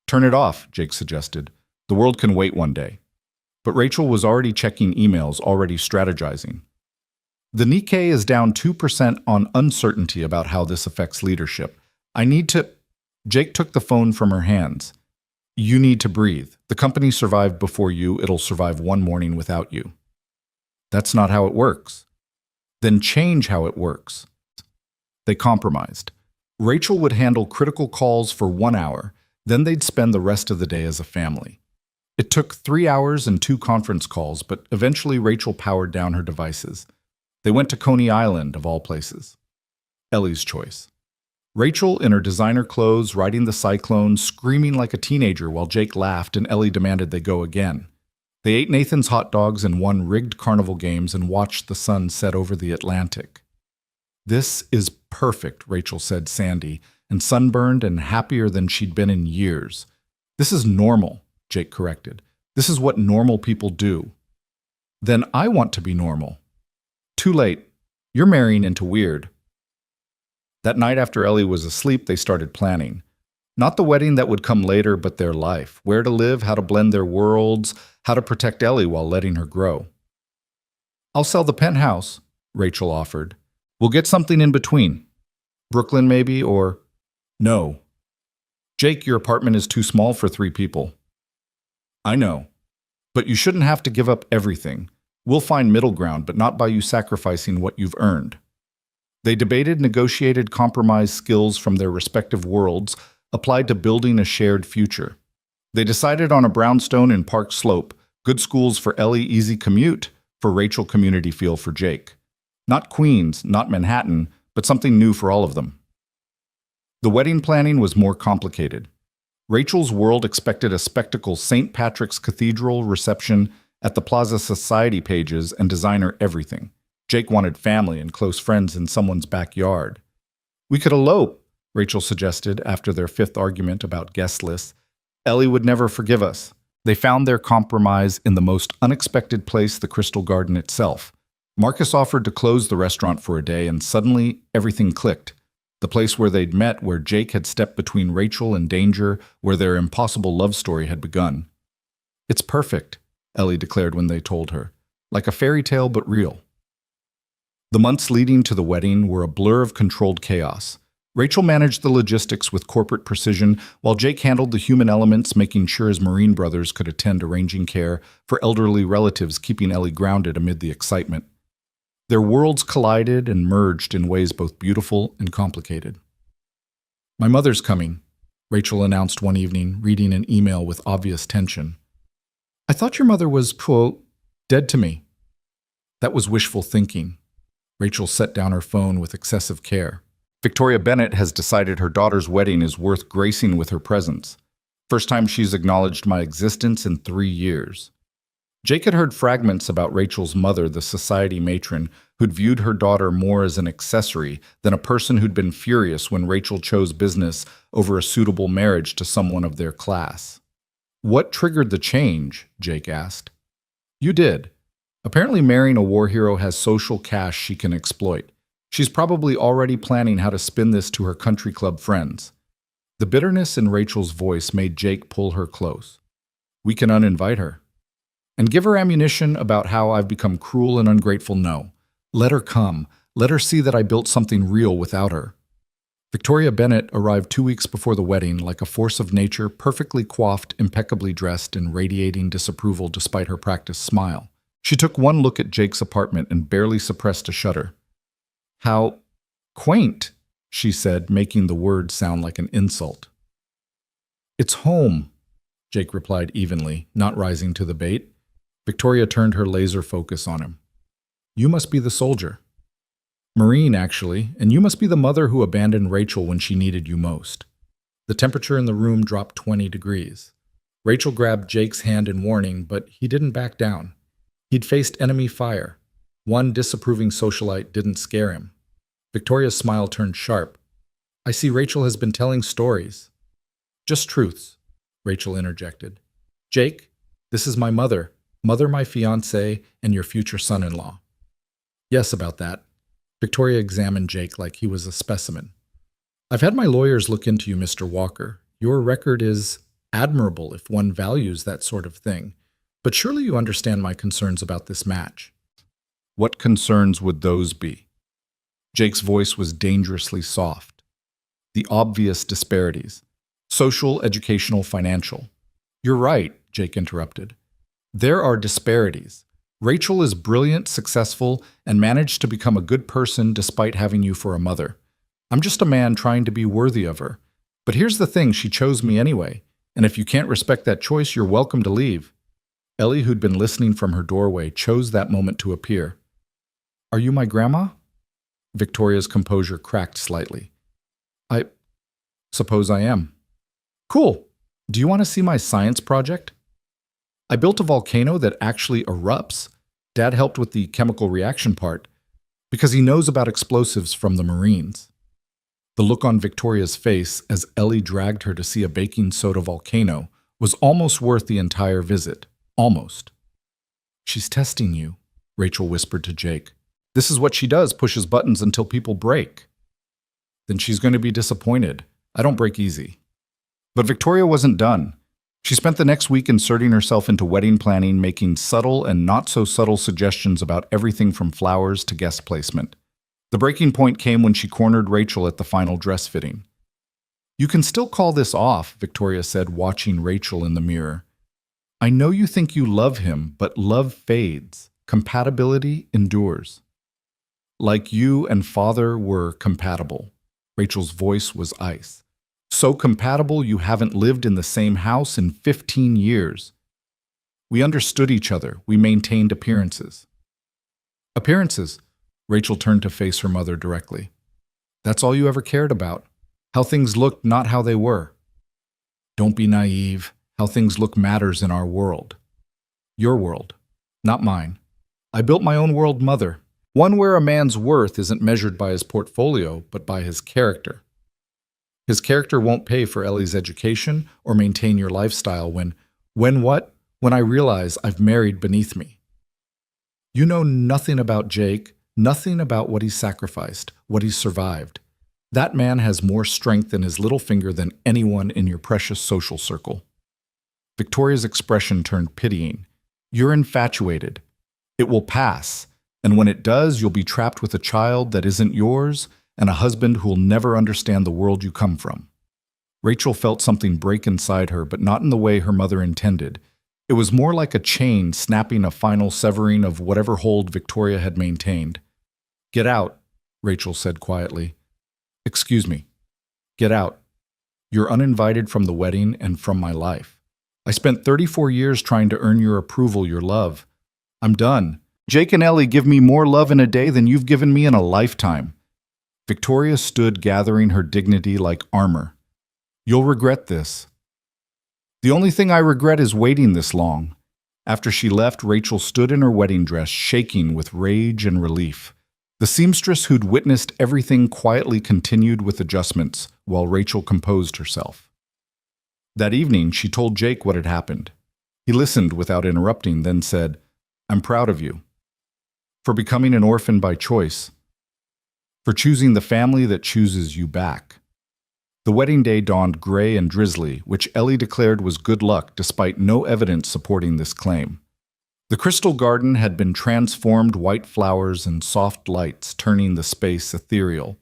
A: Turn it off, Jake suggested. The world can wait one day. But Rachel was already checking emails, already strategizing. The Nikkei is down 2% on uncertainty about how this affects leadership. Jake took the phone from her hands. You need to breathe. The company survived before you. It'll survive one morning without you. That's not how it works. Then change how it works. They compromised. Rachel would handle critical calls for 1 hour. Then they'd spend the rest of the day as a family. It took 3 hours and 2 conference calls, but eventually Rachel powered down her devices. They went to Coney Island, of all places. Ellie's choice. Rachel, in her designer clothes, riding the Cyclone, screaming like a teenager while Jake laughed and Ellie demanded they go again. They ate Nathan's hot dogs and won rigged carnival games and watched the sun set over the Atlantic. This is perfect, Rachel said, Sandy. and sunburned and happier than she'd been in years. "This is normal," Jake corrected. "This is what normal people do." "Then I want to be normal." "Too late. You're marrying into weird." That night after Ellie was asleep, they started planning. Not the wedding that would come later, but their life. Where to live, how to blend their worlds, how to protect Ellie while letting her grow. "I'll sell the penthouse," Rachel offered. "We'll get something in between. Brooklyn maybe, or..." "No. Jake, your apartment is too small for 3 people." "I know. But you shouldn't have to give up everything. We'll find middle ground, but not by you sacrificing what you've earned." They debated, negotiated, compromised skills from their respective worlds, applied to building a shared future. They decided on a brownstone in Park Slope, good schools for Ellie, easy commute, for Rachel, community feel for Jake. Not Queens, not Manhattan, but something new for all of them. The wedding planning was more complicated. Rachel's world expected a spectacle St. Patrick's Cathedral reception at the Plaza Society pages and designer everything. Jake wanted family and close friends in someone's backyard. "We could elope," Rachel suggested after their 5th argument about guest lists. "Ellie would never forgive us." They found their compromise in the most unexpected place, the Crystal Garden itself. Marcus offered to close the restaurant for a day, and suddenly everything clicked. The place where they'd met, where Jake had stepped between Rachel and danger, where their impossible love story had begun. "It's perfect," Ellie declared when they told her. "Like a fairy tale, but real." The months leading to the wedding were a blur of controlled chaos. Rachel managed the logistics with corporate precision, while Jake handled the human elements, making sure his Marine brothers could attend, arranging care for elderly relatives, keeping Ellie grounded amid the excitement. Their worlds collided and merged in ways both beautiful and complicated. "My mother's coming," Rachel announced one evening, reading an email with obvious tension. "I thought your mother was, quote, dead to me." That was wishful thinking. Rachel set down her phone with excessive care. "Victoria Bennett has decided her daughter's wedding is worth gracing with her presence. First time she's acknowledged my existence in 3 years." Jake had heard fragments about Rachel's mother, the society matron, who'd viewed her daughter more as an accessory than a person who'd been furious when Rachel chose business over a suitable marriage to someone of their class. "What triggered the change?" Jake asked. "You did. Apparently marrying a war hero has social cash she can exploit. She's probably already planning how to spin this to her country club friends." The bitterness in Rachel's voice made Jake pull her close. "We can uninvite her. And give her ammunition about how I've become cruel and ungrateful? No. Let her come. Let her see that I built something real without her." Victoria Bennett arrived 2 weeks before the wedding, like a force of nature, perfectly coiffed, impeccably dressed, and radiating disapproval despite her practiced smile. She took one look at Jake's apartment and barely suppressed a shudder. "How quaint," she said, making the word sound like an insult. "It's home," Jake replied evenly, not rising to the bait. Victoria turned her laser focus on him. "You must be the soldier. Marine, actually, and you must be the mother who abandoned Rachel when she needed you most." The temperature in the room dropped 20 degrees. Rachel grabbed Jake's hand in warning, but he didn't back down. He'd faced enemy fire. One disapproving socialite didn't scare him. Victoria's smile turned sharp. "I see Rachel has been telling stories." "Just truths," Rachel interjected. "Jake, this is my mother, my fiancé, and your future son-in-law." "Yes, about that." Victoria examined Jake like he was a specimen. "I've had my lawyers look into you, Mr. Walker. Your record is admirable if one values that sort of thing. But surely you understand my concerns about this match." "What concerns would those be?" Jake's voice was dangerously soft. "The obvious disparities. Social, educational, financial." "You're right," Jake interrupted. "There are disparities. Rachel is brilliant, successful, and managed to become a good person despite having you for a mother. I'm just a man trying to be worthy of her. But here's the thing, she chose me anyway, and if you can't respect that choice, you're welcome to leave." Ellie, who'd been listening from her doorway, chose that moment to appear. "Are you my grandma?" Victoria's composure cracked slightly. "I suppose I am." "Cool. Do you want to see my science project? I built a volcano that actually erupts. Dad helped with the chemical reaction part, because he knows about explosives from the Marines." The look on Victoria's face as Ellie dragged her to see a baking soda volcano was almost worth the entire visit. Almost. "She's testing you," Rachel whispered to Jake. "This is what she does, pushes buttons until people break." "Then she's going to be disappointed. I don't break easy." But Victoria wasn't done. She spent the next week inserting herself into wedding planning, making subtle and not-so-subtle suggestions about everything from flowers to guest placement. The breaking point came when she cornered Rachel at the final dress fitting. "You can still call this off," Victoria said, watching Rachel in the mirror. "I know you think you love him, but love fades. Compatibility endures." "Like you and father were compatible." Rachel's voice was ice. "So compatible you haven't lived in the same house in 15 years. We understood each other. We maintained appearances." "Appearances?" Rachel turned to face her mother directly. "That's all you ever cared about. How things looked, not how they were." "Don't be naive. How things look matters in our world. Your world, not mine. I built my own world, mother. One where a man's worth isn't measured by his portfolio, but by his character. His character won't pay for Ellie's education or maintain your lifestyle when what? When I realize I've married beneath me. You know nothing about Jake, nothing about what he's sacrificed, what he's survived. That man has more strength in his little finger than anyone in your precious social circle." Victoria's expression turned pitying. "You're infatuated. It will pass, and when it does, you'll be trapped with a child that isn't yours and a husband who'll never understand the world you come from." Rachel felt something break inside her, but not in the way her mother intended. It was more like a chain snapping, a final severing of whatever hold Victoria had maintained. "Get out," Rachel said quietly. "Excuse me. Get out. You're uninvited from the wedding and from my life. I spent 34 years trying to earn your approval, your love. I'm done. Jake and Ellie give me more love in a day than you've given me in a lifetime." Victoria stood gathering her dignity like armor. "You'll regret this." "The only thing I regret is waiting this long." After she left, Rachel stood in her wedding dress, shaking with rage and relief. The seamstress who'd witnessed everything quietly continued with adjustments, while Rachel composed herself. That evening, she told Jake what had happened. He listened without interrupting, then said, "I'm proud of you. For becoming an orphan by choice. For choosing the family that chooses you back." The wedding day dawned gray and drizzly, which Ellie declared was good luck despite no evidence supporting this claim. The crystal garden had been transformed, white flowers and soft lights turning the space ethereal.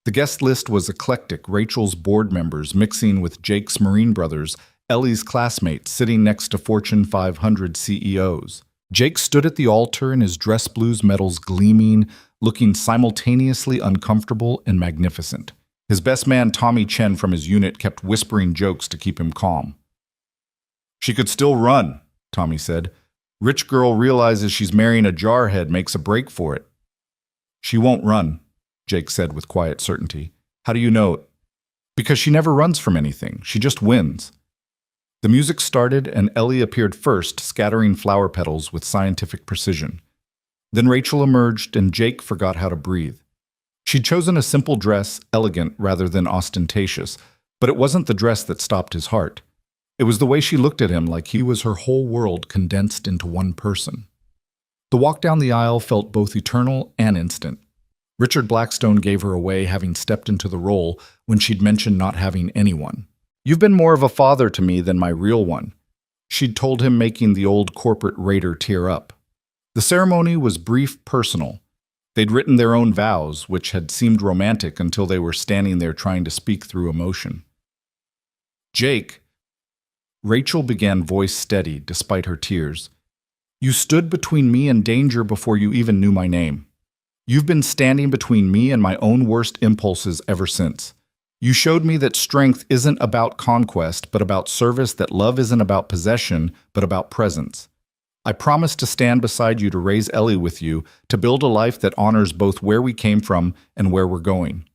A: The guest list was eclectic, Rachel's board members mixing with Jake's Marine brothers, Ellie's classmates sitting next to Fortune 500 CEOs. Jake stood at the altar in his dress blues medals gleaming, looking simultaneously uncomfortable and magnificent. His best man, Tommy Chen from his unit, kept whispering jokes to keep him calm. "She could still run," Tommy said. "Rich girl realizes she's marrying a jarhead, makes a break for it." "She won't run," Jake said with quiet certainty. "How do you know?" "Because she never runs from anything. She just wins." The music started, and Ellie appeared first, scattering flower petals with scientific precision. Then Rachel emerged, and Jake forgot how to breathe. She'd chosen a simple dress, elegant rather than ostentatious, but it wasn't the dress that stopped his heart. It was the way she looked at him, like he was her whole world condensed into one person. The walk down the aisle felt both eternal and instant. Richard Blackstone gave her away, having stepped into the role when she'd mentioned not having anyone. "You've been more of a father to me than my real one," she'd told him, making the old corporate raider tear up. The ceremony was brief, personal. They'd written their own vows, which had seemed romantic until they were standing there trying to speak through emotion. "Jake," Rachel began, voice steady despite her tears, "you stood between me and danger before you even knew my name. You've been standing between me and my own worst impulses ever since. You showed me that strength isn't about conquest, but about service, that love isn't about possession, but about presence. I promise to stand beside you, to raise Ellie with you, to build a life that honors both where we came from and where we're going."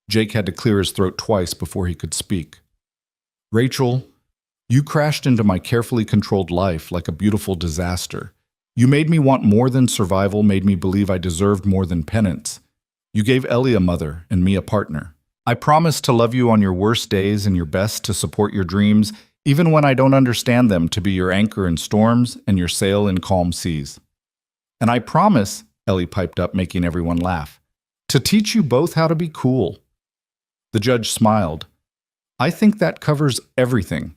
A: Jake had to clear his throat twice before he could speak. "Rachel, you crashed into my carefully controlled life like a beautiful disaster. You made me want more than survival, made me believe I deserved more than penance. You gave Ellie a mother and me a partner. I promise to love you on your worst days and your best to support your dreams, even when I don't understand them, to be your anchor in storms and your sail in calm seas. And I promise, Ellie piped up, making everyone laugh, to teach you both how to be cool. The judge smiled. I think that covers everything.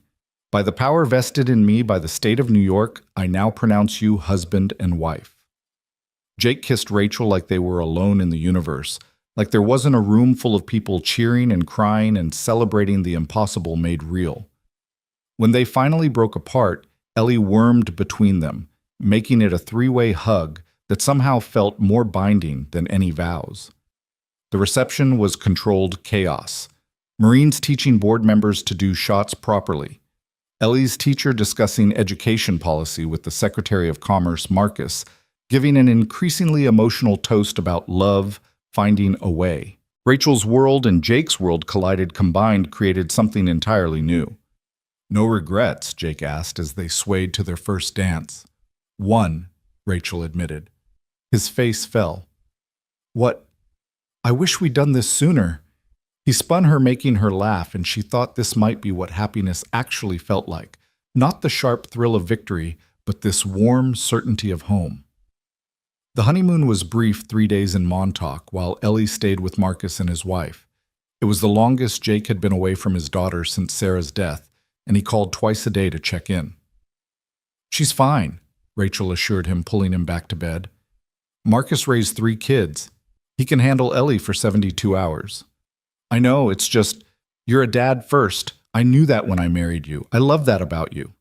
A: By the power vested in me by the state of New York, I now pronounce you husband and wife. Jake kissed Rachel like they were alone in the universe, like there wasn't a room full of people cheering and crying and celebrating the impossible made real. When they finally broke apart, Ellie wormed between them, making it a three-way hug that somehow felt more binding than any vows. The reception was controlled chaos. Marines teaching board members to do shots properly. Ellie's teacher discussing education policy with the Secretary of Commerce, Marcus, giving an increasingly emotional toast about love, finding a way. Rachel's world and Jake's world collided combined, created something entirely new. No regrets, Jake asked as they swayed to their first dance. One, Rachel admitted. His face fell. What? I wish we'd done this sooner. He spun her, making her laugh, and she thought this might be what happiness actually felt like. Not the sharp thrill of victory, but this warm certainty of home. The honeymoon was brief, 3 days in Montauk, while Ellie stayed with Marcus and his wife. It was the longest Jake had been away from his daughter since Sarah's death, and he called twice a day to check in. She's fine, Rachel assured him, pulling him back to bed. Marcus raised 3 kids. He can handle Ellie for 72 hours. I know, it's just, you're a dad first. I knew that when I married you. I love that about you.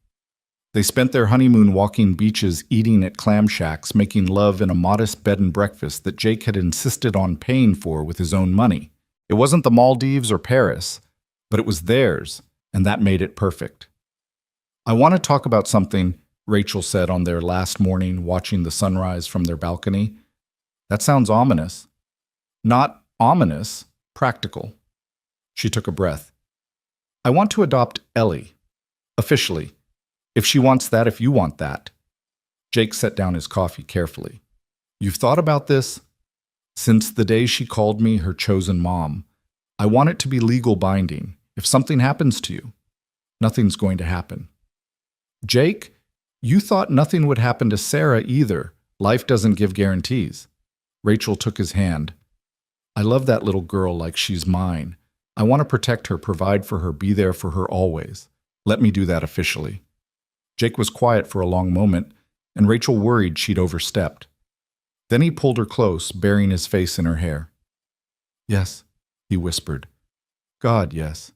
A: They spent their honeymoon walking beaches, eating at clam shacks, making love in a modest bed and breakfast that Jake had insisted on paying for with his own money. It wasn't the Maldives or Paris, but it was theirs, and that made it perfect. I want to talk about something, Rachel said on their last morning, watching the sunrise from their balcony. That sounds ominous. Not ominous. Practical. She took a breath. I want to adopt Ellie. Officially. If she wants that, if you want that. Jake set down his coffee carefully. You've thought about this? Since the day she called me her chosen mom. I want it to be legal binding. If something happens to you, nothing's going to happen. Jake, you thought nothing would happen to Sarah either. Life doesn't give guarantees. Rachel took his hand. I love that little girl like she's mine. I want to protect her, provide for her, be there for her always. Let me do that officially. Jake was quiet for a long moment, and Rachel worried she'd overstepped. Then he pulled her close, burying his face in her hair. Yes, he whispered. God, yes.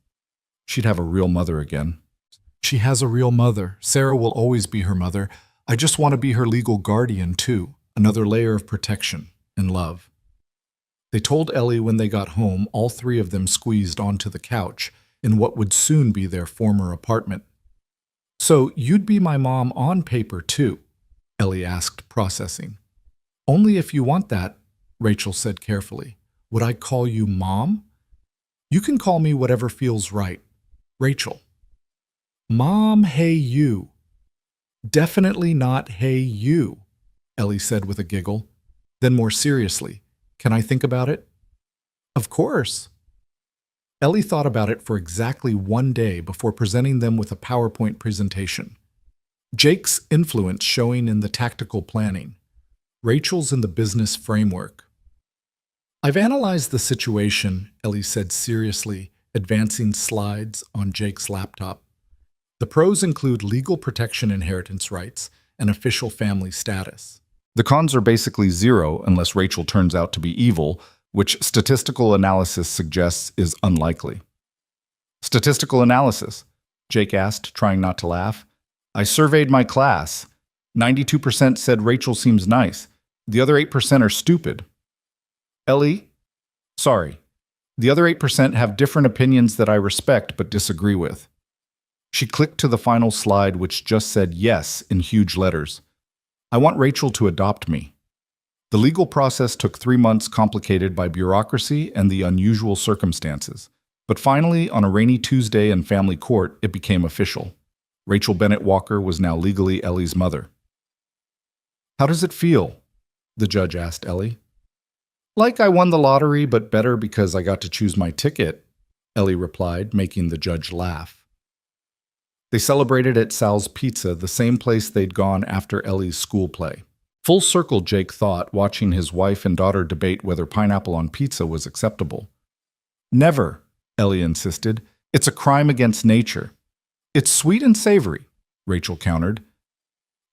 A: She'd have a real mother again. She has a real mother. Sarah will always be her mother. I just want to be her legal guardian, too. Another layer of protection and love. They told Ellie when they got home, all 3 of them squeezed onto the couch in what would soon be their former apartment. So you'd be my mom on paper, too? Ellie asked, processing. Only if you want that, Rachel said carefully. Would I call you Mom? You can call me whatever feels right. Rachel. Mom, hey you. Definitely not hey you, Ellie said with a giggle. Then more seriously, can I think about it? Of course. Ellie thought about it for exactly 1 day before presenting them with a PowerPoint presentation. Jake's influence showing in the tactical planning. Rachel's in the business framework. I've analyzed the situation, Ellie said seriously, advancing slides on Jake's laptop. The pros include legal protection, inheritance rights, and official family status. The cons are basically 0 unless Rachel turns out to be evil, which statistical analysis suggests is unlikely. Statistical analysis? Jake asked, trying not to laugh. I surveyed my class. 92% said Rachel seems nice. The other 8% are stupid. Ellie? Sorry. The other 8% have different opinions that I respect but disagree with. She clicked to the final slide, which just said yes in huge letters. I want Rachel to adopt me. The legal process took 3 months, complicated by bureaucracy and the unusual circumstances. But finally, on a rainy Tuesday in family court, it became official. Rachel Bennett Walker was now legally Ellie's mother. How does it feel? The judge asked Ellie. Like I won the lottery, but better because I got to choose my ticket, Ellie replied, making the judge laugh. They celebrated at Sal's Pizza, the same place they'd gone after Ellie's school play. Full circle, Jake thought, watching his wife and daughter debate whether pineapple on pizza was acceptable. Never, Ellie insisted. It's a crime against nature. It's sweet and savory, Rachel countered.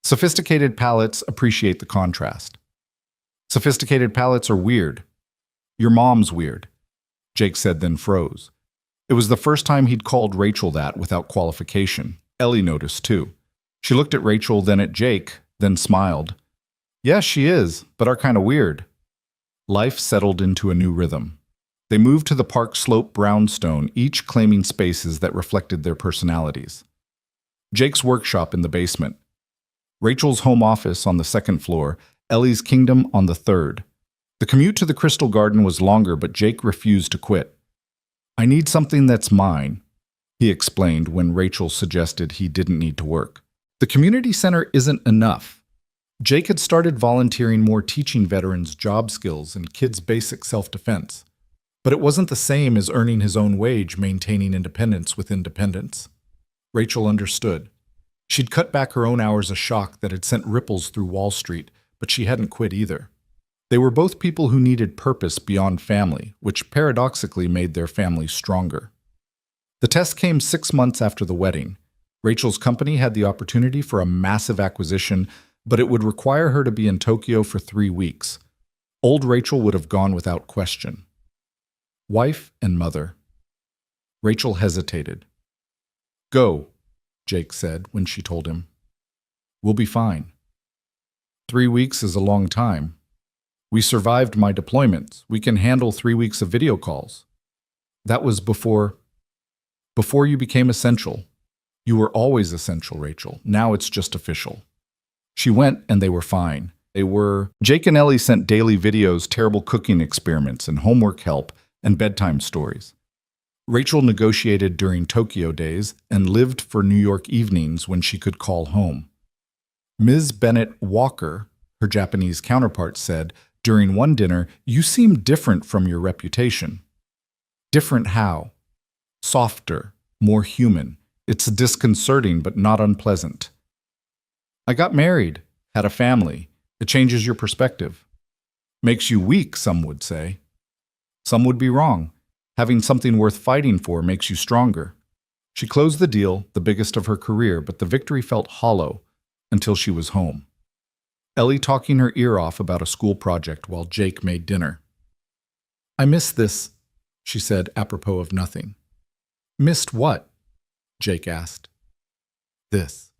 A: Sophisticated palates appreciate the contrast. Sophisticated palates are weird. Your mom's weird, Jake said, then froze. It was the first time he'd called Rachel that without qualification. Ellie noticed, too. She looked at Rachel, then at Jake, then smiled. Yes, she is, but are kind of weird. Life settled into a new rhythm. They moved to the Park Slope brownstone, each claiming spaces that reflected their personalities. Jake's workshop in the basement. Rachel's home office on the second floor, Ellie's kingdom on the third. The commute to the Crystal Garden was longer, but Jake refused to quit. I need something that's mine, he explained when Rachel suggested he didn't need to work. The community center isn't enough. Jake had started volunteering more, teaching veterans job skills and kids basic self-defense. But it wasn't the same as earning his own wage, maintaining independence with independence. Rachel understood. She'd cut back her own hours a shock that had sent ripples through Wall Street, but she hadn't quit either. They were both people who needed purpose beyond family, which paradoxically made their family stronger. The test came 6 months after the wedding. Rachel's company had the opportunity for a massive acquisition, but it would require her to be in Tokyo for 3 weeks. Old Rachel would have gone without question. Wife and mother. Rachel hesitated. Go, Jake said when she told him. We'll be fine. 3 weeks is a long time. We survived my deployments. We can handle 3 weeks of video calls. That was before you became essential. You were always essential, Rachel. Now it's just official. She went and they were fine. Jake and Ellie sent daily videos, terrible cooking experiments, and homework help, and bedtime stories. Rachel negotiated during Tokyo days and lived for New York evenings when she could call home. Ms. Bennett Walker, her Japanese counterpart, said, during one dinner, you seem different from your reputation. Different how? Softer, more human. It's disconcerting but not unpleasant. I got married, had a family. It changes your perspective. Makes you weak, some would say. Some would be wrong. Having something worth fighting for makes you stronger. She closed the deal, the biggest of her career, but the victory felt hollow until she was home. Ellie talking her ear off about a school project while Jake made dinner. I miss this, she said, apropos of nothing. Missed what? Jake asked. This.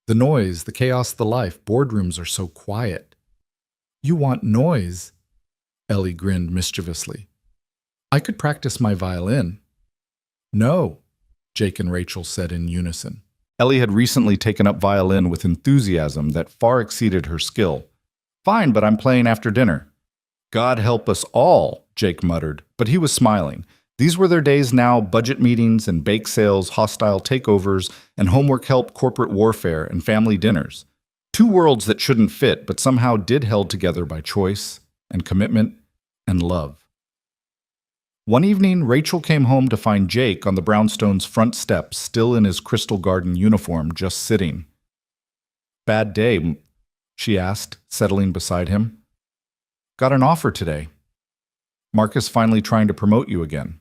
A: The noise, the chaos, the life. Boardrooms are so quiet. You want noise? Ellie grinned mischievously. I could practice my violin. No, Jake and Rachel said in unison. Ellie had recently taken up violin with enthusiasm that far exceeded her skill. Fine, but I'm playing after dinner. God help us all, Jake muttered, but he was smiling. These were their days now, budget meetings and bake sales, hostile takeovers, and homework help, corporate warfare, and family dinners. 2 worlds that shouldn't fit, but somehow did held together by choice and commitment and love. One evening, Rachel came home to find Jake on the brownstone's front steps, still in his Crystal Garden uniform, just sitting. Bad day, she asked, settling beside him. Got an offer today. Marcus finally trying to promote you again.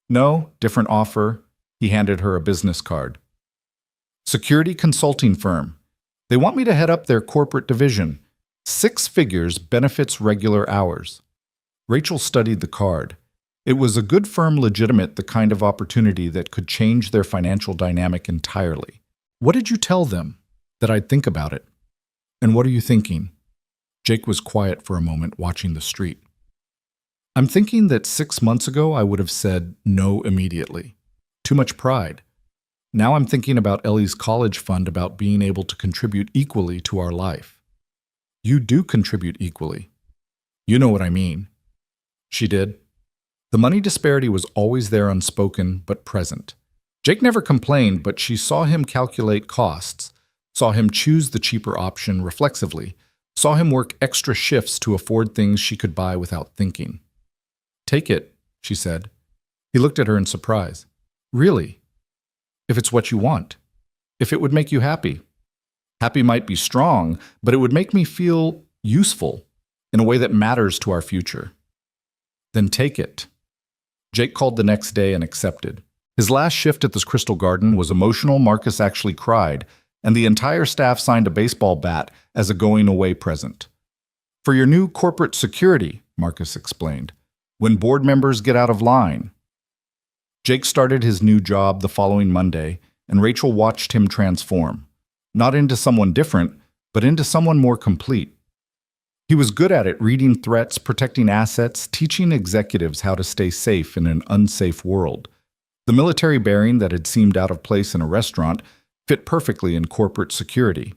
A: No, different offer. He handed her a business card. Security consulting firm. They want me to head up their corporate division. 6 figures, benefits regular hours. Rachel studied the card. It was a good firm, legitimate, the kind of opportunity that could change their financial dynamic entirely. What did you tell them? That I'd think about it. And what are you thinking? Jake was quiet for a moment, watching the street. I'm thinking that 6 months ago I would have said no immediately. Too much pride. Now I'm thinking about Ellie's college fund, about being able to contribute equally to our life. You do contribute equally. You know what I mean. She did. The money disparity was always there, unspoken but present. Jake never complained, but she saw him calculate costs, saw him choose the cheaper option reflexively, saw him work extra shifts to afford things she could buy without thinking. "Take it," she said. He looked at her in surprise. "Really? If it's what you want. If it would make you happy." Happy might be strong, but it would make me feel useful in a way that matters to our future. "Then take it." Jake called the next day and accepted. His last shift at this Crystal Garden was emotional. Marcus actually cried, and the entire staff signed a baseball bat as a going-away present. "For your new corporate security," Marcus explained, "when board members get out of line." Jake started his new job the following Monday, and Rachel watched him transform, not into someone different, but into someone more complete. He was good at it, reading threats, protecting assets, teaching executives how to stay safe in an unsafe world. The military bearing that had seemed out of place in a restaurant fit perfectly in corporate security.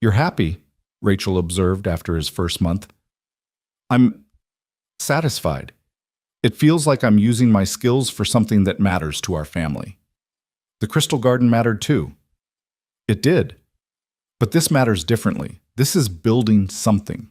A: "You're happy," Rachel observed after his first month. "I'm satisfied. It feels like I'm using my skills for something that matters to our family." The Crystal Garden mattered too. It did. But this matters differently. This is building something.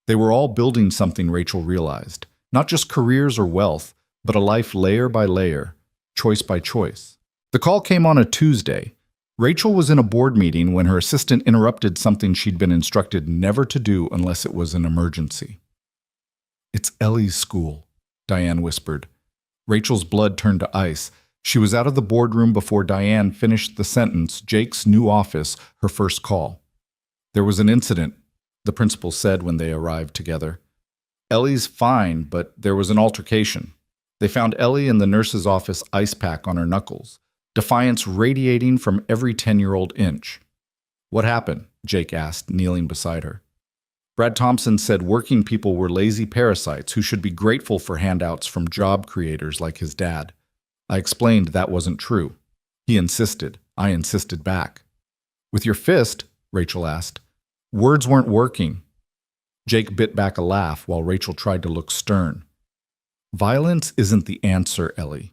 A: They were all building something, Rachel realized. Not just careers or wealth, but a life layer by layer, choice by choice. The call came on a Tuesday. Rachel was in a board meeting when her assistant interrupted something she'd been instructed never to do unless it was an emergency. "It's Ellie's school," Diane whispered. Rachel's blood turned to ice. She was out of the boardroom before Diane finished the sentence, "Jake's new office, her first call." "There was an incident," the principal said when they arrived together. "Ellie's fine, but there was an altercation. They found Ellie in the nurse's office, ice pack on her knuckles, defiance radiating from every 10-year-old inch." "What happened?" Jake asked, kneeling beside her. "Brad Thompson said working people were lazy parasites who should be grateful for handouts from job creators like his dad. I explained that wasn't true. He insisted. I insisted back." "With your fist?" Rachel asked. "Words weren't working." Jake bit back a laugh while Rachel tried to look stern. "Violence isn't the answer, Ellie.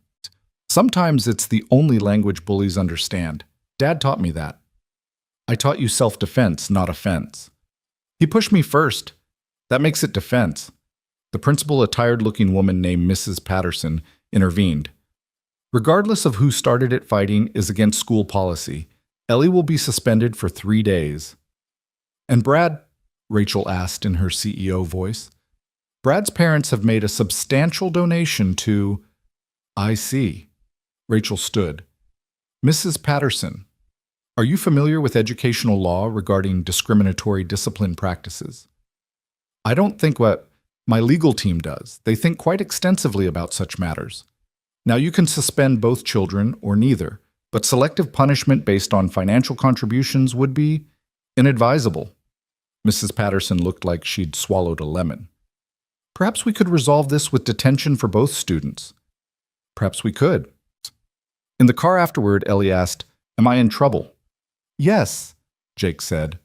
A: Sometimes it's the only language bullies understand. Dad taught me that. I taught you self-defense, not offense." "He pushed me first. That makes it defense." The principal, a tired-looking woman named Mrs. Patterson, intervened. "Regardless of who started it, fighting is against school policy. Ellie will be suspended for 3 days. "And Brad?" Rachel asked in her CEO voice. "Brad's parents have made a substantial donation to—" "I see." Rachel stood. "Mrs. Patterson, are you familiar with educational law regarding discriminatory discipline practices?" "I don't think what my legal team does. They think quite extensively about such matters. Now you can suspend both children or neither, but selective punishment based on financial contributions would be inadvisable." Mrs. Patterson looked like she'd swallowed a lemon. "Perhaps we could resolve this with detention for both students." "Perhaps we could." In the car afterward, Ellie asked, "Am I in trouble?" "Yes," Jake said.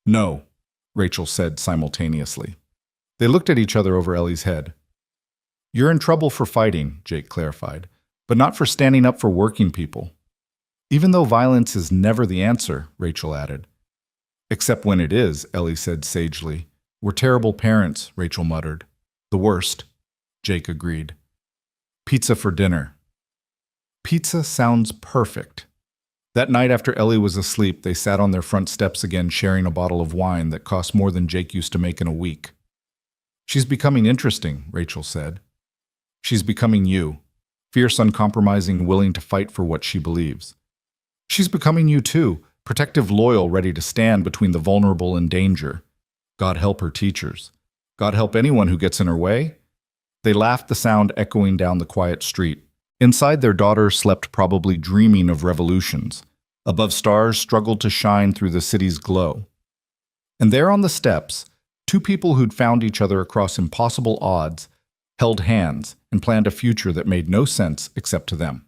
A: "No," Rachel said simultaneously. They looked at each other over Ellie's head. "You're in trouble for fighting," Jake clarified, "but not for standing up for working people." "Even though violence is never the answer," Rachel added. "Except when it is," Ellie said sagely. "We're terrible parents," Rachel muttered. "The worst," Jake agreed. "Pizza for dinner." Pizza sounds perfect. That night after Ellie was asleep, they sat on their front steps again, sharing a bottle of wine that cost more than Jake used to make in a week. "She's becoming interesting," Rachel said. "She's becoming you. Fierce, uncompromising, willing to fight for what she believes. She's becoming you too, protective, loyal, ready to stand between the vulnerable and danger. God help her teachers. God help anyone who gets in her way." They laughed, the sound echoing down the quiet street. Inside, their daughter slept, probably dreaming of revolutions. Above, stars struggled to shine through the city's glow. And there on the steps, two people who'd found each other across impossible odds held hands and planned a future that made no sense except to them.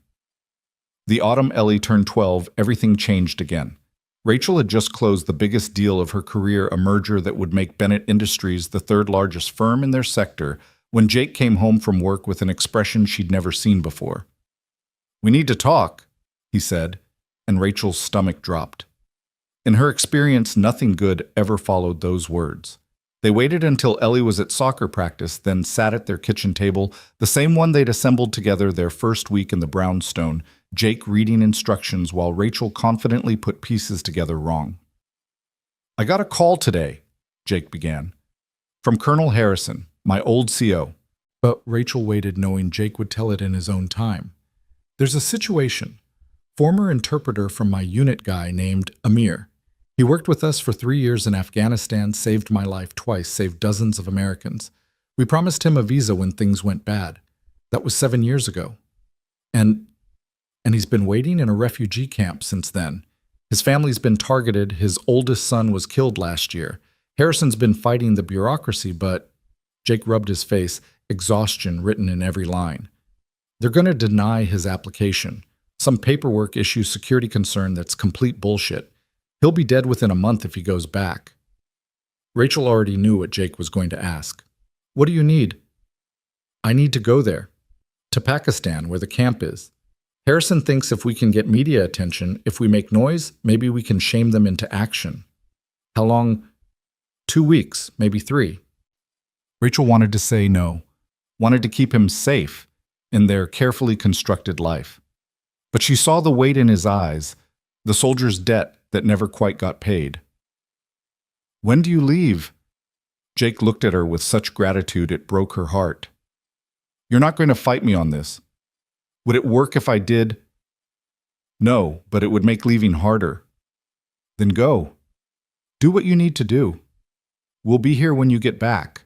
A: The autumn Ellie turned 12, everything changed again. Rachel had just closed the biggest deal of her career, a merger that would make Bennett Industries the third largest firm in their sector, when Jake came home from work with an expression she'd never seen before. "We need to talk," he said, and Rachel's stomach dropped. In her experience, nothing good ever followed those words. They waited until Ellie was at soccer practice, then sat at their kitchen table, the same one they'd assembled together their first week in the brownstone, Jake reading instructions while Rachel confidently put pieces together wrong. "I got a call today," Jake began, "from Colonel Harrison, my old CO." But Rachel waited, knowing Jake would tell it in his own time. "There's a situation. Former interpreter from my unit guy named Amir. He worked with us for 3 years in Afghanistan, saved my life twice, saved dozens of Americans. We promised him a visa when things went bad. That was 7 years ago. And he's been waiting in a refugee camp since then. His family's been targeted. His oldest son was killed last year. Harrison's been fighting the bureaucracy, but..." Jake rubbed his face, exhaustion written in every line. "They're going to deny his application. Some paperwork issue, security concern that's complete bullshit. He'll be dead within a month if he goes back." Rachel already knew what Jake was going to ask. "What do you need?" "I need to go there. To Pakistan, where the camp is. Harrison thinks if we can get media attention, if we make noise, maybe we can shame them into action." "How long?" 2 weeks, maybe 3. Rachel wanted to say no, wanted to keep him safe in their carefully constructed life. But she saw the weight in his eyes, the soldier's debt that never quite got paid. "When do you leave?" Jake looked at her with such gratitude it broke her heart. "You're not going to fight me on this. Would it work if I did?" "No, but it would make leaving harder." "Then go. Do what you need to do. We'll be here when you get back."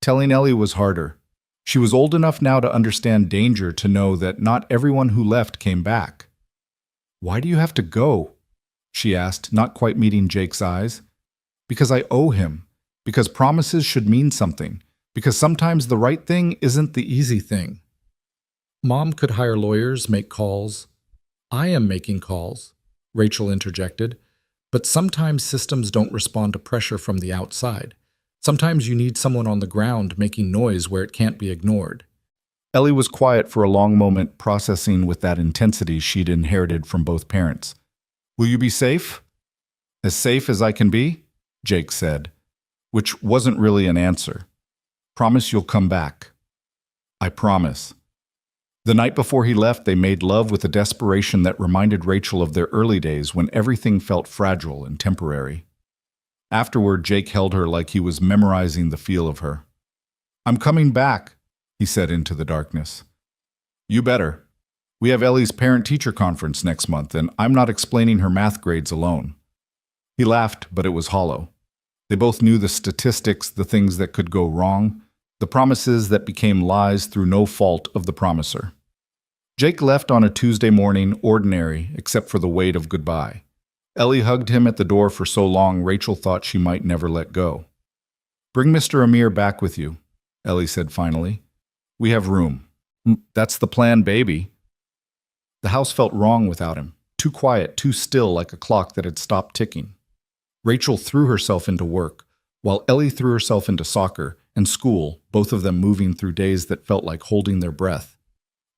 A: Telling Ellie was harder. She was old enough now to understand danger, to know that not everyone who left came back. "Why do you have to go?" she asked, not quite meeting Jake's eyes. "Because I owe him. Because promises should mean something. Because sometimes the right thing isn't the easy thing." "Mom could hire lawyers, make calls." "I am making calls," Rachel interjected. "But sometimes systems don't respond to pressure from the outside. Sometimes you need someone on the ground making noise where it can't be ignored." Ellie was quiet for a long moment, processing with that intensity she'd inherited from both parents. "Will you be safe?" "As safe as I can be," Jake said, which wasn't really an answer. "Promise you'll come back." "I promise." The night before he left, they made love with a desperation that reminded Rachel of their early days when everything felt fragile and temporary. Afterward, Jake held her like he was memorizing the feel of her. "I'm coming back," he said into the darkness. "You better. We have Ellie's parent-teacher conference next month, and I'm not explaining her math grades alone." He laughed, but it was hollow. They both knew the statistics, the things that could go wrong, the promises that became lies through no fault of the promiser. Jake left on a Tuesday morning, ordinary, except for the weight of goodbye. Ellie hugged him at the door for so long Rachel thought she might never let go. "Bring Mr. Amir back with you," Ellie said finally. "We have room." "That's the plan, baby." The house felt wrong without him, too quiet, too still, like a clock that had stopped ticking. Rachel threw herself into work, while Ellie threw herself into soccer and school, both of them moving through days that felt like holding their breath.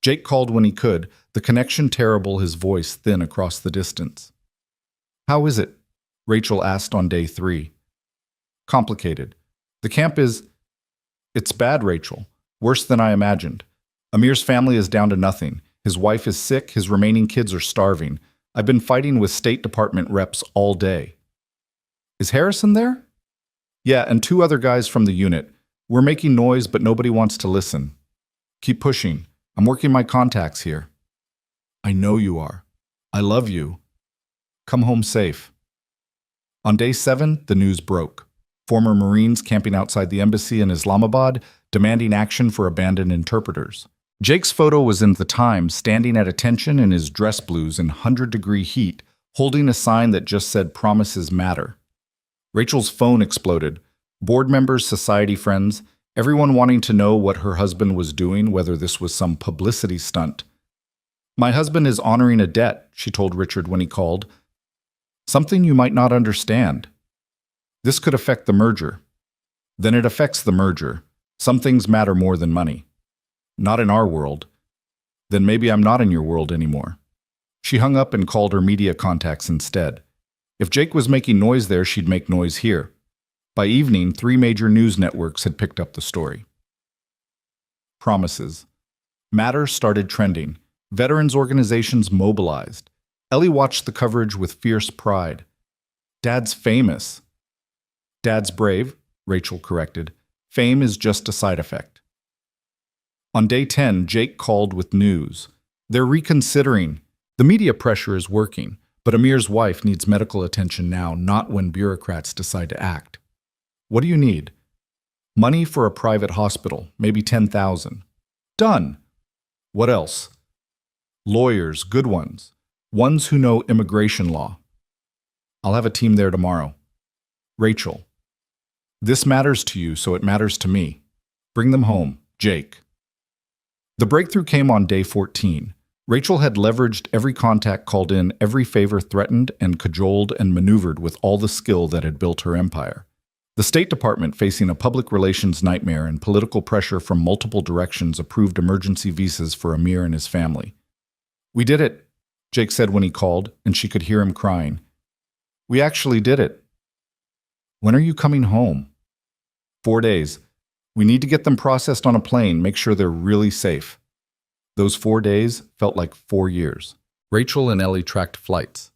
A: Jake called when he could, the connection terrible, his voice thin across the distance. "How is it?" Rachel asked on day 3. "Complicated. The camp is..." "It's bad, Rachel. Worse than I imagined. Amir's family is down to nothing. His wife is sick, his remaining kids are starving. I've been fighting with State Department reps all day." "Is Harrison there?" "Yeah, and 2 other guys from the unit. We're making noise, but nobody wants to listen. Keep pushing. I'm working my contacts here." "I know you are. I love you. Come home safe." On day 7, the news broke. Former Marines camping outside the embassy in Islamabad, demanding action for abandoned interpreters. Jake's photo was in the Times, standing at attention in his dress blues in 100-degree heat, holding a sign that just said "Promises Matter." Rachel's phone exploded. Board members, society friends, everyone wanting to know what her husband was doing, whether this was some publicity stunt. "My husband is honoring a debt," she told Richard when he called. "Something you might not understand. This could affect the merger." "Then it affects the merger. Some things matter more than money." "Not in our world." "Then maybe I'm not in your world anymore." She hung up and called her media contacts instead. If Jake was making noise there, she'd make noise here. By evening, 3 major news networks had picked up the story. Promises. Matter started trending. Veterans organizations mobilized. Ellie watched the coverage with fierce pride. Dad's famous. Dad's brave, Rachel corrected. Fame is just a side effect. On day 10, Jake called with news. They're reconsidering. The media pressure is working, but Amir's wife needs medical attention now, not when bureaucrats decide to act. What do you need? Money for a private hospital, maybe $10,000. Done. What else? Lawyers, good ones. Ones who know immigration law. I'll have a team there tomorrow. Rachel. This matters to you, so it matters to me. Bring them home. Jake. The breakthrough came on day 14. Rachel had leveraged every contact called in, every favor threatened and cajoled and maneuvered with all the skill that had built her empire. The State Department, facing a public relations nightmare and political pressure from multiple directions, approved emergency visas for Amir and his family. We did it, Jake said when he called, and she could hear him crying. We actually did it. When are you coming home? 4 days. We need to get them processed on a plane, make sure they're really safe. Those 4 days felt like 4 years. Rachel and Ellie tracked flights.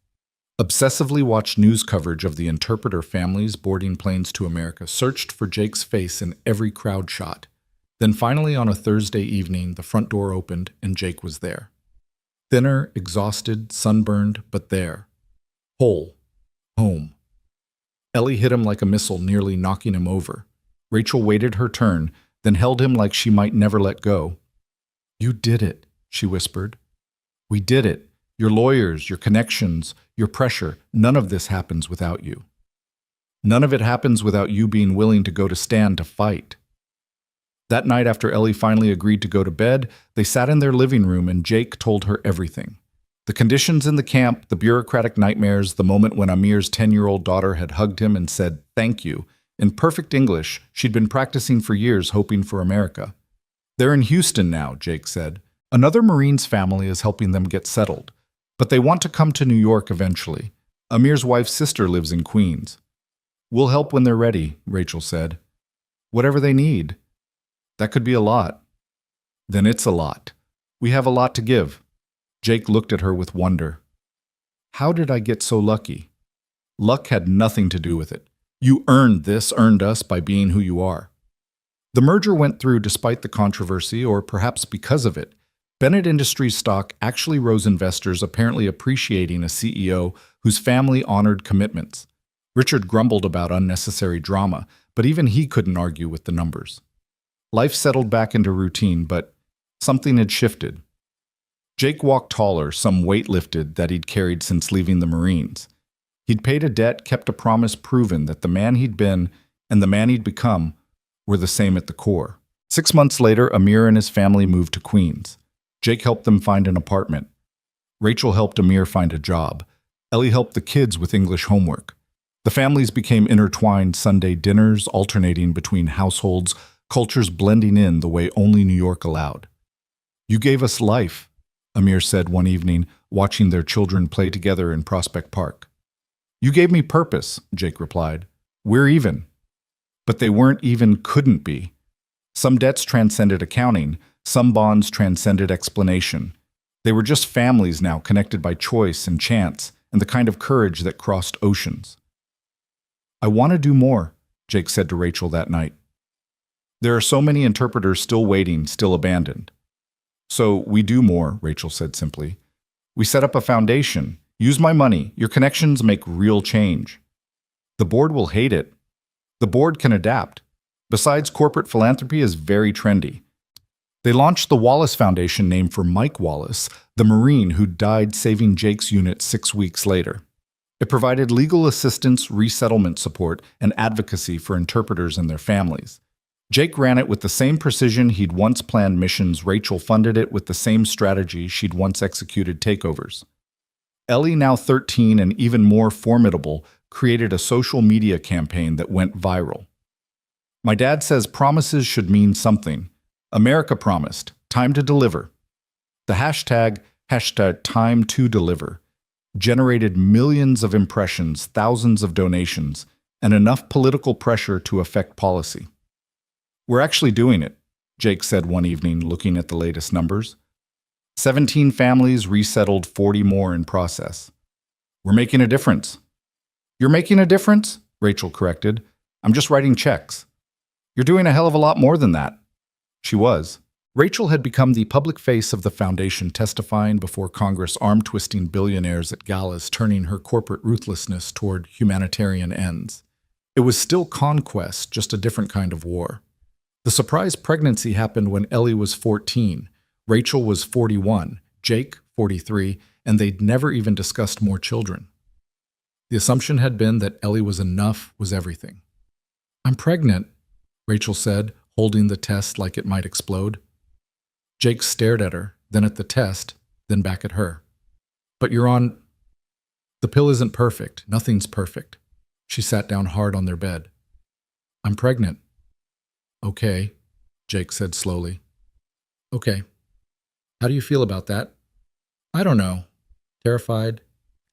A: Obsessively watched news coverage of the interpreter families boarding planes to America, searched for Jake's face in every crowd shot. Then finally on a Thursday evening, the front door opened and Jake was there. Thinner, exhausted, sunburned, but there. Whole. Home. Ellie hit him like a missile, nearly knocking him over. Rachel waited her turn, then held him like she might never let go. You did it, she whispered. We did it. Your lawyers, your connections, your pressure, none of this happens without you. None of it happens without you being willing to go to stand to fight. That night after Ellie finally agreed to go to bed, they sat in their living room and Jake told her everything. The conditions in the camp, the bureaucratic nightmares, the moment when Amir's 10-year-old daughter had hugged him and said, "Thank you." In perfect English, she'd been practicing for years hoping for America. They're in Houston now, Jake said. Another Marines family is helping them get settled. But they want to come to New York eventually. Amir's wife's sister lives in Queens. We'll help when they're ready, Rachel said. Whatever they need. That could be a lot. Then it's a lot. We have a lot to give. Jake looked at her with wonder. How did I get so lucky? Luck had nothing to do with it. You earned this, earned us by being who you are. The merger went through despite the controversy, or perhaps because of it. Bennett Industries stock actually rose, investors apparently appreciating a CEO whose family honored commitments. Richard grumbled about unnecessary drama, but even he couldn't argue with the numbers. Life settled back into routine, but something had shifted. Jake walked taller, some weight lifted that he'd carried since leaving the Marines. He'd paid a debt, kept a promise, proven that the man he'd been and the man he'd become were the same at the core. 6 months later, Amir and his family moved to Queens. Jake helped them find an apartment. Rachel helped Amir find a job. Ellie helped the kids with English homework. The families became intertwined Sunday dinners, alternating between households, cultures blending in the way only New York allowed. You gave us life, Amir said one evening, watching their children play together in Prospect Park. You gave me purpose, Jake replied. We're even. But they weren't even, couldn't be. Some debts transcended accounting, some bonds transcended explanation. They were just families now, connected by choice and chance, and the kind of courage that crossed oceans. I want to do more, Jake said to Rachel that night. There are so many interpreters still waiting, still abandoned. So we do more, Rachel said simply. We set up a foundation. Use my money. Your connections make real change. The board will hate it. The board can adapt. Besides, corporate philanthropy is very trendy. They launched the Wallace Foundation, named for Mike Wallace, the Marine who died saving Jake's unit 6 weeks later. It provided legal assistance, resettlement support, and advocacy for interpreters and their families. Jake ran it with the same precision he'd once planned missions. Rachel funded it with the same strategy she'd once executed takeovers. Ellie, now 13 and even more formidable, created a social media campaign that went viral. My dad says promises should mean something. America promised. Time to deliver. The hashtag time to deliver. generated millions of impressions, thousands of donations, and enough political pressure to affect policy. "We're actually doing it," Jake said one evening, looking at the latest numbers. 17 families resettled, 40 more in process. "We're making a difference." "You're making a difference?" Rachel corrected. "I'm just writing checks." "You're doing a hell of a lot more than that." She was. Rachel had become the public face of the foundation, testifying before Congress, arm-twisting billionaires at galas, turning her corporate ruthlessness toward humanitarian ends. It was still conquest, just a different kind of war. The surprise pregnancy happened when Ellie was 14. Rachel was 41, Jake 43, and they'd never even discussed more children. The assumption had been that Ellie was enough, was everything. "I'm pregnant," Rachel said, holding the test like it might explode. Jake stared at her, then at the test, then back at her. "But you're on—" "The pill isn't perfect. Nothing's perfect." She sat down hard on their bed. "I'm pregnant." "Okay," Jake said slowly. "Okay. How do you feel about that?" "I don't know." Terrified,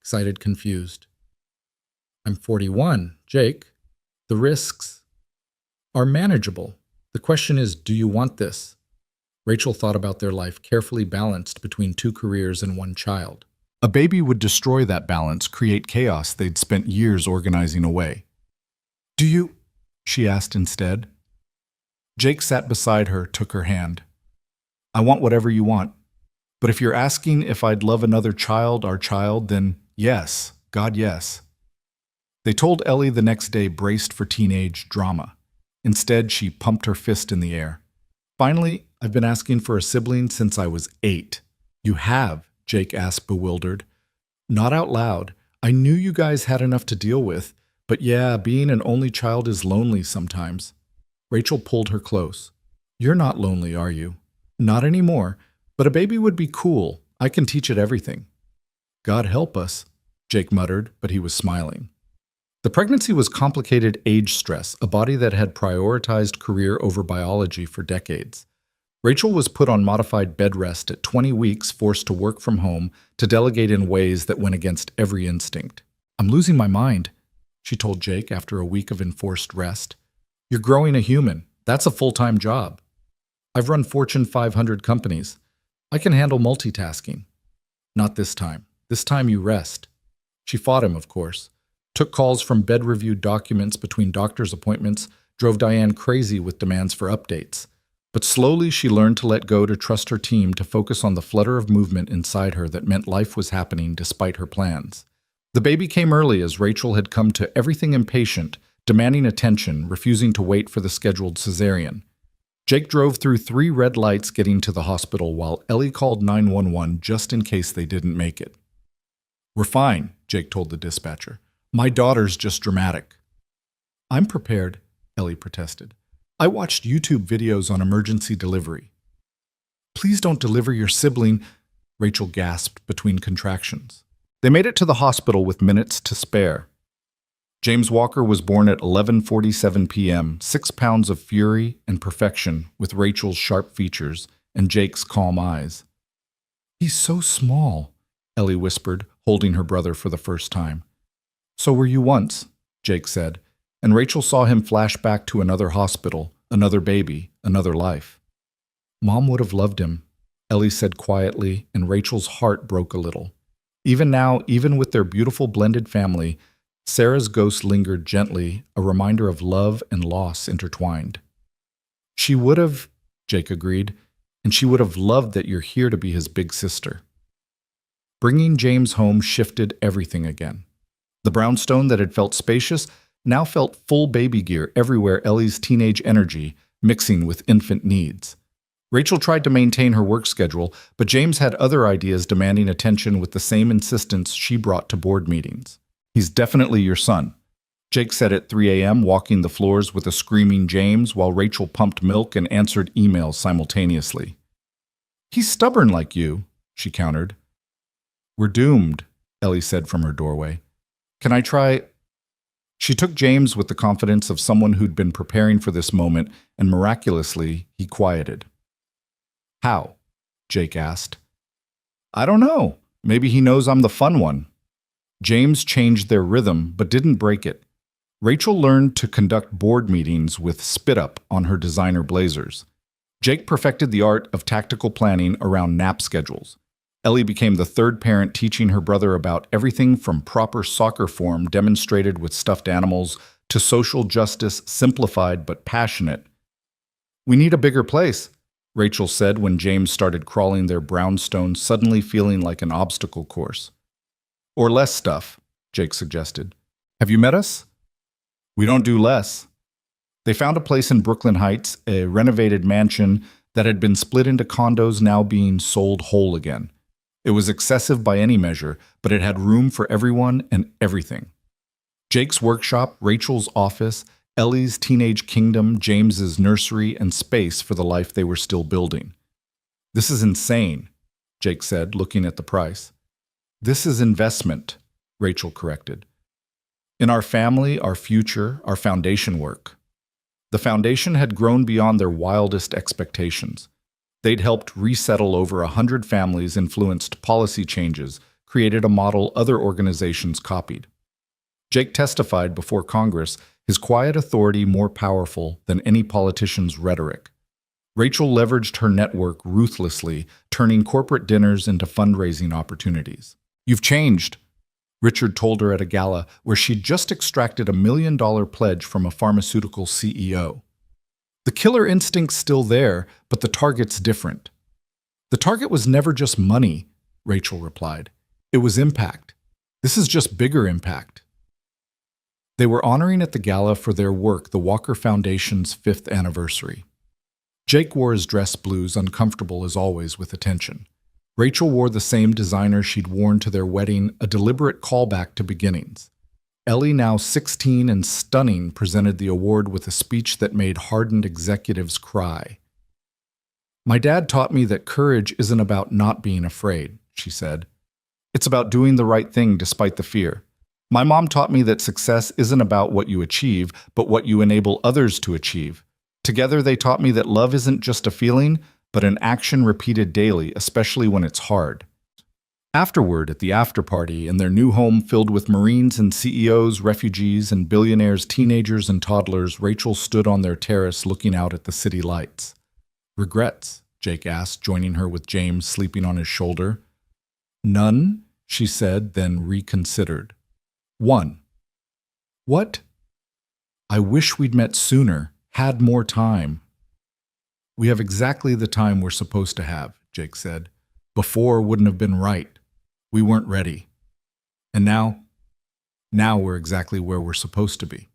A: excited, confused. "I'm 41, Jake. The risks are manageable. The question is, do you want this?" Rachel thought about their life, carefully balanced between 2 careers and 1 child. A baby would destroy that balance, create chaos they'd spent years organizing away. "Do you?" she asked instead. Jake sat beside her, took her hand. "I want whatever you want. But if you're asking if I'd love another child, our child, then yes, God, yes." They told Ellie the next day, braced for teenage drama. Instead, she pumped her fist in the air. "Finally, I've been asking for a sibling since I was 8. "You have?" Jake asked, bewildered. "Not out loud. I knew you guys had enough to deal with, but yeah, being an only child is lonely sometimes." Rachel pulled her close. "You're not lonely, are you?" "Not anymore, but a baby would be cool. I can teach it everything." "God help us," Jake muttered, but he was smiling. The pregnancy was complicated age stress, a body that had prioritized career over biology for decades. Rachel was put on modified bed rest at 20 weeks, forced to work from home, to delegate in ways that went against every instinct. "I'm losing my mind," she told Jake after a week of enforced rest. "You're growing a human. That's a full-time job. I've run Fortune 500 companies. I can handle multitasking." "Not this time. This time you rest." She fought him, of course. Took calls from bed-reviewed documents between doctor's appointments, drove Diane crazy with demands for updates. But slowly she learned to let go, to trust her team, to focus on the flutter of movement inside her that meant life was happening despite her plans. The baby came early, as Rachel had come to everything impatient, demanding attention, refusing to wait for the scheduled cesarean. Jake drove through 3 red lights getting to the hospital, while Ellie called 911 just in case they didn't make it. "We're fine," Jake told the dispatcher. "My daughter's just dramatic." "I'm prepared," Ellie protested. "I watched YouTube videos on emergency delivery." "Please don't deliver your sibling," Rachel gasped between contractions. They made it to the hospital with minutes to spare. James Walker was born at 11:47 p.m., 6 pounds of fury and perfection, with Rachel's sharp features and Jake's calm eyes. "He's so small," Ellie whispered, holding her brother for the first time. "So were you once," Jake said, and Rachel saw him flash back to another hospital, another baby, another life. "Mom would have loved him," Ellie said quietly, and Rachel's heart broke a little. Even now, even with their beautiful blended family, Sarah's ghost lingered gently, a reminder of love and loss intertwined. "She would have," Jake agreed, "and she would have loved that you're here to be his big sister." Bringing James home shifted everything again. The brownstone that had felt spacious now felt full baby gear everywhere, Ellie's teenage energy mixing with infant needs. Rachel tried to maintain her work schedule, but James had other ideas demanding attention with the same insistence she brought to board meetings. "He's definitely your son," Jake said at 3 a.m., walking the floors with a screaming James while Rachel pumped milk and answered emails simultaneously. "He's stubborn like you," she countered. "We're doomed," Ellie said from her doorway. "Can I try—" She took James with the confidence of someone who'd been preparing for this moment, and miraculously, he quieted. "How?" Jake asked. "I don't know. Maybe he knows I'm the fun one." James changed their rhythm, but didn't break it. Rachel learned to conduct board meetings with spit up on her designer blazers. Jake perfected the art of tactical planning around nap schedules. Ellie became the third parent teaching her brother about everything from proper soccer form demonstrated with stuffed animals to social justice simplified but passionate. "We need a bigger place," Rachel said when James started crawling their brownstone, suddenly feeling like an obstacle course. "Or less stuff," Jake suggested. "Have you met us?" "We don't do less." They found a place in Brooklyn Heights, a renovated mansion that had been split into condos now being sold whole again. It was excessive by any measure, but it had room for everyone and everything. Jake's workshop, Rachel's office, Ellie's teenage kingdom, James's nursery, and space for the life they were still building. "This is insane," Jake said, looking at the price. "This is investment," Rachel corrected. "In our family, our future, our foundation work." The foundation had grown beyond their wildest expectations. They'd helped resettle over 100 families, influenced policy changes, created a model other organizations copied. Jake testified before Congress, his quiet authority more powerful than any politician's rhetoric. Rachel leveraged her network ruthlessly, turning corporate dinners into fundraising opportunities. "You've changed," Richard told her at a gala where she'd just extracted $1 million pledge from a pharmaceutical CEO. "The killer instinct's still there, but the target's different." "The target was never just money," Rachel replied. "It was impact. This is just bigger impact." They were honoring at the gala for their work the Walker Foundation's 5th anniversary. Jake wore his dress blues, uncomfortable as always with attention. Rachel wore the same designer she'd worn to their wedding, a deliberate callback to beginnings. Ellie, now 16 and stunning, presented the award with a speech that made hardened executives cry. "My dad taught me that courage isn't about not being afraid," she said. "It's about doing the right thing despite the fear. My mom taught me that success isn't about what you achieve, but what you enable others to achieve. Together, they taught me that love isn't just a feeling, but an action repeated daily, especially when it's hard." Afterward, at the after-party, in their new home filled with Marines and CEOs, refugees, and billionaires, teenagers and toddlers, Rachel stood on their terrace looking out at the city lights. "Regrets?" Jake asked, joining her with James sleeping on his shoulder. "None," she said, then reconsidered. "One." "What?" "I wish we'd met sooner, had more time." "We have exactly the time we're supposed to have," Jake said. "Before wouldn't have been right. We weren't ready. And now we're exactly where we're supposed to be."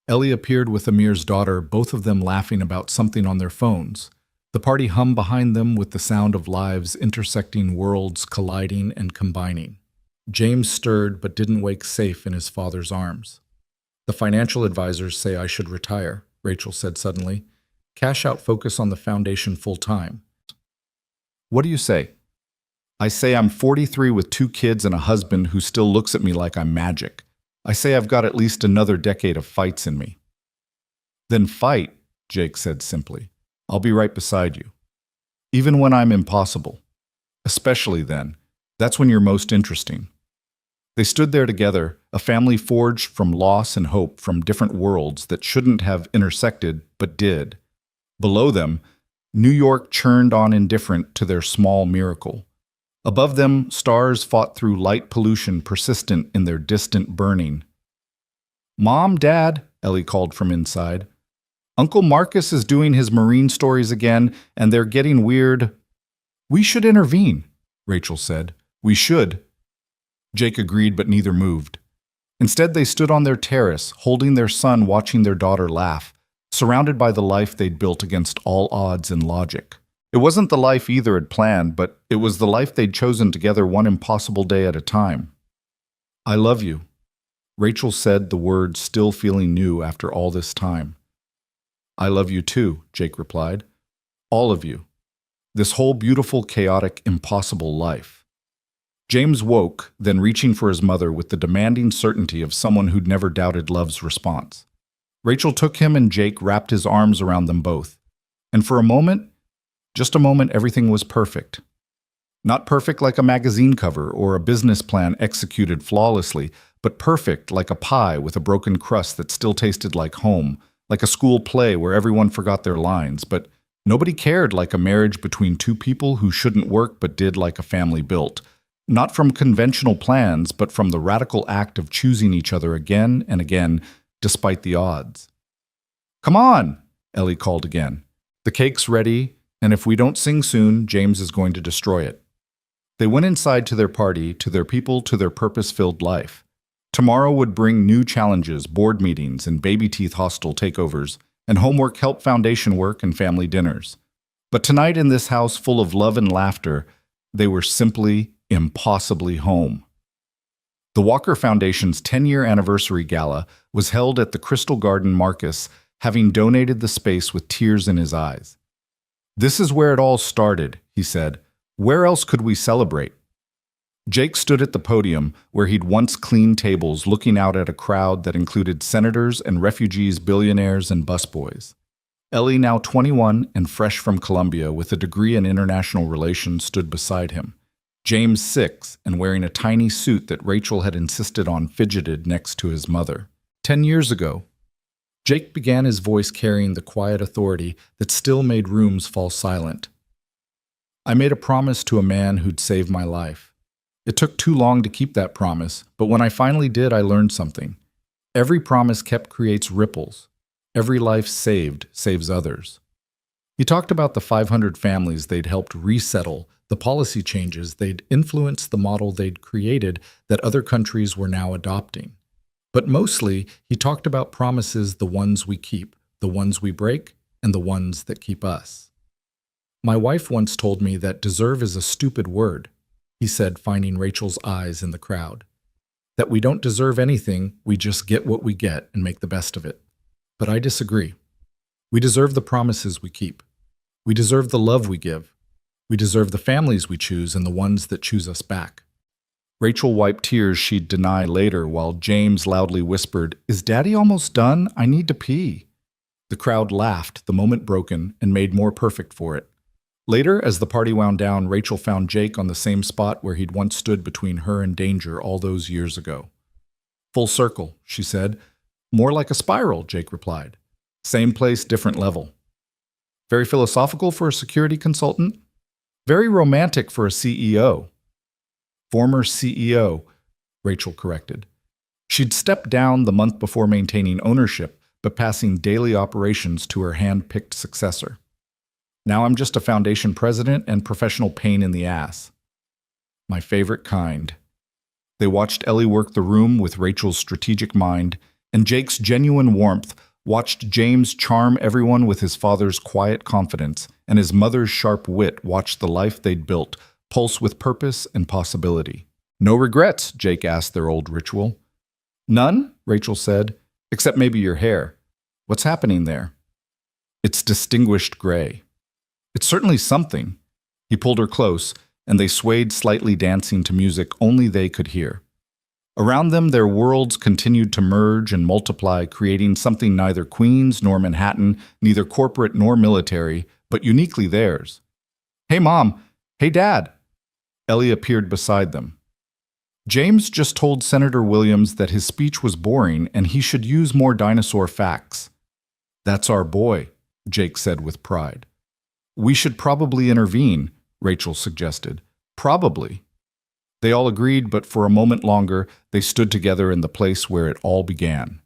A: Ellie appeared with Amir's daughter, both of them laughing about something on their phones. The party hummed behind them with the sound of lives intersecting, worlds colliding and combining. James stirred but didn't wake safe in his father's arms. "The financial advisors say I should retire," Rachel said suddenly. "Cash out, focus on the foundation full-time." "What do you say?" "I say I'm 43 with 2 kids and a husband who still looks at me like I'm magic. I say I've got at least another decade of fights in me." "Then fight," Jake said simply. "I'll be right beside you. Even when I'm impossible. Especially then. That's when you're most interesting." They stood there together, a family forged from loss and hope from different worlds that shouldn't have intersected but did. Below them, New York churned on indifferent to their small miracle. Above them, stars fought through light pollution persistent in their distant burning. "Mom, Dad," Ellie called from inside. "Uncle Marcus is doing his Marine stories again, and they're getting weird." "We should intervene," Rachel said. "We should." Jake agreed, but neither moved. Instead, they stood on their terrace, holding their son, watching their daughter laugh, surrounded by the life they'd built against all odds and logic. It wasn't the life either had planned, but it was the life they'd chosen together, one impossible day at a time. "I love you," Rachel said, the words still feeling new after all this time. "I love you too," Jake replied. "All of you. This whole beautiful, chaotic, impossible life." James woke, then reaching for his mother with the demanding certainty of someone who'd never doubted love's response. Rachel took him and Jake wrapped his arms around them both. And for a moment, just a moment, everything was perfect. Not perfect like a magazine cover or a business plan executed flawlessly, but perfect like a pie with a broken crust that still tasted like home, like a school play where everyone forgot their lines, but nobody cared, like a marriage between two people who shouldn't work but did, like a family built. Not from conventional plans, but from the radical act of choosing each other again and again, despite the odds. "Come on," Ellie called again. "The cake's ready, and if we don't sing soon, James is going to destroy it." They went inside to their party, to their people, to their purpose-filled life. Tomorrow would bring new challenges, board meetings, and baby teeth hostile takeovers, and homework, help, foundation work, and family dinners. But tonight in this house full of love and laughter, they were simply, impossibly home. The Walker Foundation's 10-year anniversary gala was held at the Crystal Garden Marcus, having donated the space with tears in his eyes. "This is where it all started," he said. "Where else could we celebrate?" Jake stood at the podium where he'd once cleaned tables, looking out at a crowd that included senators and refugees, billionaires and busboys. Ellie, now 21 and fresh from Columbia with a degree in international relations, stood beside him. James, 6, and wearing a tiny suit that Rachel had insisted on, fidgeted next to his mother. 10 years ago. Jake began, his voice carrying the quiet authority that still made rooms fall silent. "I made a promise to a man who'd save my life. It took too long to keep that promise, but when I finally did, I learned something. Every promise kept creates ripples. Every life saved saves others." He talked about the 500 families they'd helped resettle, the policy changes they'd influenced, the model they'd created that other countries were now adopting. But mostly, he talked about promises, the ones we keep, the ones we break, and the ones that keep us. "My wife once told me that deserve is a stupid word," he said, finding Rachel's eyes in the crowd. "That we don't deserve anything, we just get what we get and make the best of it. But I disagree. We deserve the promises we keep. We deserve the love we give. We deserve the families we choose and the ones that choose us back." Rachel wiped tears she'd deny later while James loudly whispered, "Is Daddy almost done? I need to pee." The crowd laughed, the moment broken, and made more perfect for it. Later, as the party wound down, Rachel found Jake on the same spot where he'd once stood between her and danger all those years ago. "Full circle," she said. "More like a spiral," Jake replied. "Same place, different level." "Very philosophical for a security consultant? Very romantic for a CEO." "Former CEO," Rachel corrected. She'd stepped down the month before maintaining ownership, but passing daily operations to her hand-picked successor. "Now I'm just a foundation president and professional pain in the ass." "My favorite kind." They watched Ellie work the room with Rachel's strategic mind, and Jake's genuine warmth, watched James charm everyone with his father's quiet confidence, and his mother's sharp wit watch the life they'd built pulse with purpose and possibility. "No regrets?" Jake asked their old ritual. "None," Rachel said, "except maybe your hair. What's happening there?" "It's distinguished gray." "It's certainly something." He pulled her close, and they swayed slightly, dancing to music only they could hear. Around them, their worlds continued to merge and multiply, creating something neither Queens nor Manhattan, neither corporate nor military, but uniquely theirs. "Hey, Mom. Hey, Dad." Ellie appeared beside them. James just told Senator Williams that his speech was boring and he should use more dinosaur facts. "That's our boy," Jake said with pride. "We should probably intervene," Rachel suggested. "Probably." They all agreed, but for a moment longer, they stood together in the place where it all began.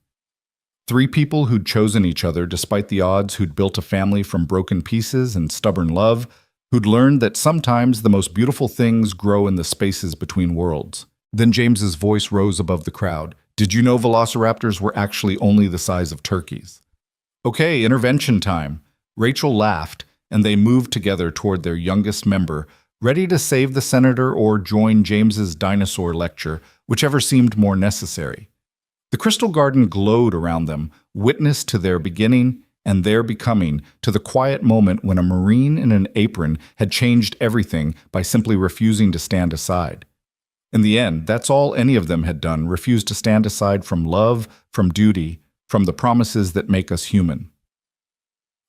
A: Three people who'd chosen each other despite the odds, who'd built a family from broken pieces and stubborn love, who'd learned that sometimes the most beautiful things grow in the spaces between worlds. Then James's voice rose above the crowd. "Did you know velociraptors were actually only the size of turkeys?" "Okay, intervention time." Rachel laughed, and they moved together toward their youngest member, ready to save the senator or join James's dinosaur lecture, whichever seemed more necessary. The Crystal Garden glowed around them, witness to their beginning and their becoming, to the quiet moment when a Marine in an apron had changed everything by simply refusing to stand aside. In the end, that's all any of them had done, refused to stand aside from love, from duty, from the promises that make us human.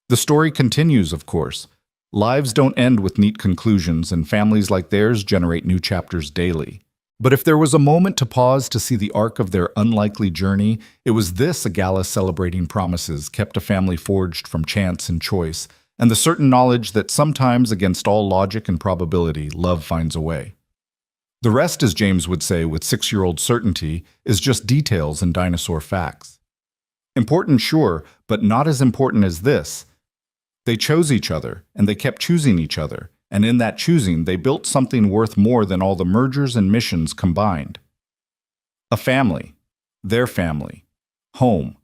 A: The story continues, of course. Lives don't end with neat conclusions, and families like theirs generate new chapters daily. But if there was a moment to pause to see the arc of their unlikely journey, it was this: a gala celebrating promises kept, a family forged from chance and choice, and the certain knowledge that sometimes, against all logic and probability, love finds a way. The rest, as James would say with six-year-old certainty, is just details and dinosaur facts. Important, sure, but not as important as this. They chose each other, and they kept choosing each other, and in that choosing, they built something worth more than all the mergers and missions combined. A family. Their family. Home.